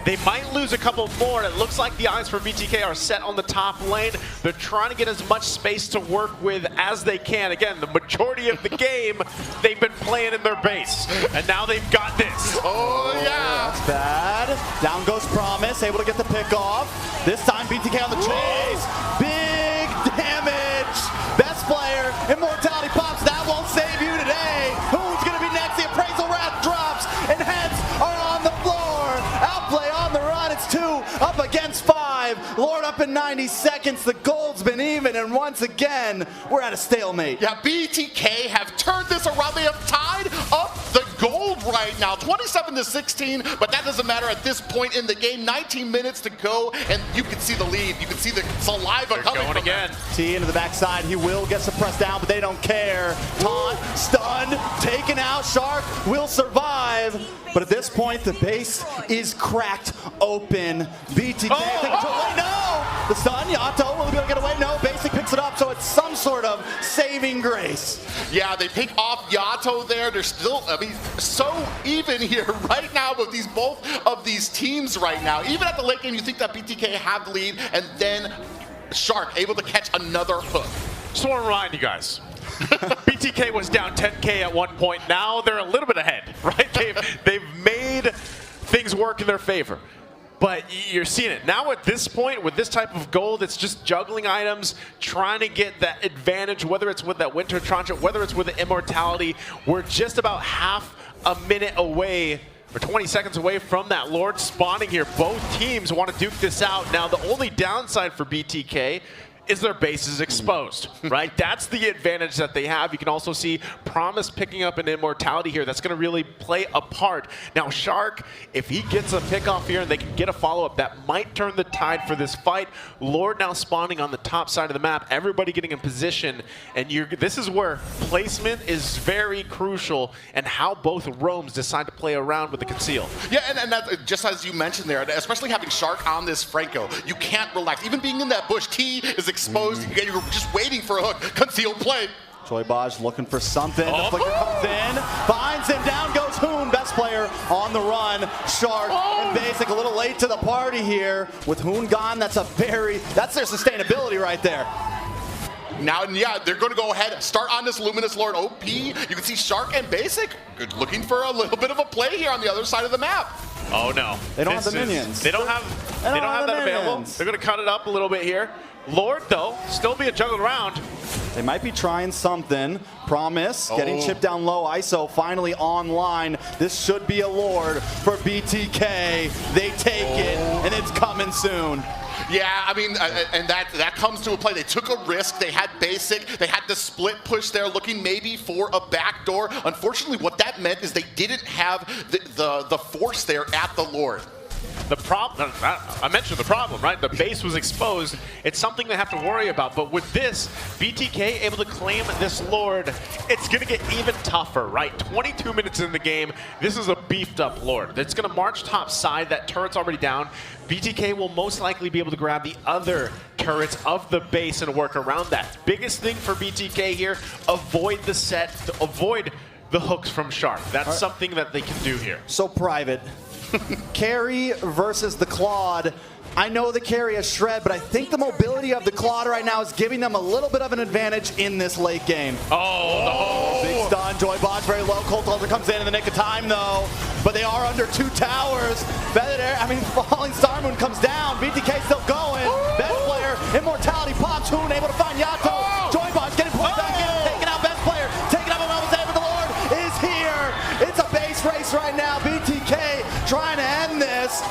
They might lose a couple more. It looks like the eyes for BTK are set on the top lane. They're trying to get as much space to work with as they can. Again, the majority of the game, they've been playing in their base. And now they've got this. Oh, yeah. That's bad. Down goes Promise, able to get the pick off. This time BTK on the chase. Big damage. Best player. Immortality pops. That won't save you today. Who's going to be next? The Appraisal Wrath drops, and heads are on the floor. Outplay on the run. It's 2 up against 5. Lord up in 90 seconds. The gold's been even, and once again, we're at a stalemate. Yeah, BTK have turned this around. They have tied up the gold right now, 27-16, but that doesn't matter at this point in the game. 19 minutes to go, and you can see the lead. You can see the saliva coming going from again. T into the backside. He will get suppressed down, but they don't care. Taunt, stunned, taken out. Shark will survive. But at this point, the base is cracked open. BTK, wait, no! The stun, Yato will be able to get away. No, Basic picks it up, so it's some sort of saving grace. Yeah, they pick off Yato there. They're still, I mean, so even here right now with both of these teams right now. Even at the late game, you think that BTK have the lead, and then Shark able to catch another hook. Just want to remind you guys, BTK was down 10K at one point. Now they're a little bit ahead, right? They've made things work in their favor. But you're seeing it. Now at this point, with this type of gold, it's just juggling items, trying to get that advantage, whether it's with that Winter Tranche, whether it's with the Immortality. We're just about half a minute away, or 20 seconds away from that Lord spawning here. Both teams want to duke this out. Now the only downside for BTK is their base is exposed, right? That's the advantage that they have. You can also see Promise picking up an Immortality here. That's going to really play a part. Now, Shark, if he gets a pick off here and they can get a follow-up, that might turn the tide for this fight. Lord now spawning on the top side of the map, everybody getting in position, and this is where placement is very crucial and how both roams decide to play around with the conceal. Yeah, and that, just as you mentioned there, especially having Shark on this Franco, you can't relax. Even being in that bush, T is exposed. You're just waiting for a hook. Concealed play. Choi Baj looking for something. The flicker comes in, finds him, down goes Hoon, best player on the run. Shark and Basic a little late to the party here. With Hoon gone, that's their sustainability right there. Now, yeah, they're going to go ahead and start on this Luminous Lord OP. You can see Shark and Basic looking for a little bit of a play here on the other side of the map. Oh no. They don't have the minions. They don't have that available. They're going to cut it up a little bit here. Lord, though, still being juggled around. They might be trying something. Promise, getting chipped down low. ISO finally online. This should be a Lord for BTK. They take it, and it's coming soon. Yeah, I mean, and that comes to a play. They took a risk. They had Basic. They had the split push there, looking maybe for a backdoor. Unfortunately, what that meant is they didn't have the force there at the Lord. The problem, I mentioned the problem, right? The base was exposed. It's something they have to worry about. But with this, BTK able to claim this Lord, it's going to get even tougher, right? 22 minutes in the game. This is a beefed up Lord. It's going to march top side. That turret's already down. BTK will most likely be able to grab the other turrets of the base and work around that. Biggest thing for BTK here, avoid the set, avoid the hooks from Shark. That's something that they can do here. So private. Carry versus the Claude. I know the carry has shred, but I think the mobility of the Claude right now is giving them a little bit of an advantage in this late game. Oh, Big stun. Joy Bodge very low. Cold Ultra comes in the nick of time, though. But they are under 2 towers. Falling Star Moon comes down. BTK still going. Best player. Immortality pops. Hoon able to find Yato. Joy Bodge getting pulled back in. Taking out best player. Taking out Mlbb, but the Lord is here. It's a base race right now. BTK trying to end this.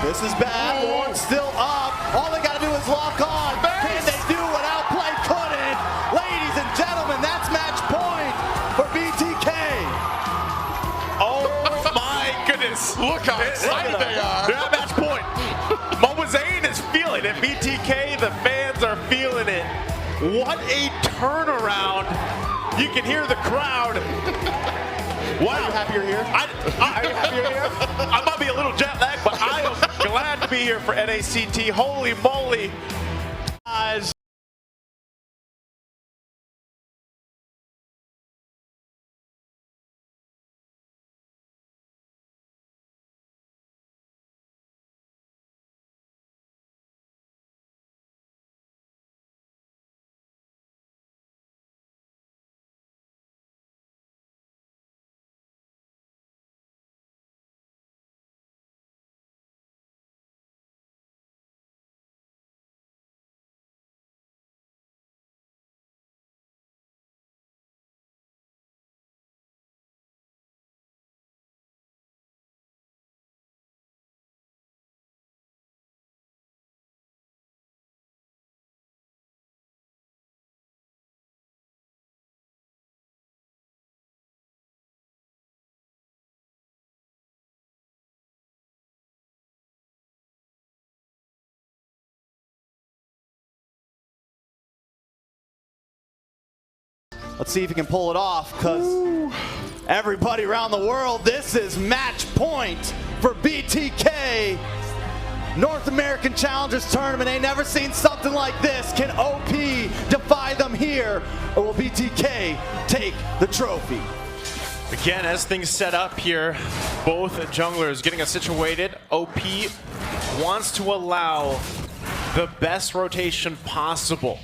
This is bad. Lord's still up. All they got to do is lock on. Can they do what Outplay couldn't? Ladies and gentlemen, that's match point for BTK. oh my goodness. Look how excited they are. They're at match point. Mlbb is feeling it. BTK, the fans are feeling it. What a turnaround. You can hear the crowd. Wow. Are you happy you're here? Are you happy you're here? I might be a little jet lagged, but I am glad to be here for NACT. Holy moly. Let's see if he can pull it off, because everybody around the world, this is match point for BTK. North American Challengers Tournament. Ain't never seen something like this. Can OP defy them here, or will BTK take the trophy? Again, as things set up here, both junglers getting us situated. OP wants to allow the best rotation possible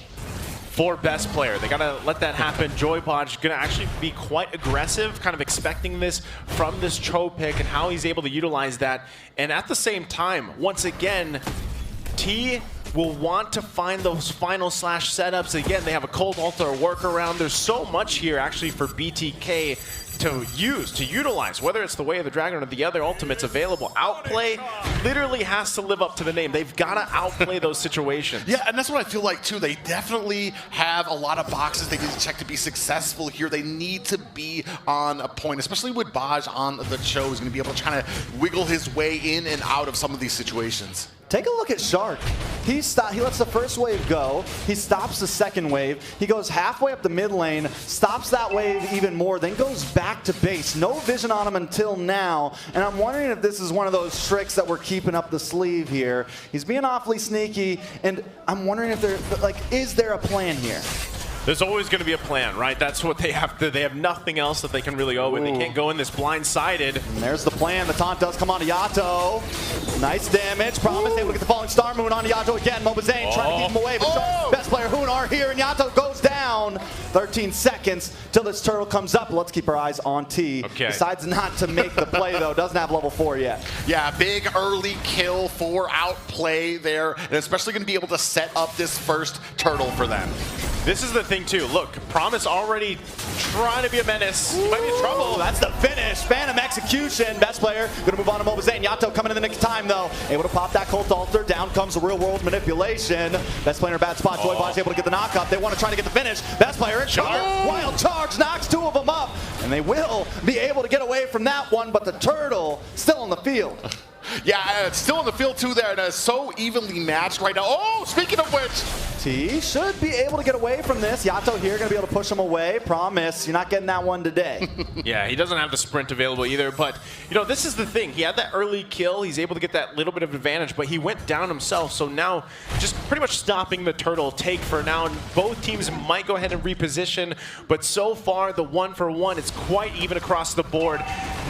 for best player. They gotta let that happen. Joy Bodge gonna actually be quite aggressive, kind of expecting this from this Cho pick and how he's able to utilize that. And at the same time, once again, T will want to find those final slash setups. Again, they have a cold altar workaround. There's so much here actually for BTK to use, to utilize, whether it's the Way of the Dragon or the other ultimates available. Outplay literally has to live up to the name. They've got to outplay those situations. Yeah, and that's what I feel like too. They definitely have a lot of boxes they need to check to be successful here. They need to be on a point, especially with Bodge on the show. He's going to be able to kind of wiggle his way in and out of some of these situations. Take a look at Shark. He lets the first wave go. He stops the second wave. He goes halfway up the mid lane, stops that wave even more, then goes back to base. No vision on him until now. And I'm wondering if this is one of those tricks that we're keeping up the sleeve here. He's being awfully sneaky, and I'm wondering if is there a plan here? There's always going to be a plan, right? That's what they have to. They have nothing else that they can really owe, and they can't go in this blindsided. And there's the plan. The taunt does come on to Yato. Nice damage. Promise able to get the falling Star Moon on Yato again. Mlbb trying to keep him away, but Shark's best player Hoon are here, and Yato goes down. 13 seconds till this turtle comes up. Let's keep our eyes on T. Okay. Decides not to make the play, though. Doesn't have level 4 yet. Yeah, big early kill for Outplay there, and especially going to be able to set up this first turtle for them. This is the thing, too. Look, Promise already trying to be a menace. He might be in trouble. That's the finish. Phantom execution. Best player going to move on to Mlbb. Yato coming in the nick of time, though. Able to pop that Cult Altar. Down comes the real-world manipulation. Best player in a bad spot. Joy Bodge able to get the knock up. They want to try to get the finish. Best player in trouble. Wild charge knocks 2 of them up. And they will be able to get away from that one, but the turtle still on the field. Yeah, it's still in the field too there, and it's so evenly matched right now. Oh, speaking of which, T should be able to get away from this. Yato here going to be able to push him away. Promise, you're not getting that one today. Yeah, he doesn't have the sprint available either, but you know, this is the thing. He had that early kill. He's able to get that little bit of advantage, but he went down himself. So now just pretty much stopping the turtle take for now. And both teams might go ahead and reposition, but so far the 1-for-1 is quite even across the board.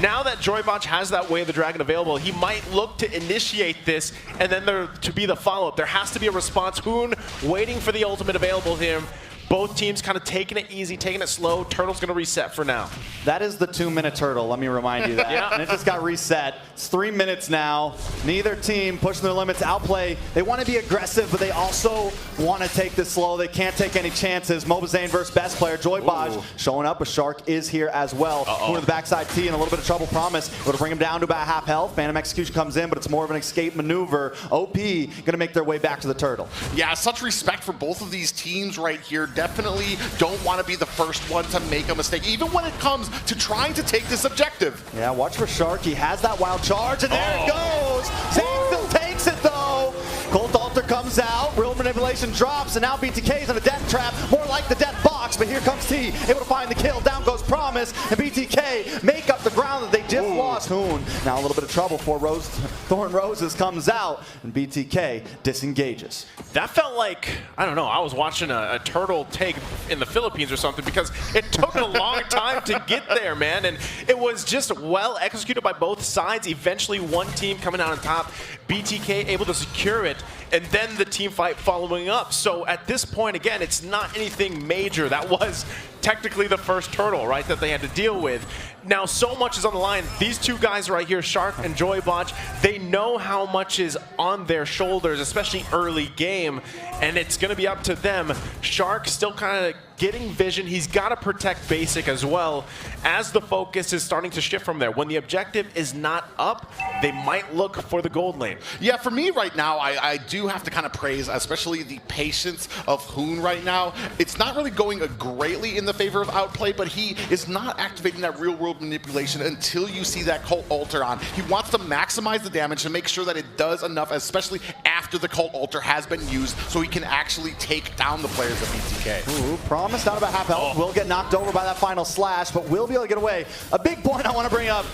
Now that Joybotch has that Way of the Dragon available, he might look to initiate this and then there to be the follow-up. There has to be a response. Hoon waiting for the ultimate available to him. Both teams kind of taking it easy, taking it slow. Turtle's going to reset for now. That is the 2-minute turtle, let me remind you that. Yeah. And it just got reset. It's 3 minutes now. Neither team pushing their limits. Outplay, they want to be aggressive, but they also want to take this slow. They can't take any chances. Mlbb versus best player. Joybotch showing up, but Shark is here as well. Going to the backside T in a little bit of trouble. Promise. Able to bring him down to about half health. Phantom Execution comes in, but it's more of an escape maneuver. OP going to make their way back to the turtle. yeah, such respect for both of these teams right here. Definitely don't want to be the first one to make a mistake, even when it comes to trying to take this objective. Yeah, watch for Shark. He has that wild charge, and there it goes. Zane still takes it, though. Colt Alter comes out. Real manipulation drops, and now BTK is in a death trap, more like the death box. But here comes T, able to find the kill. Down goes Promise, and BTK make up the ground that they just lost. Hoon now a little bit of trouble for Thorn Roses comes out, and BTK disengages. That felt like, I don't know, I was watching a turtle take in the Philippines or something, because it took a long time to get there, man. And it was just well executed by both sides. Eventually one team coming out on top, BTK able to secure it, and then the team fight following up. So at this point, again, it's not anything major. That was technically the first turtle, right, that they had to deal with. Now, so much is on the line. These two guys right here, Shark and Joybotch, they know how much is on their shoulders, especially early game, and it's going to be up to them. Shark still kind of getting vision. He's got to protect basic as well, as the focus is starting to shift from there. When the objective is not up, they might look for the gold lane. Yeah, for me right now, I do have to kind of praise, especially the patience of Hoon right now. It's not really going greatly in the favor of Outplay, but he is not activating that real-world manipulation until you see that Cult Alter on. He wants to maximize the damage to make sure that it does enough, especially after the Cult Alter has been used, so he can actually take down the players of BTK. Ooh, Promise down about half health. Will get knocked over by that final slash, but will be able to get away. A big point I want to bring up.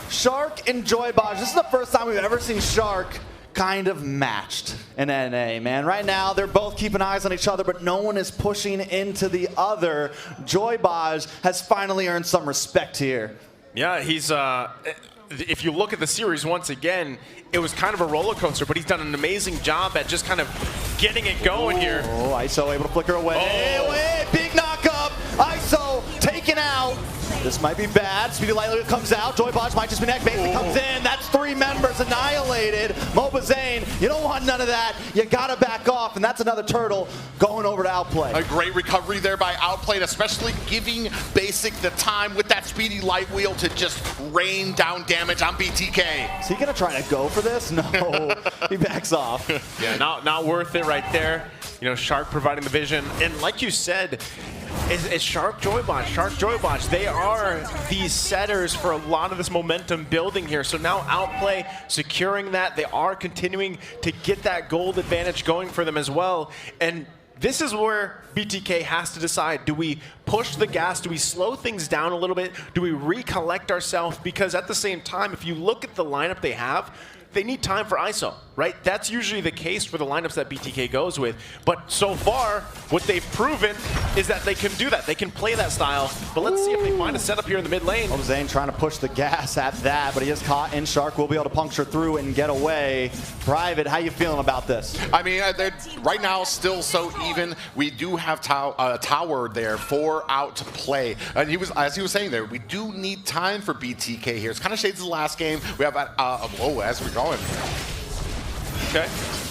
Shark and Joybotch. This is the first time we've ever seen Shark kind of matched in NA, man. Right now, they're both keeping eyes on each other, but no one is pushing into the other. Joybotch has finally earned some respect here. Yeah, he's, if you look at the series once again, it was kind of a roller coaster, but he's done an amazing job at just kind of getting it going here. Oh, ISO able to flicker away. Big knock up. ISO taken out. This might be bad. Speedy Lightly comes out. Joybotch might just be next. Basic comes in. That's 3 members annihilated. Mlbb, you don't want none of that. You gotta back off, and that's another turtle going over to Outplay. A great recovery there by Outplay, especially giving Basic the time with that Speedy Light Wheel to just rain down damage on BTK. Is he gonna try to go for this? No, he backs off. Yeah, not worth it right there. You know, Shark providing the vision, and like you said, it's Shark Joybotch. They are the setters for a lot of this momentum building here. So now Outplay securing that. They are continuing to get that gold advantage going for them as well. And this is where BTK has to decide. Do we push the gas? Do we slow things down a little bit? Do we recollect ourselves? Because at the same time, if you look at the lineup they have, they need time for ISO, right? That's usually the case for the lineups that BTK goes with. But so far, what they've proven is that they can do that. They can play that style. But let's see if they find a setup here in the mid lane. Mlbb trying to push the gas at that, but he is caught in. Shark will be able to puncture through and get away. Private, how you feeling about this? I mean, they're right now still so even. We do have a tower there for Outplay. And he was, as he was saying there, we do need time for BTK here. It's kind of shades of the last game. We have, as we're going. Okay.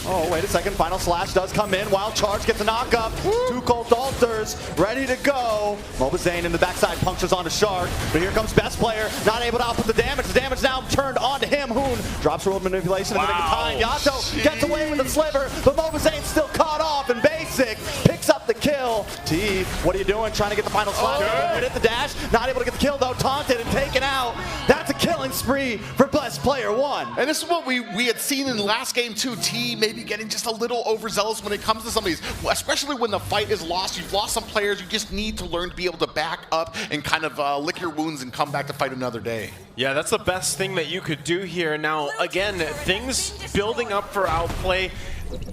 Oh, wait a second. Final slash does come in. Wild charge gets a knock up. 2 Colt Alters ready to go. Mlbb in the backside punctures onto Shark. But here comes best player. Not able to output the damage. The damage now turned onto him. Hoon drops world manipulation in the time. Yato gets away with the sliver. But Mlbb still caught off. And Basic picks up the kill. T, what are you doing? Trying to get the final slash. Hit the dash. Not able to get the kill though. Taunted and taken out. That's a killing spree for best player 1. And this is what we had seen in the last game too. T maybe getting just a little overzealous when it comes to some of these, especially when the fight is lost. You've lost some players. You just need to learn to be able to back up and kind of lick your wounds and come back to fight another day. Yeah, that's the best thing that you could do here. Now, again, things building up for Outplay.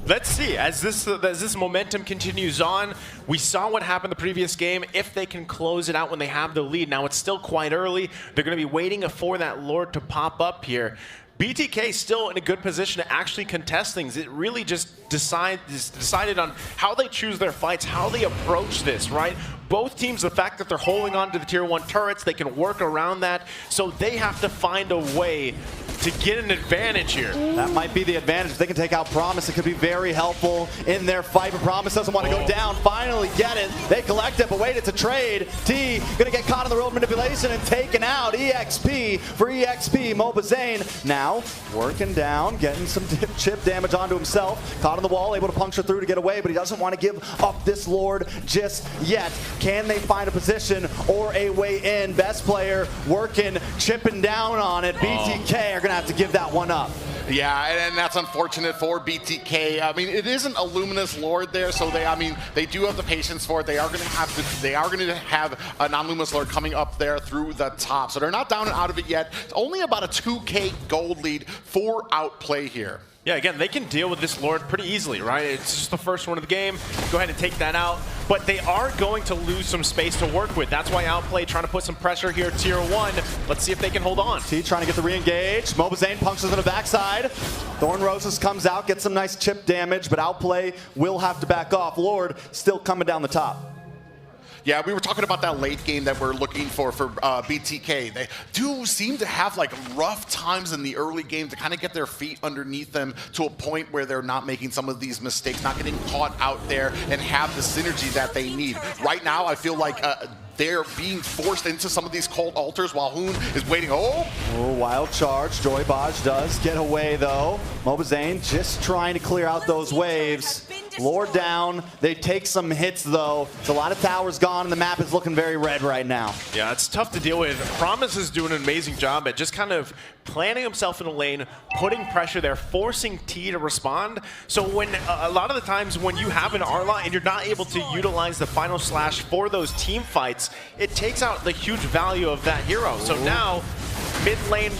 Let's see, as this momentum continues on, we saw what happened the previous game. If they can close it out when they have the lead, now it's still quite early. They're going to be waiting for that Lord to pop up here. BTK still in a good position to actually contest things. It really just decided on how they choose their fights, how they approach this, right? Both teams, the fact that they're holding on to the tier 1 turrets, they can work around that, so they have to find a way to get an advantage here. That might be the advantage. If they can take out Promise, it could be very helpful in their fight, but Promise doesn't want to go down. Finally get it. They collect it, but wait, it's a trade. T gonna get caught in the road manipulation and taken out. EXP for EXP. Mlbb now working down, getting some chip damage onto himself. Caught on the wall, able to puncture through to get away, but he doesn't want to give up this Lord just yet. Can they find a position or a way in? Best player working, chipping down on it. BTK are going to have to give that one up. Yeah, and that's unfortunate for BTK. I mean, it isn't a Luminous Lord there, so they do have the patience for it. They are going to have a non-Luminous Lord coming up there through the top. So they're not down and out of it yet. It's only about a 2K gold lead for Outplay here. Yeah, again, they can deal with this Lord pretty easily, right? It's just the first one of the game. Go ahead and take that out. But they are going to lose some space to work with. That's why Outplay trying to put some pressure here, tier 1. Let's see if they can hold on. T trying to get the re-engage. Mlbb punctures in the backside. Thorn Roses comes out, gets some nice chip damage, but Outplay will have to back off. Lord still coming down the top. Yeah, we were talking about that late game that we're looking for BTK. They do seem to have like rough times in the early game to kind of get their feet underneath them to a point where they're not making some of these mistakes, not getting caught out there and have the synergy that they need. Right now, I feel like they're being forced into some of these cold altars while Hoon is waiting. Oh, wild charge. Joybaj does get away though. Mlbb just trying to clear out those waves. Lord down. They take some hits though. It's a lot of towers gone and the map is looking very red right now. Yeah, it's tough to deal with. Promise is doing an amazing job at just kind of planting himself in a lane, putting pressure there, forcing T to respond. So when a lot of the times when you have an Arla and you're not able to utilize the final slash for those team fights, it takes out the huge value of that hero. So now, mid lane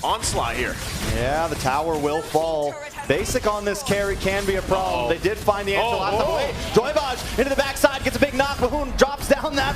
onslaught here. Yeah, the tower will fall. Basic on this carry can be a problem. They did find the answer last time. Joybaj into the backside, gets a big knock. Bahoon drops down that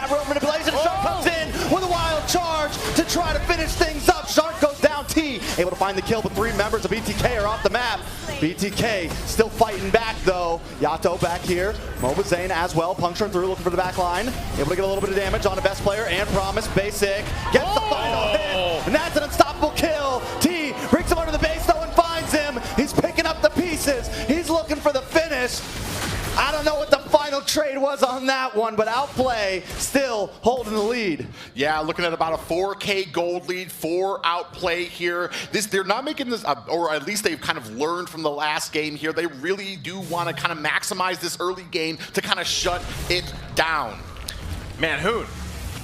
road manipulation. Shark comes in with a wild charge to try to finish things up. Shark goes down. T able to find the kill, but 3 members of BTK are off the map. BTK still fighting back though. Yato back here. Mlbb as well, puncturing through, looking for the back line. Able to get a little bit of damage on the best player and Promise. Basic gets the final hit, and that's an unstoppable kill. T brings him under the base though and finds him. He's picking up the pieces. He's looking for the finish. I don't know what the final trade was on that one, but Outplay still holding the lead. Yeah, looking at about a 4K gold lead for Outplay here. They're not making this, or at least they've kind of learned from the last game here. They really do want to kind of maximize this early game to kind of shut it down. Man, Hoon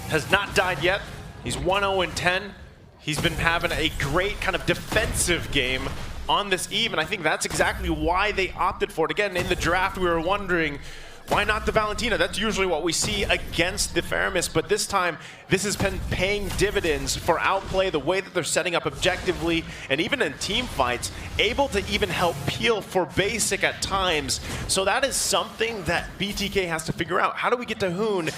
has not died yet. He's 1-0-10. He's been having a great kind of defensive game on this eve, and I think that's exactly why they opted for it. Again, in the draft, we were wondering, why not the Valentina? That's usually what we see against the Faramis, but this time, this has been paying dividends for Outplay, the way that they're setting up objectively, and even in team fights, able to even help peel for basic at times. So that is something that BTK has to figure out. How do we get to Hoon?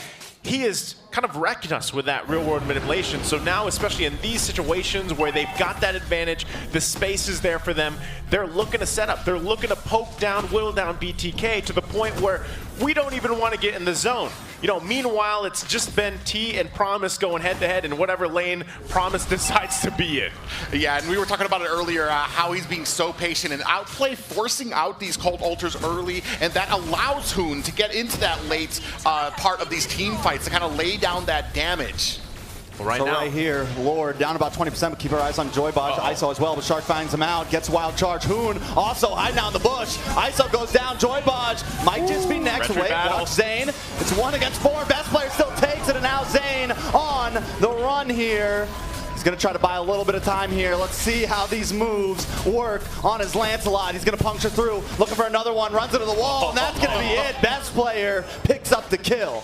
He is kind of wrecking us with that real-world manipulation. So now, especially in these situations where they've got that advantage, the space is there for them, they're looking to set up. They're looking to poke down, whittle down BTK to the point where we don't even want to get in the zone. You know, meanwhile, it's just been T and Promise going head-to-head in whatever lane Promise decides to be in. Yeah, and we were talking about it earlier, how he's being so patient and Outplay forcing out these cold altars early, and that allows Hoon to get into that late part of these team fights to kind of lay down that damage. Right here, Lord down about 20%, but keep our eyes on Joybaj. ISO as well, but Shark finds him out, gets wild charge. Hoon also hiding out in the bush. ISO goes down, Joybaj might just be next. Wait, watch Zane. It's 1 against 4. Best player still takes it, and now Zane on the run here. He's gonna try to buy a little bit of time here. Let's see how these moves work on his Lancelot. He's gonna puncture through, looking for another one, runs into the wall, and that's gonna be it. Best player picks up the kill.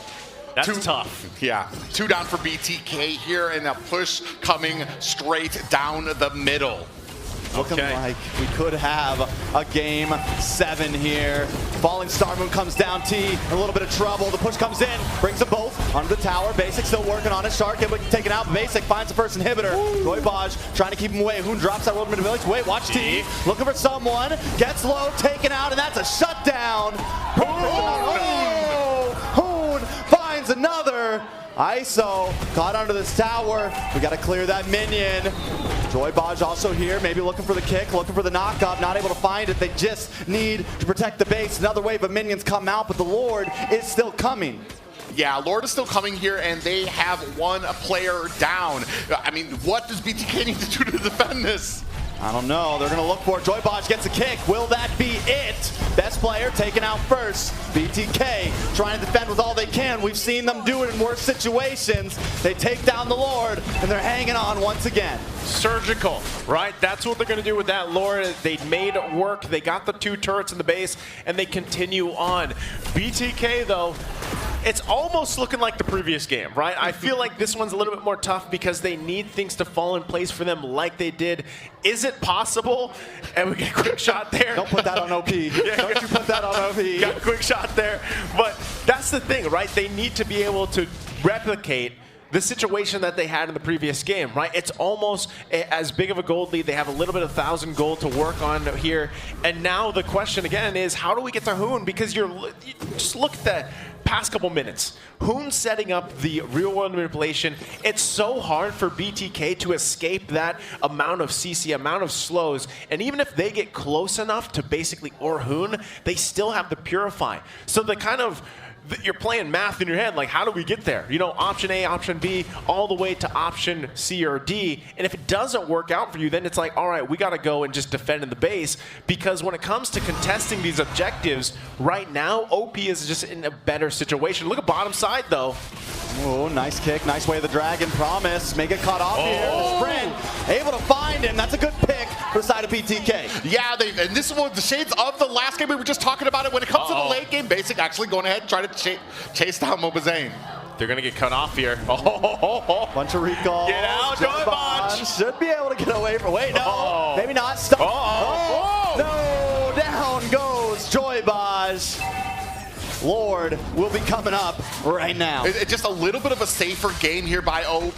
That's tough. Yeah, 2 down for BTK here, and a push coming straight down the middle. Looking like we could have a game 7 here. Falling Star Moon comes down, T, in a little bit of trouble. The push comes in, brings them both under the tower. Basic still working on it. Shark able to take it out. Basic finds the first inhibitor. Joybaj trying to keep him away. Hoon drops that World Village. Wait, watch T. Looking for someone. Gets low, taken out, and that's a shutdown. Hoon finds another. ISO got under this tower. We got to clear that minion. Joybaj also here, maybe looking for the kick, looking for the knockup, not able to find it. They just need to protect the base. Another wave of minions come out, but the Lord is still coming. Yeah, Lord is still coming here, and they have 1 player down. I mean, what does BTK need to do to defend this? I don't know. They're going to look for it. Joybaj gets a kick. Will that be it? Best player taken out first. BTK trying to defend with all they can. We've seen them do it in worse situations. They take down the Lord, and they're hanging on once again. Surgical, right? That's what they're going to do with that Lord. They made it work. They got the 2 turrets in the base, and they continue on. BTK, though, it's almost looking like the previous game, right? I feel like this one's a little bit more tough because they need things to fall in place for them like they did. Is it possible? And we get a quick shot there. Don't put that on OP. Don't you put that on OP. Got a quick shot there. But that's the thing, right? They need to be able to replicate the situation that they had in the previous game, right? It's almost as big of a gold lead. They have a little bit of 1,000 gold to work on here. And now the question again is, how do we get to Hoon? Because you just look at the past couple minutes. Hoon setting up the real world manipulation. It's so hard for BTK to escape that amount of CC, amount of slows. And even if they get close enough to basically or Hoon, they still have the Purify. So the kind of you're playing math in your head, like how do we get there? You know, option A, option B, all the way to option C or D. And if it doesn't work out for you, then it's like, all right, we got to go and just defend in the base. Because when it comes to contesting these objectives, right now, OP is just in a better situation. Look at bottom side, though. Oh, nice kick, nice way of the dragon. Promise, may get caught off here. The sprint, able to find him. That's a good pick for the side of BTK. Yeah, and this is one of the shades of the last game. We were just talking about it. When it comes to the late game, Basic actually going ahead and try to chase down Mlbb. They're going to get cut off here. Oh. Bunch of recalls. Get out, Joybaj. Should be able to get away from. Wait, no. Maybe not. Stop. No, down goes Joybaj. Lord will be coming up right now. It's just a little bit of a safer game here by OP,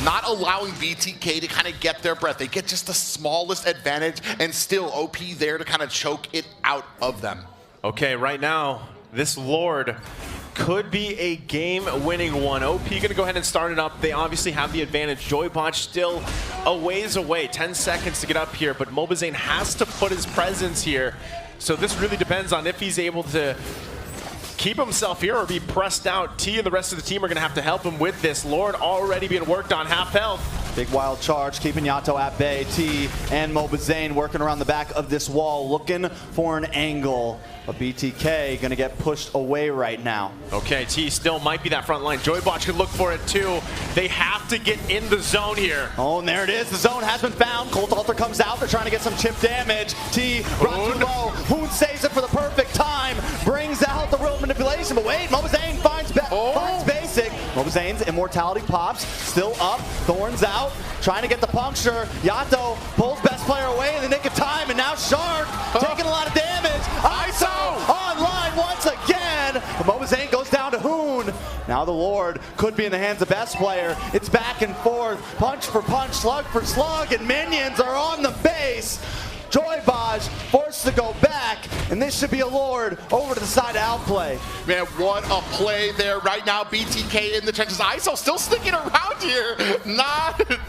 not allowing BTK to kind of get their breath. They get just the smallest advantage, and still OP there to kind of choke it out of them. Okay, right now, this Lord could be a game-winning one. OP going to go ahead and start it up. They obviously have the advantage. Joybaj still a ways away, 10 seconds to get up here, but Mlbb has to put his presence here. So this really depends on if he's able to keep himself here or be pressed out. T and the rest of the team are going to have to help him with this. Lord already being worked on, half health. Big wild charge, keeping Yato at bay. T and Mlbb working around the back of this wall, looking for an angle. But BTK going to get pushed away right now. Okay, T still might be that front line. Joybaj could look for it too. They have to get in the zone here. Oh, and there it is. The zone has been found. Cold Altar comes out. They're trying to get some chip damage. T runs too low. Hoon saves it for the perfect time. Brings out the real manipulation. But wait, Mlbb finds Basic. Mlbb's immortality pops. Still up. Thorns out. Trying to get the puncture. Yato pulls best player away in the nick of time. And now Shark taking a lot of damage. ISO online once again. But Mlbb goes down to Hoon. Now the Lord could be in the hands of best player. It's back and forth. Punch for punch. Slug for slug. And minions are on the base. Joybaj forced to go back, and this should be a Lord over to the side of Outplay. Man, what a play there right now. BTK in the trenches. ISO still sticking around here.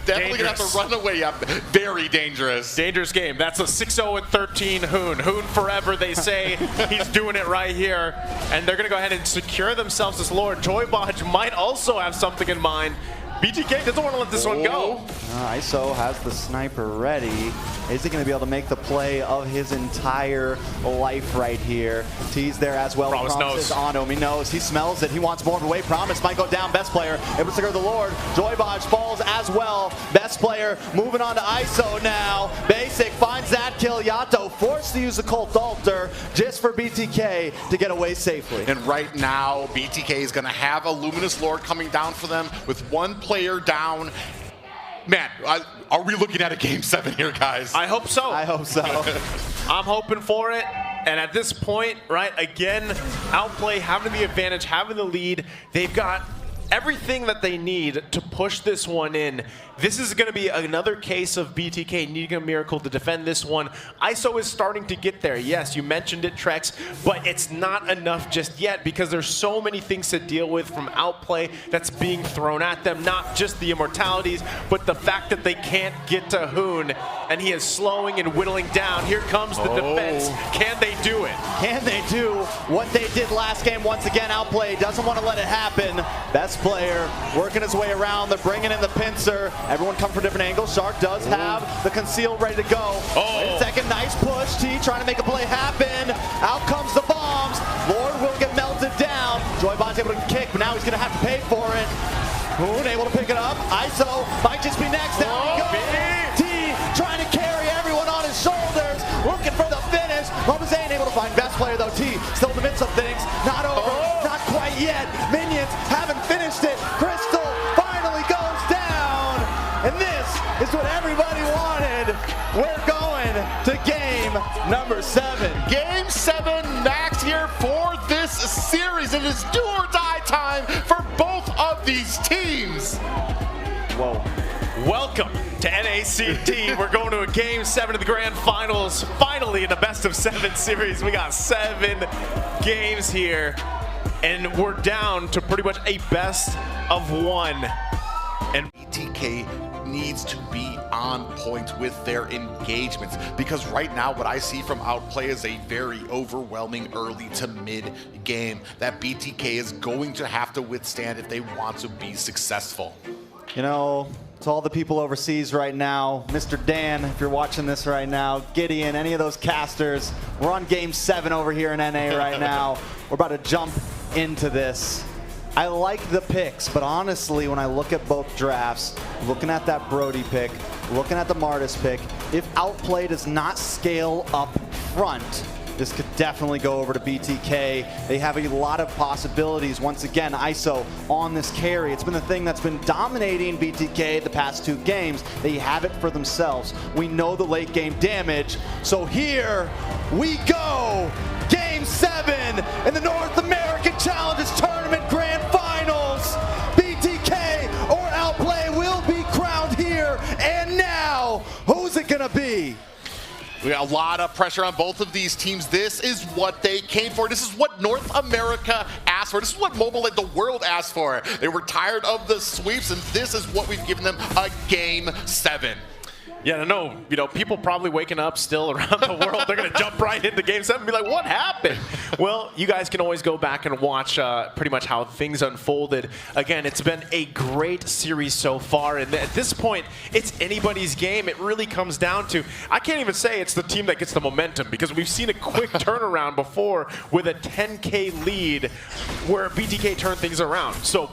Definitely gonna have to run away. Yeah, very dangerous. Dangerous game. That's a 6-0-13 Hoon. Hoon forever, they say. He's doing it right here. And they're gonna go ahead and secure themselves this Lord. Joybaj might also have something in mind. BTK doesn't want to let this one go. ISO has the sniper ready. Is he going to be able to make the play of his entire life right here? T's there as well. Promise Promise knows. on him. He knows. He smells it. He wants more of a way. Promise might go down. Best player able to secure the Lord. Joybodge falls as well. Best player moving on to ISO now. Basic finds that kill. Yato forced to use the Cult Altar just for BTK to get away safely. And right now, BTK is going to have a Luminous Lord coming down for them with one player down. Man, are we looking at a Game 7 here, guys? I hope so. I hope so. I'm hoping for it. And at this point, right, again, Outplay having the advantage, having the lead. They've got everything that they need to push this one in. This is going to be another case of BTK needing a miracle to defend this one. ISO is starting to get there. Yes, you mentioned it, Trex, but it's not enough just yet because there's so many things to deal with from Outplay that's being thrown at them. Not just the immortalities, but the fact that they can't get to Hoon, and he is slowing and whittling down. Here comes the defense. Can they do it? Can they do what they did last game? Once again, Outplay doesn't want to let it happen. Best player working his way around. They're bringing in the pincer. Everyone come from different angles. Shark does have the conceal ready to go. Wait a second, nice push. T trying to make a play happen. Out comes the bombs. Lord will get melted down. Joybod's able to kick, but now he's going to have to pay for it. Hoon able to pick it up. ISO might just be next. Down he goes. T trying to carry everyone on his shoulders. Looking for the finish. Mlbb able to find best player though. T still in the midst of things. Not over. Not quite yet. Minions haven't finished it. Crystal finally goes down. And this is what everybody wanted. We're going to game number 7. Game 7 max here for this series. It is do or die time for both of these teams. Whoa. Welcome to NACT. We're going to a Game 7 of the Grand Finals. Finally, in a best-of-7 series, we got 7 games here, and we're down to pretty much a best-of-1. And BTK needs to be on point with their engagements because right now what I see from Outplay is a very overwhelming early to mid game that BTK is going to have to withstand if they want to be successful. You know, to all the people overseas right now, Mr. Dan, if you're watching this right now, Gideon, any of those casters, we're on game 7 over here in NA right now. We're about to jump into this. I like the picks, but honestly, when I look at both drafts, looking at that Brody pick, looking at the Martis pick, if Outplay does not scale up front, this could definitely go over to BTK. They have a lot of possibilities. Once again, ISO on this carry. It's been the thing that's been dominating BTK the past 2 games. They have it for themselves. We know the late game damage. So here we go. Game 7 in the North American Challengers Tournament Grand Finals. BTK or Outplay will be crowned here. And now, who's it gonna be? We got a lot of pressure on both of these teams. This is what they came for. This is what North America asked for. This is what Mobile League, the world asked for. They were tired of the sweeps, and this is what we've given them, a Game 7. yeah, I know, you know, people probably waking up still around the world, they're going to jump right into Game 7 and be like, what happened? Well, you guys can always go back and watch pretty much how things unfolded. Again, it's been a great series so far, and at this point, it's anybody's game. It really comes down to, I can't even say it's the team that gets the momentum, because we've seen a quick turnaround before with a 10K lead where BTK turned things around. So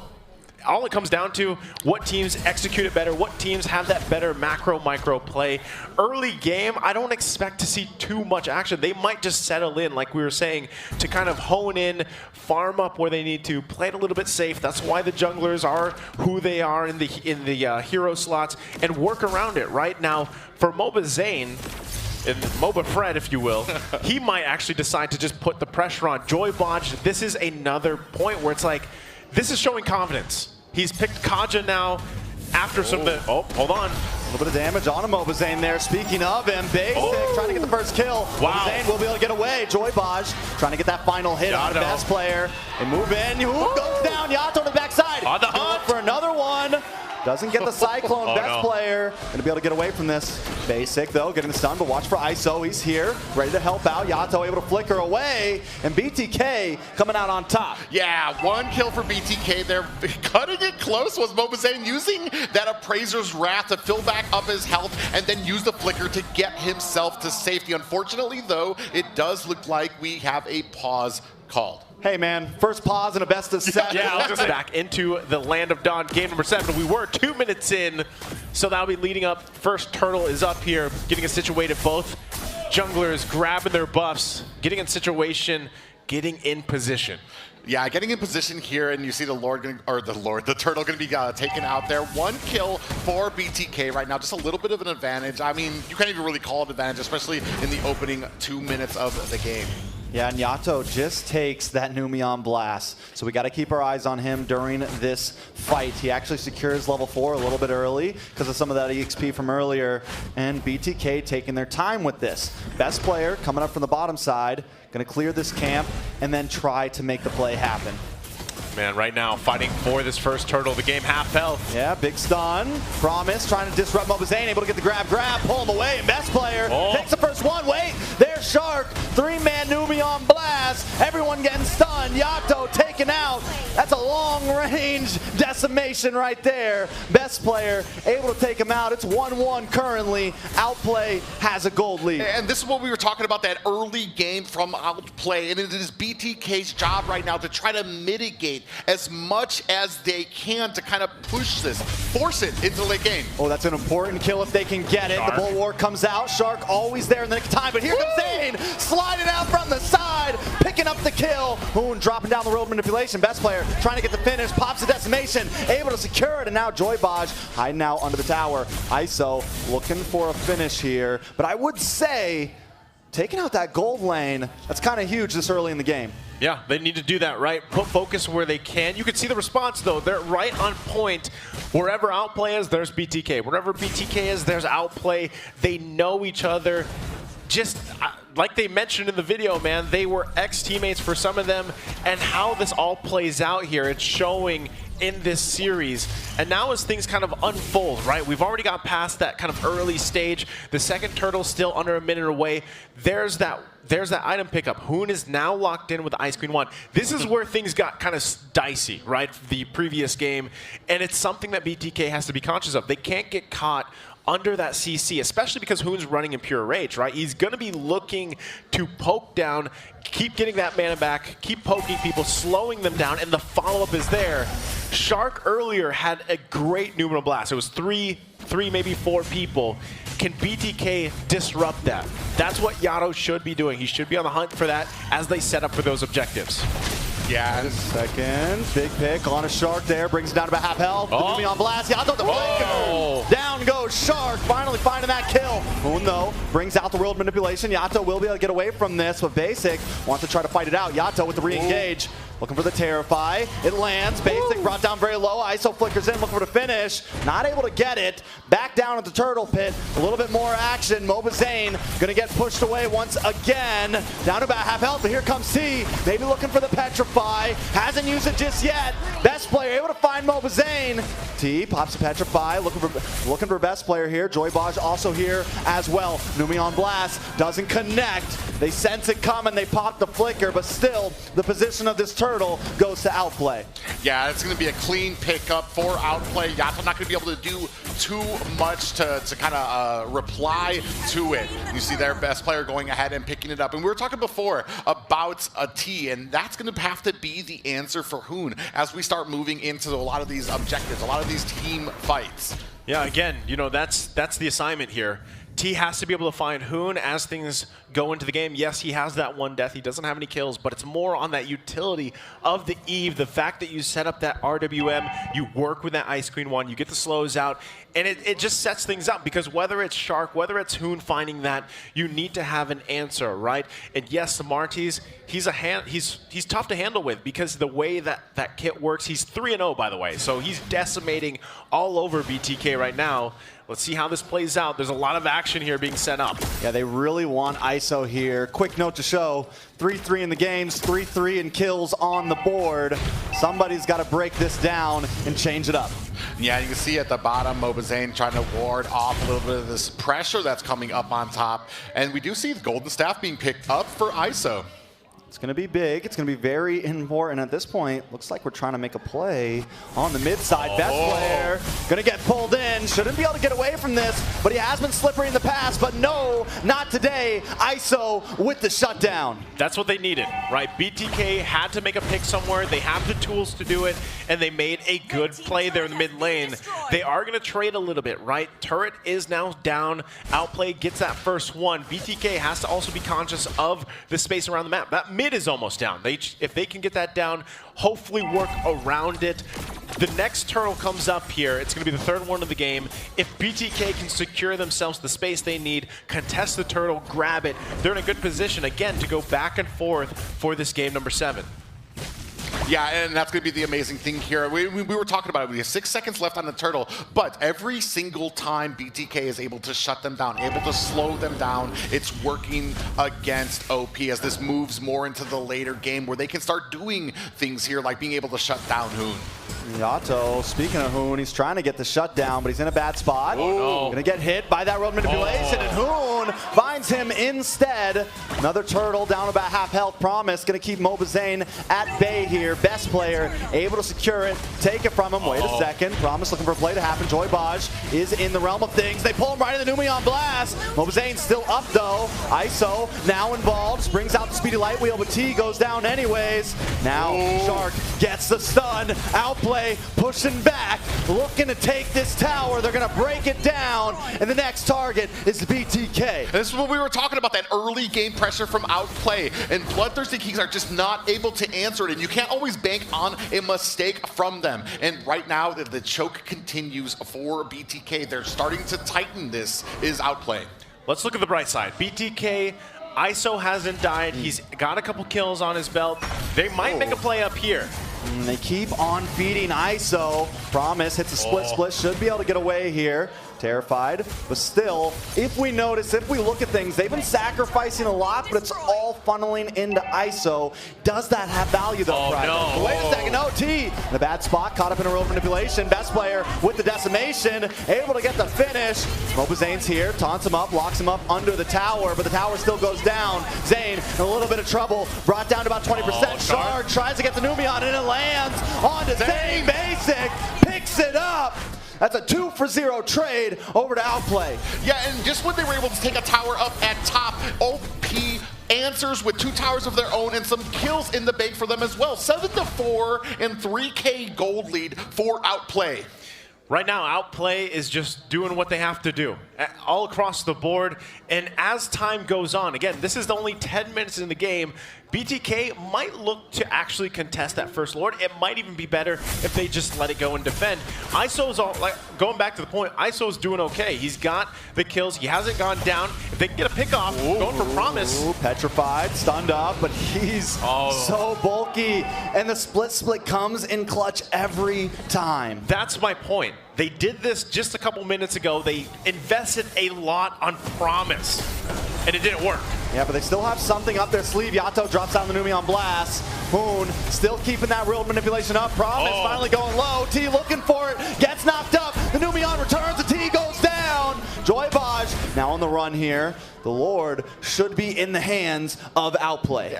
all it comes down to, what teams execute it better, what teams have that better macro-micro play. Early game, I don't expect to see too much action. They might just settle in, like we were saying, to kind of hone in, farm up where they need to, play it a little bit safe. That's why the junglers are who they are in the hero slots, and work around it. Right now, for Mlbb Zane, and Mlbb Fred, if you will, he might actually decide to just put the pressure on. Joybodge, this is another point where it's like, this is showing confidence. He's picked Kaja now after some of the... Oh, hold on. A little bit of damage on a Mlbb Zane there. Speaking of him, Basic trying to get the first kill. Wow. Mlbb Zane will be able to get away. Joybodge trying to get that final hit on the best player. And move in. Who goes down? Yato to the backside. On the hunt. For another one. Doesn't get the Cyclone. Oh, Best no. player gonna be able to get away from this. Basic though, getting the stun, but watch for ISO. He's here, ready to help out. Yato able to flicker away, and BTK coming out on top. Yeah, one kill for BTK there. Cutting it close was Mlbb using that Appraiser's Wrath to fill back up his health and then use the flicker to get himself to safety. Unfortunately, though, it does look like we have a pause called. Hey man, first pause and a best of 7. Yeah, I'll just back into the Land of Dawn, game number 7. We were 2 minutes in, so that'll be leading up. First turtle is up here, getting us situated. Both junglers grabbing their buffs, getting in situation, getting in position. Yeah, getting in position here, and you see the turtle gonna be taken out there. One kill for BTK right now, just a little bit of an advantage. I mean, you can't even really call it advantage, especially in the opening 2 minutes of the game. Yeah, and Yato just takes that Numion Blast. So we got to keep our eyes on him during this fight. He actually secures level 4 a little bit early because of some of that EXP from earlier. And BTK taking their time with this. Best player coming up from the bottom side, going to clear this camp and then try to make the play happen. Man, right now fighting for this first turtle, the game half health. Yeah, big stun. Promise trying to disrupt Mlbb, able to get the grab, pull him away, and best player takes the first one. Wait, there's Shark, 3-man Numion Blast. Everyone getting stunned. Yato taken out. That's a long-range decimation right there. Best player able to take him out. It's 1-1 currently. Outplay has a gold lead. And this is what we were talking about, that early game from Outplay, and it is BTK's job right now to try to mitigate as much as they can to kind of push this, force it into the late game. Oh, that's an important kill if they can get it. The Bulwark comes out. Shark always there in the nick of time, but here comes Zane, sliding out from the side, picking up the kill. Hoon dropping down the road manipulation. Best player trying to get the finish, pops the decimation, able to secure it, and now Joybaj hiding out under the tower. ISO looking for a finish here, but I would say taking out that gold lane, that's kind of huge this early in the game. Yeah, they need to do that, right? Put focus where they can. You can see the response, though. They're right on point. Wherever Outplay is, there's BTK. Wherever BTK is, there's Outplay. They know each other. Just like they mentioned in the video, man, they were ex-teammates for some of them. And how this all plays out here, it's showing in this series. And now as things kind of unfold, right? We've already got past that kind of early stage. The second turtle's still under a minute away. There's that item pickup. Hoon is now locked in with Ice Queen 1. This is where things got kind of dicey, right? The previous game. And it's something that BTK has to be conscious of. They can't get caught under that CC, especially because Hoon's running in pure rage, right? He's going to be looking to poke down, keep getting that mana back, keep poking people, slowing them down, and the follow-up is there. Shark earlier had a great Numion Blast. It was three, maybe 4 people. Can BTK disrupt that? That's what Yato should be doing. He should be on the hunt for that as they set up for those objectives. Yeah. Second, big pick on a Shark there, brings it down to about half health. Numion Blast, Yato the flicker. Down goes Shark, finally finding that kill. Hoon though, brings out the world manipulation. Yato will be able to get away from this, but Basic wants to try to fight it out. Yato with the re-engage. Looking for the Terrify. It lands. Basic brought down very low. ISO flickers in, looking for the finish. Not able to get it. Back down at the turtle pit. A little bit more action. Mlbb gonna get pushed away once again. Down to about half health, but here comes T. Maybe looking for the Petrify. Hasn't used it just yet. Best player able to find Mlbb. T pops the Petrify. Looking for best player here. Joybaj also here as well. Numion Blast doesn't connect. They sense it coming. They pop the flicker, but still the position of this turtle goes to Outplay. Yeah, it's going to be a clean pickup for Outplay. Yato not going to be able to do too much to kind of reply to it. You see their best player going ahead and picking it up. And we were talking before about a T, and that's going to have to be the answer for Hoon as we start moving into a lot of these objectives, a lot of these team fights. Yeah, again, you know, that's the assignment here. T has to be able to find Hoon as things go into the game. Yes, he has that 1 death. He doesn't have any kills, but it's more on that utility of the Eve, the fact that you set up that RWM, you work with that Ice Queen 1, you get the slows out, and it just sets things up because whether it's Shark, whether it's Hoon finding that, you need to have an answer, right? And yes, Samartis, he's tough to handle with because the way that kit works, he's 3-0 by the way, so he's decimating all over BTK right now. Let's see how this plays out. There's a lot of action here being set up. Yeah, they really want ISO here. Quick note to show, 3-3 in the games, 3-3 in kills on the board. Somebody's got to break this down and change it up. Yeah, you can see at the bottom, Mlbb trying to ward off a little bit of this pressure that's coming up on top. And we do see the Golden Staff being picked up for ISO. It's going to be big. It's going to be very important at this point. Looks like we're trying to make a play on the mid side. Best player going to get pulled in. Shouldn't be able to get away from this, but he has been slippery in the past. But no, not today. ISO with the shutdown. That's what they needed, right? BTK had to make a pick somewhere. They have the tools to do it, and they made a good play there in the mid lane. They are going to trade a little bit, right? Turret is now down. Outplay gets that first one. BTK has to also be conscious of the space around the map. That mid is almost down. If they can get that down, hopefully work around it. The next turtle comes up here. It's going to be the third one of the game. If BTK can secure themselves the space they need, contest the turtle, grab it, they're in a good position, again, to go back and forth for this game number 7. Yeah, and that's going to be the amazing thing here. We were talking about it. We have 6 seconds left on the turtle, but every single time BTK is able to shut them down, able to slow them down, it's working against OP as this moves more into the later game where they can start doing things here like being able to shut down Hoon. Yato, speaking of Hoon, he's trying to get the shutdown, but he's in a bad spot. Oh, no. Gonna get hit by that road manipulation, and Hoon finds him instead. Another turtle down about half health. Promise gonna keep Mlbb at bay here. Best player able to secure it, take it from him. Wait a second. Promise looking for a play to happen. Joybaj is in the realm of things. They pull him right in the Numion blast. Mlbb still up though. ISO now involved. Brings out the speedy light wheel, but T goes down anyways. Now Shark gets the stun. Outplay pushing back, looking to take this tower. They're going to break it down, and the next target is the BTK. This is what we were talking about, that early game pressure from Outplay, and Bloodthirsty Kings are just not able to answer it, and you can't always bank on a mistake from them. And right now, the choke continues for BTK. They're starting to tighten this, is Outplay. Let's look at the bright side. BTK, ISO hasn't died. He's got a couple kills on his belt. They might make a play up here. And they keep on feeding ISO. Promise hits a split, should be able to get away here. Terrified, but still, if we notice, if we look at things, they've been sacrificing a lot, but it's all funneling into ISO. Does that have value though, Private? No. Wait a second, no, T in a bad spot, caught up in a road manipulation. Best player with the decimation, able to get the finish. Mlbb here, taunts him up, locks him up under the tower, but the tower still goes down. Zane in a little bit of trouble, brought down to about 20%. Shard tries to get the Numion, and it lands onto Zane. Basic picks it up. That's a 2-for-0 trade over to Outplay. Yeah, and just when they were able to take a tower up at top, OP answers with 2 towers of their own and some kills in the bank for them as well. 7-4 and 3K gold lead for Outplay. Right now, Outplay is just doing what they have to do all across the board. And as time goes on, again, this is only 10 minutes in the game. BTK might look to actually contest that first Lord. It might even be better if they just let it go and defend. ISO's all, like, going back to the point, ISO's doing okay. He's got the kills. He hasn't gone down. If they can get a pick off, going for Promise. Petrified, stunned up, but he's so bulky. And the split comes in clutch every time. That's my point. They did this just a couple minutes ago. They invested a lot on Promise, and it didn't work. Yeah, but they still have something up their sleeve. Yato drops down the Numion blast. Hoon still keeping that real manipulation up. Promise finally going low. T looking for it. Gets knocked up. The Numion returns. The T goes down. Joybaj now on the run here. The Lord should be in the hands of Outplay.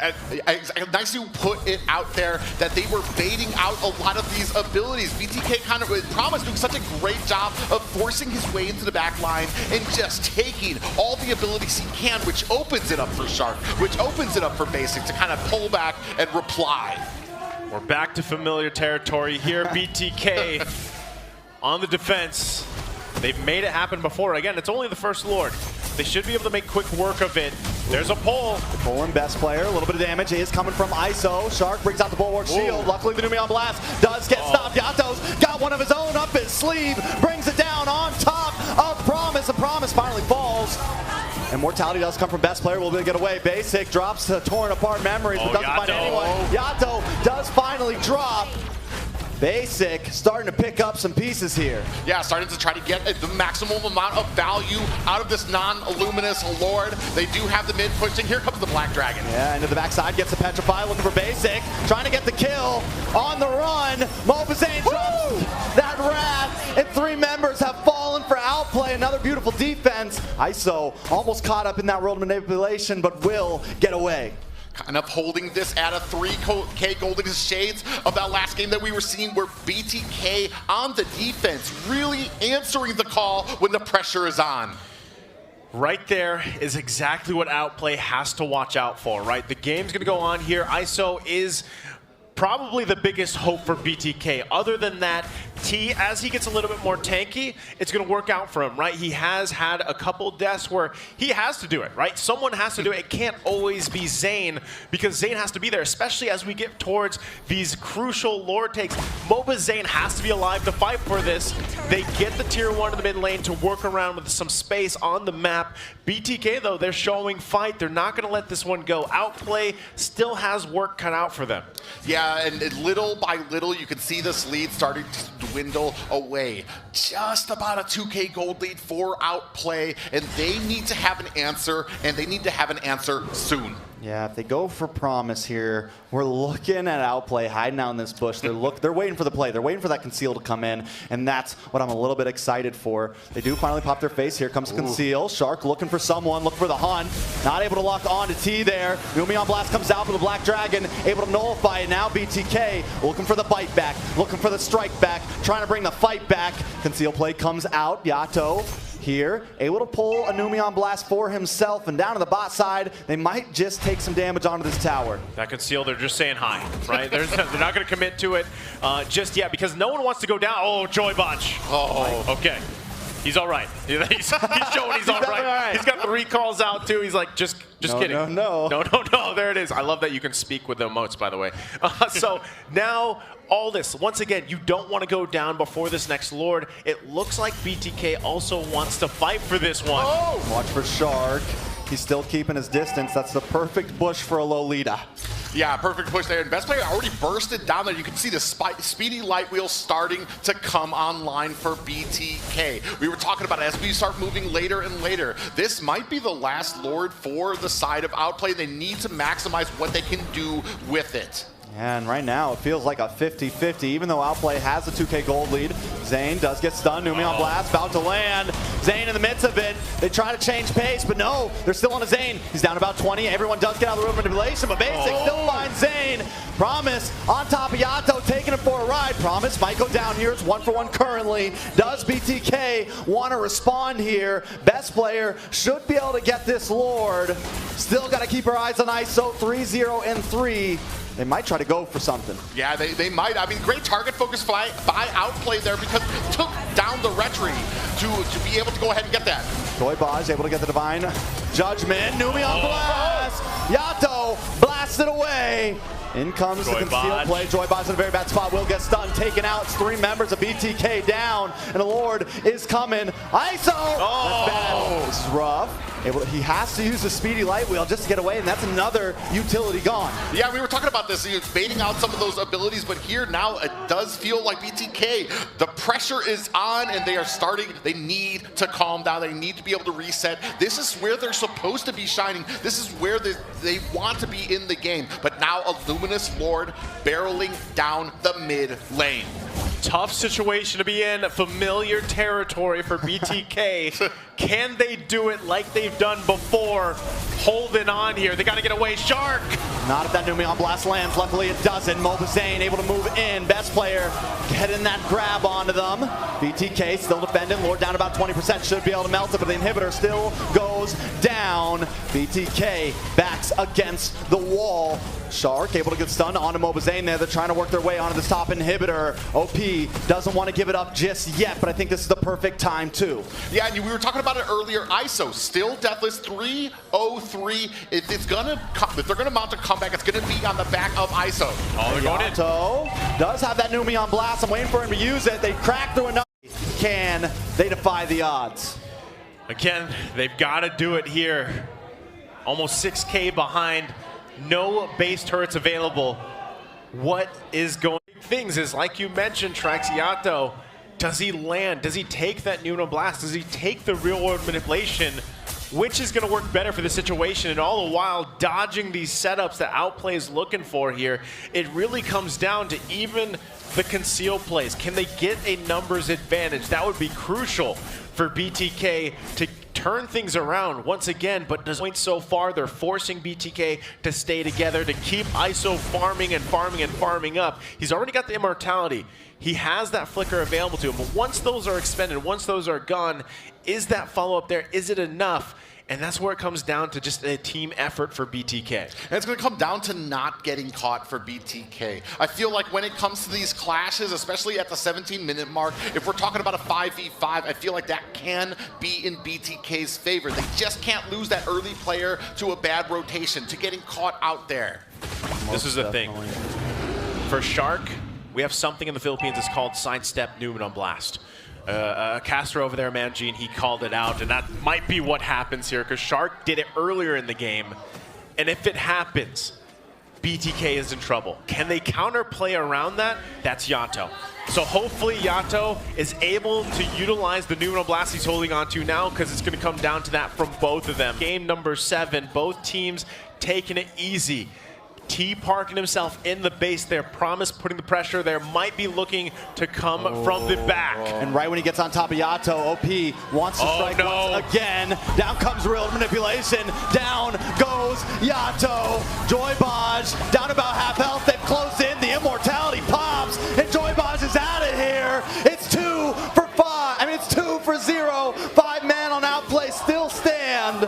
Nice to put it out there that they were baiting out a lot of these abilities. BTK kind of, Promise doing such a great job of forcing his way into the back line and just taking all the abilities he can, which opens it up for Shark, which opens it up for Basic to kind of pull back and reply. We're back to familiar territory here. BTK on the defense. They've made it happen before. Again, it's only the first Lord. They should be able to make quick work of it. There's a pull. Pulling best player. A little bit of damage is coming from ISO. Shark brings out the Bulwark Shield. Luckily, the Numion blast does get stopped. Yato's got one of his own up his sleeve. Brings it down on top of Promise. And Promise finally falls. Immortality does come from best player. We'll be able to get away. Basic drops to torn apart memories, but doesn't find anyone. Yato does finally drop. Basic starting to pick up some pieces here. Yeah, starting to try to get the maximum amount of value out of this non-luminous Lord. They do have the mid pushing. Here comes the Black Dragon. Yeah, into the backside, gets the Petrify, looking for Basic. Trying to get the kill on the run. Mlbb drops that Hard Wrath, and 3 members have fallen for Outplay. Another beautiful defense. ISO almost caught up in that world manipulation, but will get away. Kind of holding this at a 3K gold in his shades of that last game that we were seeing where BTK on the defense, really answering the call when the pressure is on. Right there is exactly what Outplay has to watch out for, right? The game's going to go on here. ISO is probably the biggest hope for BTK. Other than that, T, as he gets a little bit more tanky, it's going to work out for him, right? He has had a couple deaths where he has to do it, right? Someone has to do it. It can't always be Zane, because Zane has to be there, especially as we get towards these crucial lore takes. Mlbb Zane has to be alive to fight for this. They get the tier 1 in the mid lane to work around with some space on the map. BTK, though, they're showing fight. They're not going to let this one go. Outplay still has work cut out for them. Yeah, and little by little, you can see this lead starting to dwindle away. Just about a 2K gold lead for Outplay, and they need to have an answer, and they need to have an answer soon. Yeah, if they go for Promise here, we're looking at Outplay hiding out in this bush. They're waiting for the play. They're waiting for that Conceal to come in, and that's what I'm a little bit excited for. They do finally pop their face. Here comes Conceal. Shark looking for someone, looking for the hunt. Not able to lock on to T there. Numion Blast comes out for the Black Dragon, able to nullify it. Now BTK looking for the bite back, looking for the strike back, trying to bring the fight back. Conceal play comes out. Yato here, able to pull a Numion Blast for himself, and down to the bot side, they might just take some damage onto this tower. That Conceal, they're just saying hi, right? They're not going to commit to it just yet, because no one wants to go down. Oh, Joy Botch. Oh, okay. He's all right. He's showing he's all right. He's got the recalls out, too. He's like, just kidding. No. There it is. I love that you can speak with the emotes, by the way. So now, all this, once again, you don't want to go down before this next Lord. It looks like BTK also wants to fight for this one. Oh! Watch for Shark. He's still keeping his distance. That's the perfect bush for a Lolita. Yeah, perfect push there. And Best Player already bursted down there. You can see the speedy light wheel starting to come online for BTK. We were talking about it as we start moving later and later. This might be the last Lord for the side of Outplay. They need to maximize what they can do with it. And right now, it feels like a 50-50, even though Outplay has a 2K gold lead. Zane does get stunned. Numion Blast about to land. Zane in the midst of it. They try to change pace, but no, they're still on a Zane. He's down about 20. Everyone does get out of the room of manipulation, but Basic still finds Zane. Promise on top of Yato, taking him for a ride. Promise might go down here. It's 1-for-1 currently. Does BTK want to respond here? Best Player should be able to get this Lord. Still got to keep our eyes on ISO. 3-0 and 3. They might try to go for something. Yeah, they might. I mean, great target focus by Outplay there, because it took down the Retry to be able to go ahead and get that. Joy Baj able to get the Divine Judgment. Numion Blast! Yato blasted away. In comes the Conceal play. Joy Baj in a very bad spot. Will get stunned, taken out. It's 3 members of BTK down, and the Lord is coming. ISO! Oh! That's bad. This is rough. He has to use the speedy light wheel just to get away, and that's another utility gone. Yeah, we were talking about this. He's baiting out some of those abilities, but here now it does feel like BTK, the pressure is on, and they are starting. They need to calm down. They need to be able to reset. This is where they're supposed to be shining. This is where they want to be in the game. But now a Luminous Lord barreling down the mid lane. Tough situation to be in, familiar territory for BTK. Can they do it like they've done before? Holding on here. They got to get away. Shark! Not if that Numion Blast lands. Luckily it doesn't. Mlbb Zane able to move in. Best Player getting that grab onto them. BTK still defending. Lord down about 20%. Should be able to melt it, but the inhibitor still goes down. BTK backs against the wall. Shark able to get stunned onto Mlbb Zane there. They're trying to work their way onto this top inhibitor. OP doesn't want to give it up just yet, but I think this is the perfect time too. Yeah, and we were talking about it earlier. ISO still deathless, 3-0-3. If they're gonna mount a comeback, it's gonna be on the back of ISO. Oh, they're going in. Yato does have that Numion Blast. I'm waiting for him to use it. They crack through enough. Can they defy the odds? Again, they've got to do it here. Almost 6K behind. No base turrets available. What is going on? Things is, like you mentioned, Traxiato, does he land? Does he take that Numion Blast? Does he take the real world manipulation? Which is going to work better for the situation, and all the while dodging these setups that Outplay is looking for here. It really comes down to even the conceal plays? Can they get a numbers advantage? That would be crucial for BTK to turn things around once again, but does point so far. They're forcing BTK to stay together, to keep ISO farming and farming and farming up. He's already got the immortality. He has that flicker available to him, but once those are expended, once those are gone, is that follow-up there? Is it enough? And that's where it comes down to just a team effort for BTK. And it's going to come down to not getting caught for BTK. I feel like when it comes to these clashes, especially at the 17-minute mark, if we're talking about a 5v5, I feel like that can be in BTK's favor. They just can't lose that early player to a bad rotation, to getting caught out there. This is the thing. For Shark, we have something in the Philippines that's called sidestep Numen on Blast. A caster over there, Manjin, he called it out, and that might be what happens here, because Shark did it earlier in the game, and if it happens, BTK is in trouble. Can they counterplay around that? That's Yato. So hopefully Yato is able to utilize the Numen Blast he's holding on to now, because it's going to come down to that from both of them. Game number 7, both teams taking it easy. T parking himself in the base there. Promise putting the pressure there. Might be looking to come from the back. And right when he gets on top of Yato, OP wants to strike once again. Down comes real manipulation. Down goes Yato. Joybaj down about half health. They've closed in. The immortality pops. And Joybaj is out of here. It's 2 for 5. I mean, it's 2 for 0. 5-man on Outplay still stand.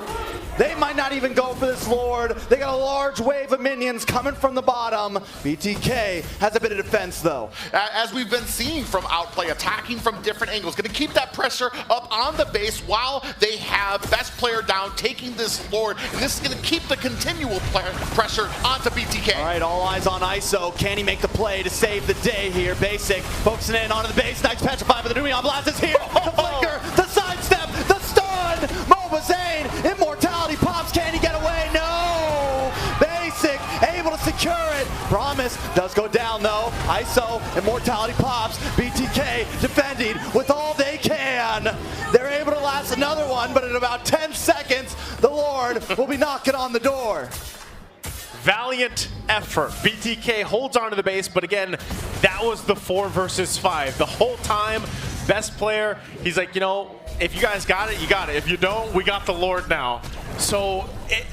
They might not even go for this Lord. They got a large wave of minions coming from the bottom. BTK has a bit of defense, though. As we've been seeing from Outplay, attacking from different angles, going to keep that pressure up on the base while they have best player down, taking this Lord. And this is going to keep the continual pressure onto BTK. All right, all eyes on ISO. Can he make the play to save the day here? Basic focusing in onto the base. Nice petrified, but the Numen Blast is here. The flicker, the sidestep, the stun. Mlbb Zane, immortality pops. Can he get away? No. Basic able to secure it. Promise does go down though. ISO, immortality pops. BTK defending with all they can. They're able to last another one, but in about 10 seconds, the Lord will be knocking on the door. Valiant effort. BTK holds onto the base, but again, that was the 4 versus 5. The whole time, best player, he's like, you know, if you guys got it, you got it. If you don't, we got the Lord now. So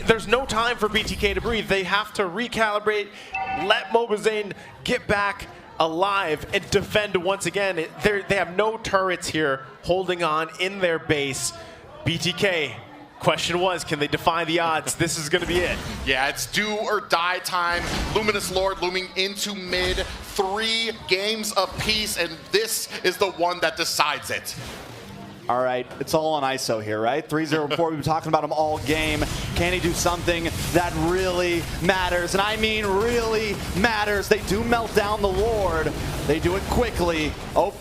there's no time for BTK to breathe. They have to recalibrate, let Mlbb Zane get back alive and defend once again. They have no turrets here holding on in their base. BTK, question was, can they defy the odds? This is going to be it. Yeah, it's do or die time. Luminous Lord looming into mid. 3 games apiece, and this is the one that decides it. All right, it's all on ISO here, right? 3-0 before. We've been talking about him all game. Can he do something that really matters? And I mean really matters. They do melt down the Lord. They do it quickly. OP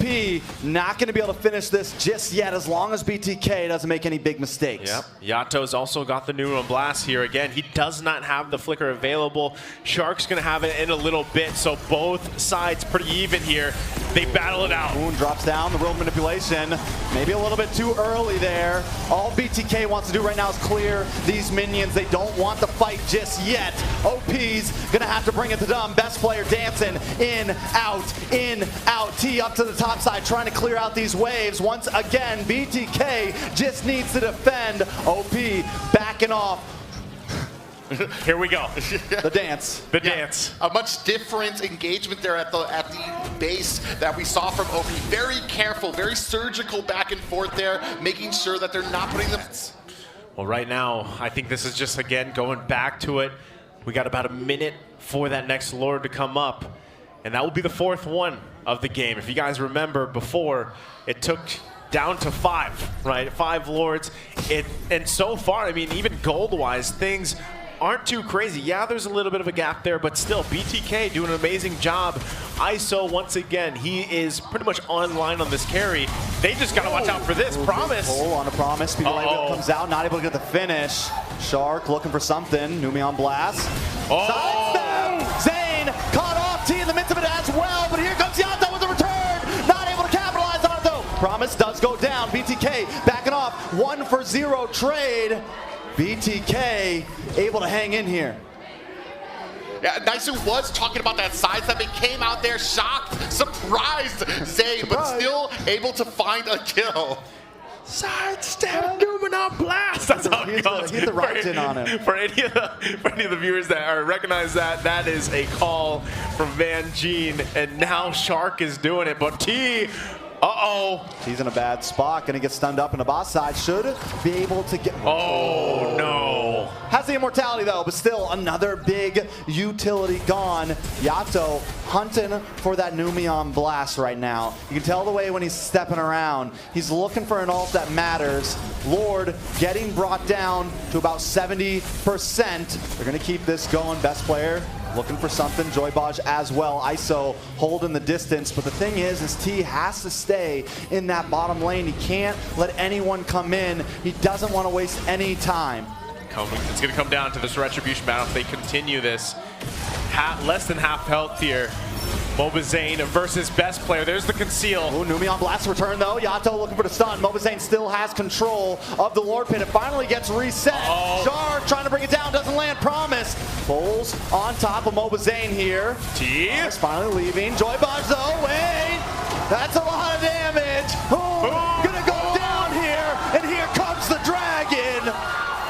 not going to be able to finish this just yet as long as BTK doesn't make any big mistakes. Yep. Yato's also got the Numen Blast here. Again, he does not have the flicker available. Shark's going to have it in a little bit, so both sides pretty even here. They battle it out. Moon drops down, the real manipulation. Maybe a little bit too early there. All BTK wants to do right now is clear these minions. They don't want the fight just yet. OP's gonna have to bring it to them. Best player dancing in, out, T up to the top side, trying to clear out these waves. Once again, BTK just needs to defend. OP backing off. Here we go. The dance. The dance. A much different engagement there at the base that we saw from OP. Very careful, very surgical back and forth there, making sure that they're not putting them. Well, right now, I think this is just, again, going back to it. We got about a minute for that next Lord to come up, and that will be the 4th one of the game. If you guys remember before, it took down to 5, right? 5 Lords. And so far, I mean, even gold-wise, things aren't too crazy. Yeah, there's a little bit of a gap there, but still, BTK doing an amazing job. ISO, once again, he is pretty much online on this carry. They just got to watch out for this. Promise. Pull on a Promise. People comes out, not able to get the finish. Shark looking for something. Numen Blast. Sidestep! Zane caught off T in the midst of it as well, but here comes Yato with the return. Not able to capitalize on it, though. Promise does go down. BTK backing off. 1 for 0 trade. BTK able to hang in here. Naisu was talking about that sidestep. It came out there, shocked, surprised Zayn, but still able to find a kill. Sidestep, Numenon Blast. That's how it goes. He hit the right in on him. For any of the viewers that recognize that, that is a call from Van Gene, and now Shark is doing it. But T, he's in a bad spot. Gonna get stunned up in the boss side. Should be able to get. Oh no! Has the immortality though, but still another big utility gone. Yato hunting for that Numenon Blast right now. You can tell the way when he's stepping around. He's looking for an ult that matters. Lord getting brought down to about 70%. They're gonna keep this going. Best player looking for something. Joybaj as well. ISO holding the distance. But the thing is T has to stay in that bottom lane. He can't let anyone come in. He doesn't want to waste any time. It's going to come down to this retribution battle if they continue this. Less than half health here. Mlbb versus best player. There's the conceal. Ooh, Numenon Blast return though. Yato looking for the stun. Mlbb still has control of the Lord Pit. It finally gets reset. Shark trying to bring it down. Doesn't land. Promise. Bulls on top of Mlbb here. T is finally leaving. Joybaj though. Wait. That's a lot of damage. Gonna go down here. And here comes the dragon.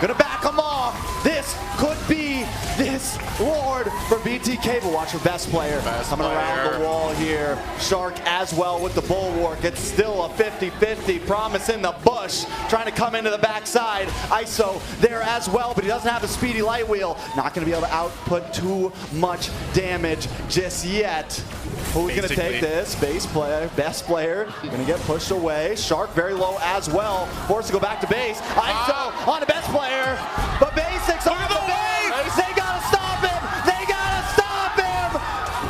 Gonna back him off. This could be this Lord for BTK, but watch the best player coming around the wall here. Shark as well with the bulwark. It's still a 50-50. Promise in the bush, trying to come into the backside. ISO there as well, but he doesn't have the speedy light wheel. Not going to be able to output too much damage just yet. Who's going to take this? Base player, best player, going to get pushed away. Shark very low as well. Forced to go back to base. ISO on the best player, but Basics on the base. They got to stop him. They got to stop him.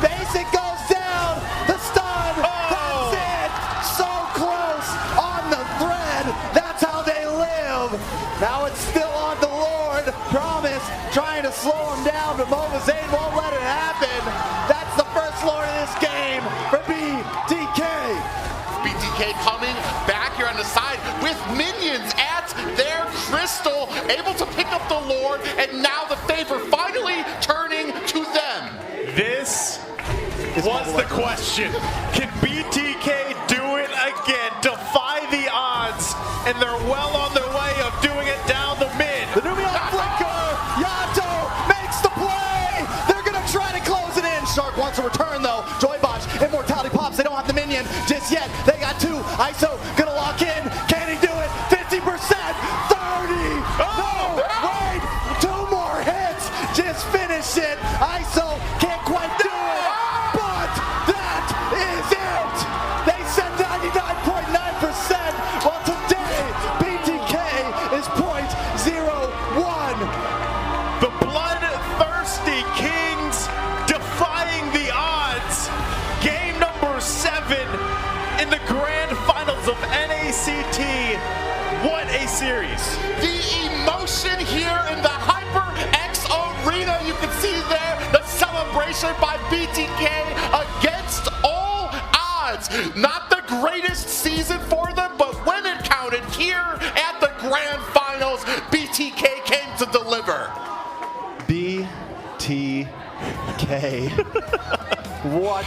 Basic goes down. The stun. That's it. So close on the thread. That's how they live. Now it's still on the Lord. Promise trying to slow him down, but Mlbb won't let it happen. That's the first Lord of this game for BTK. BTK coming back here on the side with minions at their crystal, able to pick up the Lord, and now the favor finally turning to them. This was the question. Can BTK do it again? Defy the odds, and they're well on their way of doing it down the mid. The Numenon flicker. Yato makes the play. They're gonna try to close it in. Shark wants to return though. Joybaj, immortality pops. They don't have the minion just yet. They got two. ISO gonna lock in. Can he do it? 50%. 30. No, wait. 2 more hits. Just finish it. ISO can't quite do it. But that is it. They said 99.9%. Well, today BTK is .01. The bloodthirsty Kings defying the odds. Game number 7 in the grand finals of NACT. What a series. The emotion here in the HyperX Arena. You can see there the celebration by BTK against all odds. Not the greatest season for them, but when it counted here at the grand finals, BTK came to deliver. BTK. What